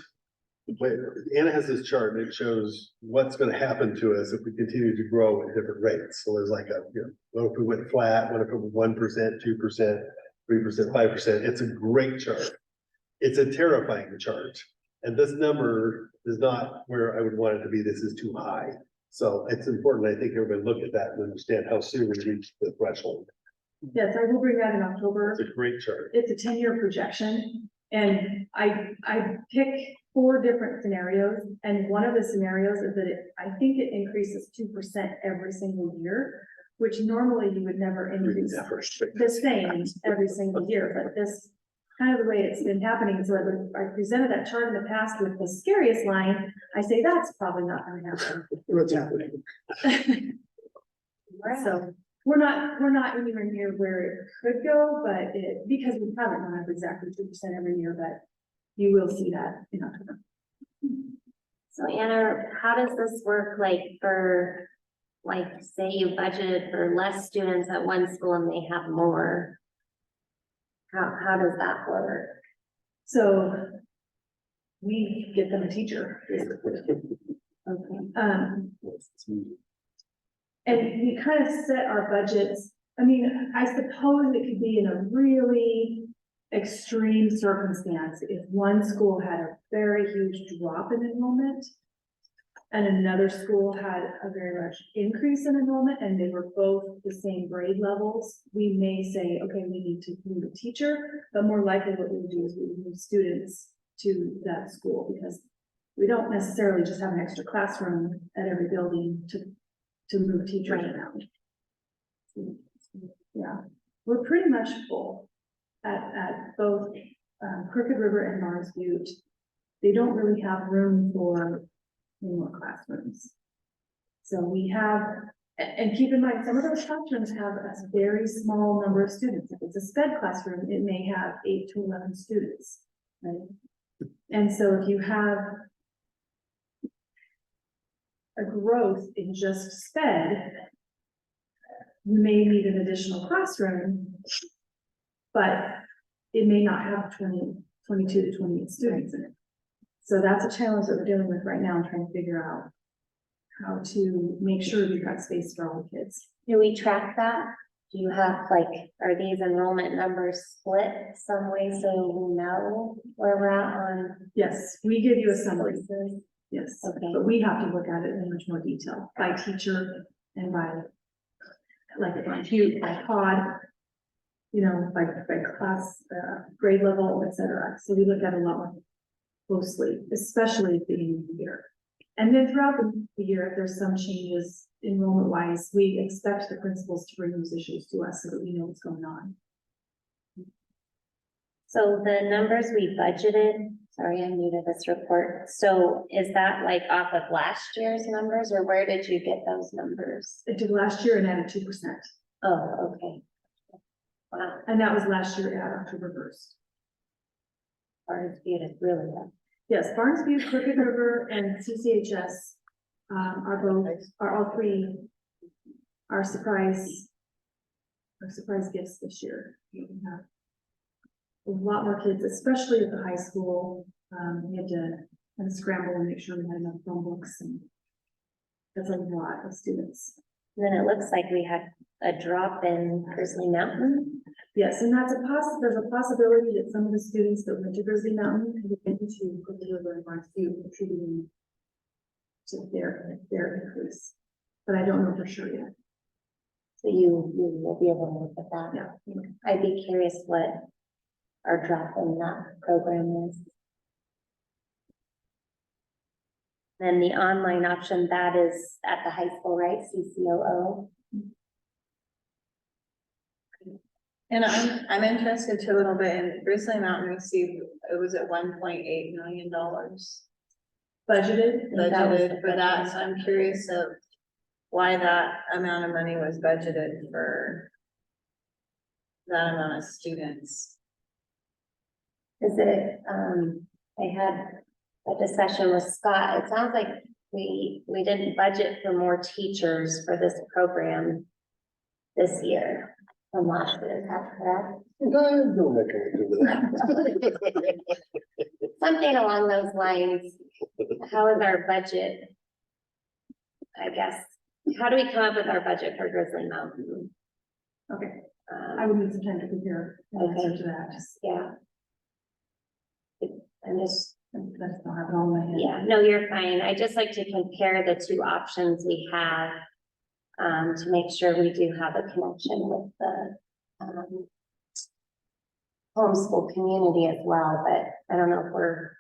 But Anna has this chart and it shows what's going to happen to us if we continue to grow at different rates. So there's like what if we went flat? What if it was 1%, 2%, 3%, 5%? It's a great chart. It's a terrifying chart. And this number is not where I would want it to be. This is too high. So it's important, I think, everybody look at that and understand how soon we reach the threshold. Yes, I will bring that in October. It's a great chart. It's a 10-year projection, and I pick 4 different scenarios, and one of the scenarios is that I think it increases 2% every single year, which normally you would never increase the same every single year, but this kind of the way it's been happening. So I presented that chart in the past with the scariest line. I say that's probably not going to happen. What's happening? So we're not anywhere near where it could go, but because we haven't gone up exactly 2% every year, but you will see that in October. So Anna, how does this work, like for, like, say you budgeted for less students at one school and they have more? How does that work? So we get them a teacher. Okay. And we kind of set our budgets. I mean, I suppose it could be in a really extreme circumstance if one school had a very huge drop in enrollment and another school had a very large increase in enrollment and they were both the same grade levels. We may say, okay, we need to move a teacher, but more likely what we would do is we would move students to that school because we don't necessarily just have an extra classroom at every building to move teachers around. Yeah, we're pretty much full at both Crooked River and Mars Butte. They don't really have room for any more classrooms. So we have, and keep in mind, some of those classrooms have a very small number of students. If it's a SPED classroom, it may have 8 to 11 students, right? And so if you have a growth in just SPED, you may need an additional classroom, but it may not have 22 to 28 students in it. So that's a challenge that we're dealing with right now, trying to figure out how to make sure we've got space for all the kids. Do we track that? Do you have, like, are these enrollment numbers split some way so we know where we're at on? Yes, we give you a summary. Courses? Yes, Okay. but we have to look at it in much more detail by teacher and by, like, by pod, you know, by class, grade level, etc. So we look at it a lot more closely, especially at the beginning of the year. And then throughout the year, if there's some changes enrollment wise, we expect the principals to bring those issues to us so that we know what's going on. So the numbers we budgeted, sorry, I'm new to this report. So is that like off of last year's numbers or where did you get those numbers? It did last year and added 2%. Oh, okay. Wow. And that was last year at October 1st. Barnes Butte is really low. Yes, Barnes Butte, Crooked River, and CCHS are all 3 our surprise gifts this year. We have a lot more kids, especially at the high school. We had to kind of scramble and make sure we had enough Chromebooks, and that's a lot of students. Then it looks like we had a drop in Grizzly Mountain. Yes, and there's a possibility that some of the students that went to Grizzly Mountain could begin to put together and contributing to their increase. But I don't know for sure yet. So you will be able to look at that. Yeah. I'd be curious what our drop in that program is. Then the online option, that is at the high school, right? CCOO. And I'm interested to a little bit in Grizzly Mountain received, it was at $1.8 million Budgeted. budgeted for that, so I'm curious of why that amount of money was budgeted for that amount of students. Is it, I had a discussion with Scott. It sounds like we didn't budget for more teachers for this program this year from last year. Is that correct? Don't make anything with that. Something along those lines. How is our budget? I guess, how do we come up with our budget for Grizzly Mountain? Okay, I would need some time to compare the answer to that. Yeah. I'm just, I just don't have it all in my head. yeah, no, you're fine. I just like to compare the two options we have. To make sure we do have a connection with the, homeschool community as well, but I don't know if we're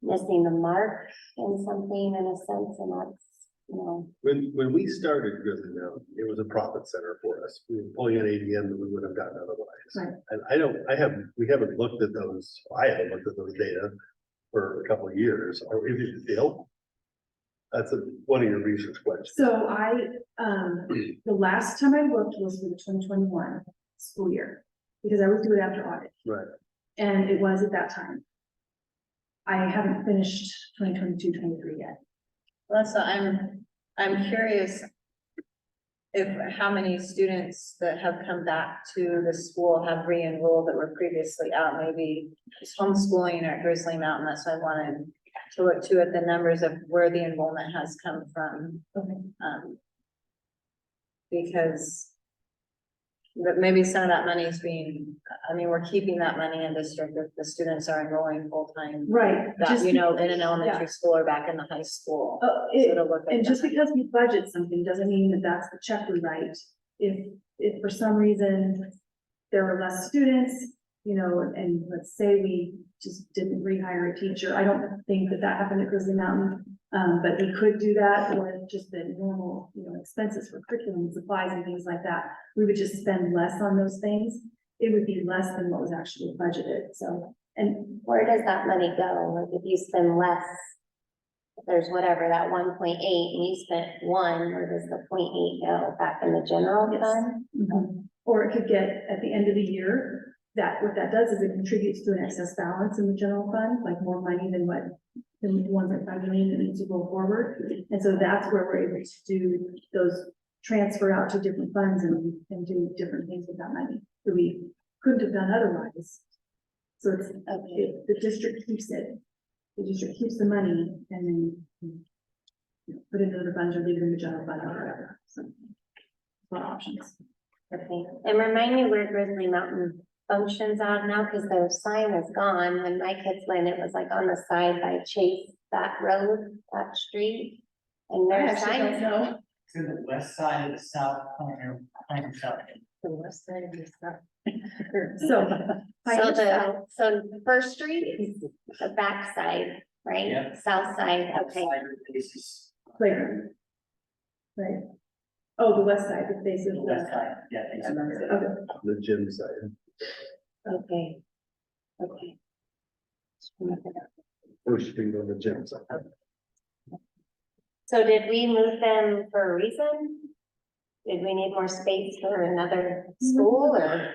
missing the mark in something in a sense, and that's, you know. When we started Grizzly Mountain, it was a profit center for us. We were pulling in ADM that we would have gotten otherwise. Right. And we haven't looked at those, I haven't looked at those data for a couple of years, or is it still? That's one of your research questions. So the last time I looked was for the 2021 school year, because I always do it after audit, Right. and it was at that time. I haven't finished 2022-23 yet. Well, so I'm curious if how many students that have come back to the school have re-enrolled that were previously out, maybe it's homeschooling at Grizzly Mountain. That's what I wanted to look to at the numbers of where the enrollment has come from. Okay. Because but maybe some of that money is being, I mean, we're keeping that money in district if the students are enrolling full-time. Right. That, just you know, be- in an elementary yeah. school or back in the high school. It- So to look at And just that. because we budget something doesn't mean that that's the check we write. If for some reason there were less students, you know, and let's say we just didn't rehire a teacher, I don't think that happened at Grizzly Mountain. But we could do that, or just the normal, you know, expenses for curriculum, supplies and things like that. We would just spend less on those things. It would be less than what was actually budgeted, so, and Where does that money go? Like if you spend less, if there's whatever, that 1.8 and you spent 1, where does the 0.8 go? Back in the general fund? or it could get at the end of the year, what that does is it contributes to an excess balance in the general fund, like more money than the 1.5 million that needs to go forward. And so that's where we're able to do those transfer out to different funds and do different things with that money that we couldn't have done otherwise. So it's, the district keeps it, the district keeps the money and then you know, put it into other funds or leave it in the general fund or whatever, so. A lot of options. Okay, and remind me where Grizzly Mountain functions out now, because their sign is gone. When my kids went, it was like on the side by Chase, that road, that street. And their sign is To the west side of the south corner, south. the west side of the south. So. So First Street is the back side, right? Yep. South side, okay. Playground. Right. Oh, the west side, the face of West the. side, yeah. Okay. The gym side. Okay. Okay. First Street on the gym side. So did we move them for a reason? Did we need more space for another school or?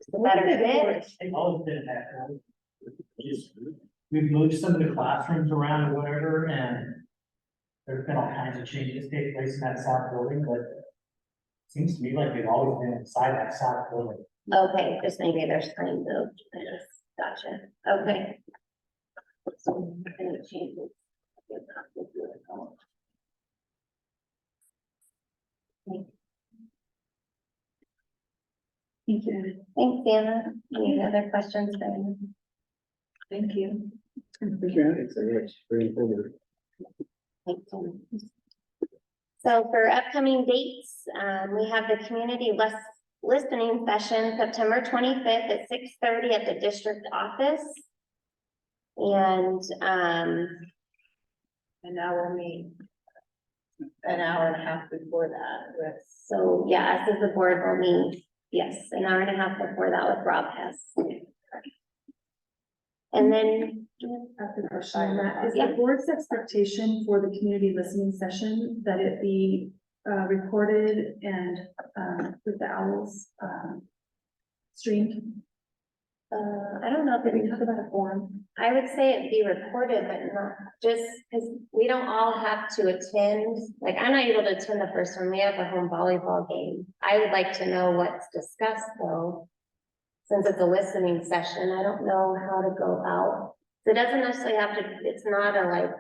Is it better fit? They've always been that, right? We've moved some of the classrooms around or whatever, and there's been all kinds of changes take place in that south building, but Seems to me like they've always been inside that south building. Okay, just maybe there's time though. Gotcha, okay. So, any changes? Thank you. Thanks, Anna. Any other questions, then? Thank you. Thanks very much. Very informative. Thanks, Anna. So for upcoming dates, we have the community listening session, September 25th at 6:30 at the district office. And, And now we'll meet an hour and a half before that with. so, yeah, us as the board will meet, yes, an hour and a half before that with Rob Hess. And then. That's the question on that. Is Yeah. the board's expectation for the community listening session that it be recorded and with the owls streamed? I don't know if Did we it, talk about a form? I would say it be recorded, but not just, because we don't all have to attend. Like, I'm not able to attend the first one. We have a home volleyball game. I would like to know what's discussed though. Since it's a listening session, I don't know how to go about. So it doesn't necessarily have to, it's not a like,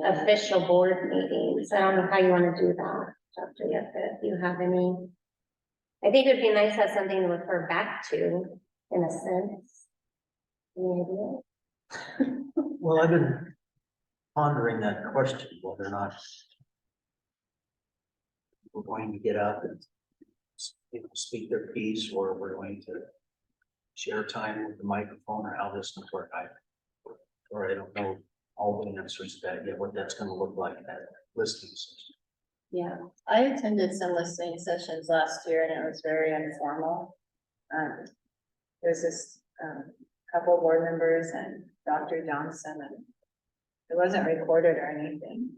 official board meeting. So I don't know how you want to do that. Dr. Yetta, if you have any. I think it'd be nice to have something to refer back to, in a sense. Any idea? Well, I've been pondering that question, whether or not we're going to get up and speak their piece, or we're going to share time with the microphone, or how this can work. I don't know all the answers to that yet, what that's gonna look like at listening session. Yeah, I attended some listening sessions last year and it was very informal. There's this, couple board members and Dr. Johnson, and it wasn't recorded or anything.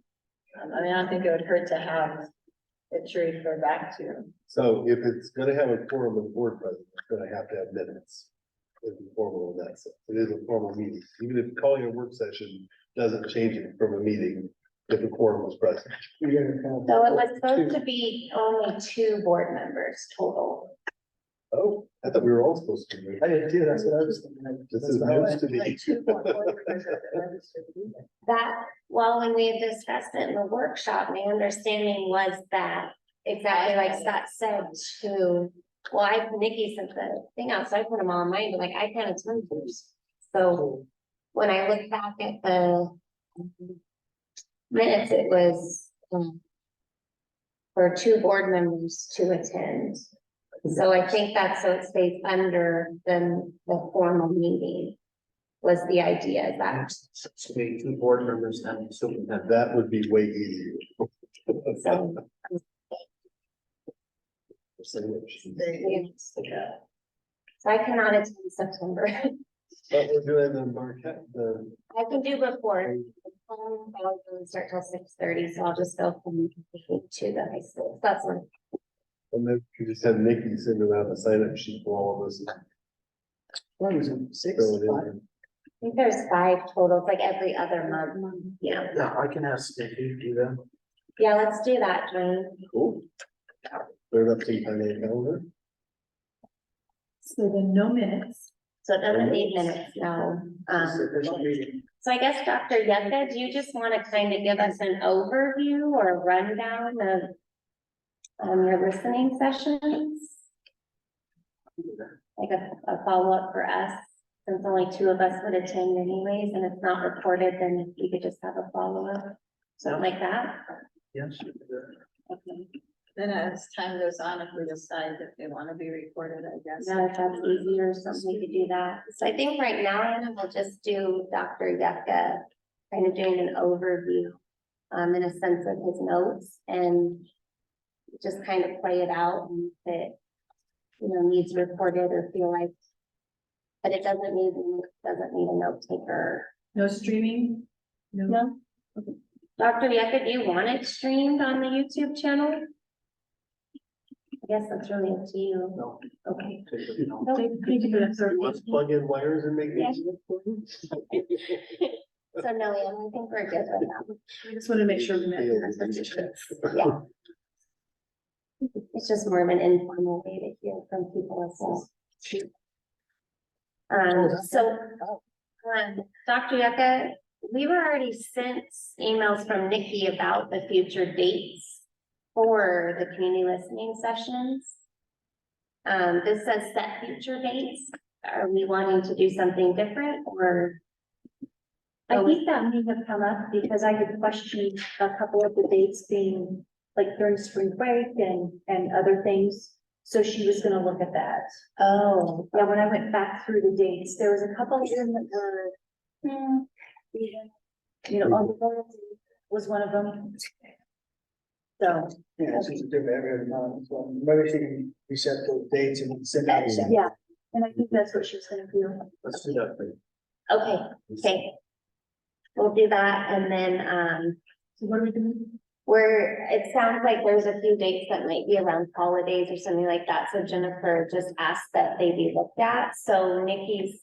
I mean, I don't think it would hurt to have it to refer back to. So if it's gonna have a forum of the board president, it's gonna have to have minutes. It's formal in that sense. It is a formal meeting. Even if calling a work session doesn't change it from a meeting if the quorum was present. So it was supposed to be only 2 board members total. Oh, I thought we were all supposed to. I did too, that's what I was thinking. This is news to me. That, well, when we had discussed it in the workshop, my understanding was that exactly like Scott said to, well, Nikki sent the thing out, so I put them all in mine, but like I can't attend those. So when I look back at the minutes, it was for 2 board members to attend. So I think that's so it stays under the formal meeting was the idea is that. So maybe 2 board members and superintendent. That would be way easier. So, so I cannot attend September. But we're doing the Marquette, I can do before. I'll start till 6:30, so I'll just go from to the high school. That's one. and then you just have Nikki send around a sign up sheet for all of us. What was it, 6? Fill it in. 5? I think there's 5 total, it's like every other month. Yeah, Yeah, I can ask Nikki to do that. yeah, let's do that, Joanne. Cool. Clear up some time on the calendar. So then no minutes. So it doesn't need minutes, no. So I guess Dr. Yetta, do you just want to kind of give us an overview or a rundown of your listening sessions? Like a follow-up for us, since only 2 of us would attend anyways, and it's not recorded, then you could just have a follow-up, something like that. Yes. Okay. Then as time goes on, if we decide that they want to be recorded, I guess. Yeah, if that's easier, something we could do that. So I think right now, Anna, we'll just do Dr. Yetta, kind of doing an overview, in a sense of his notes and just kind of play it out and if it, needs recorded or feel like, but it doesn't need a note taker. No streaming? No? Okay. Dr. Yetta, do you want it streamed on the YouTube channel? I guess that's really up to you. No. Okay. Thank you for that, sir. Let's plug in wires and make Yeah. these. So no, Anna, I think we're good with that. I just want to make sure we met your expectations. Yeah. It's just more of an informal way to hear from people as well. Dr. Yucca, we were already sent emails from Nikki about the future dates for the community listening sessions. This says set future dates. Are we wanting to do something different or? I think that may have come up because I had questioned a couple of the dates being like during spring break and other things. So she was gonna look at that. Oh, Yeah, when I went back through the dates, there was a couple of them that were, you know, on the board was one of them. So, Yeah, it's just a different every month, so maybe she can reset those dates and send out. yeah, and I think that's what she was gonna do. Let's do that thing. okay. We'll do that and then, So what are we doing? it sounds like there's a few dates that might be around holidays or something like that, so Jennifer just asked that they be looked at, so Nikki's.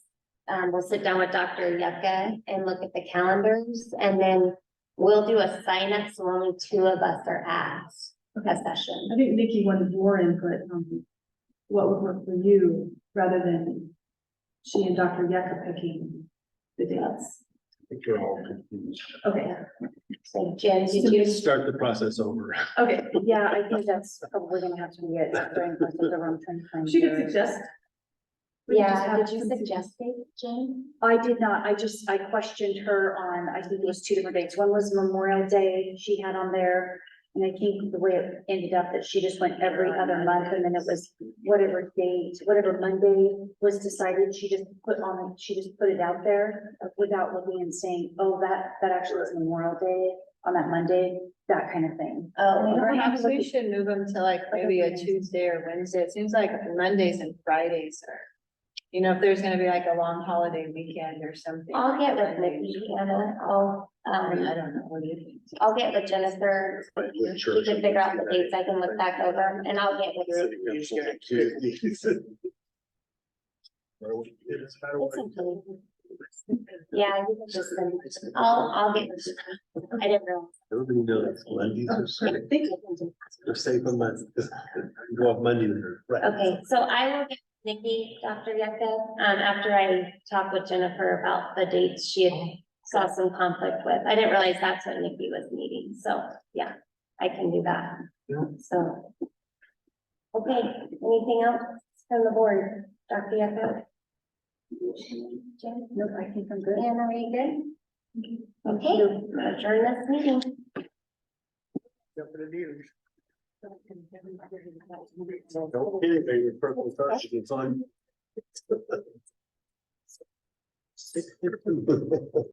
We'll sit down with Dr. Yucca and look at the calendars, and then we'll do a sign up, so only 2 of us are at a session. I think Nikki wanted more input on what would work for you rather than she and Dr. Yucca picking the dates. I think you're all confused. Okay, So Jen, did you? Start the process over. okay. Yeah, I think that's probably gonna have to be it during the room time. She could suggest. we could just Yeah, have did you some- suggest it, Jen? I did not, I questioned her on, I think it was 2 different dates. One was Memorial Day she had on there. And I think the way it ended up that she just went every other month and then it was whatever date, whatever Monday was decided, she just put it out there without looking and saying, oh, that actually was Memorial Day on that Monday, that kind of thing. Oh, Perhaps we should move them to like maybe a Tuesday or Wednesday. It seems like Mondays and Fridays are. You know, if there's gonna be like a long holiday weekend or something. I'll get with Nikki, Anna, I don't know, what do you think? I'll get with Jennifer. We can figure out the dates, I can look back over, and I'll get with you. Yeah, you can just send, I'll get with you. I didn't know. Everybody knows Mondays are safe. They're safe on Mondays. Go off Monday. Right. Okay, so I will get Nikki, Dr. Yucca, after I talk with Jennifer about the dates she had saw some conflict with. I didn't realize that's what Nikki was needing, so, yeah, I can do that. So. Okay, anything else from the board, Dr. Yucca? Jen? Nope, I think I'm good. Anna, are you good? Okay, adjourn this meeting. Don't hit it, baby. Purple touch, it's on.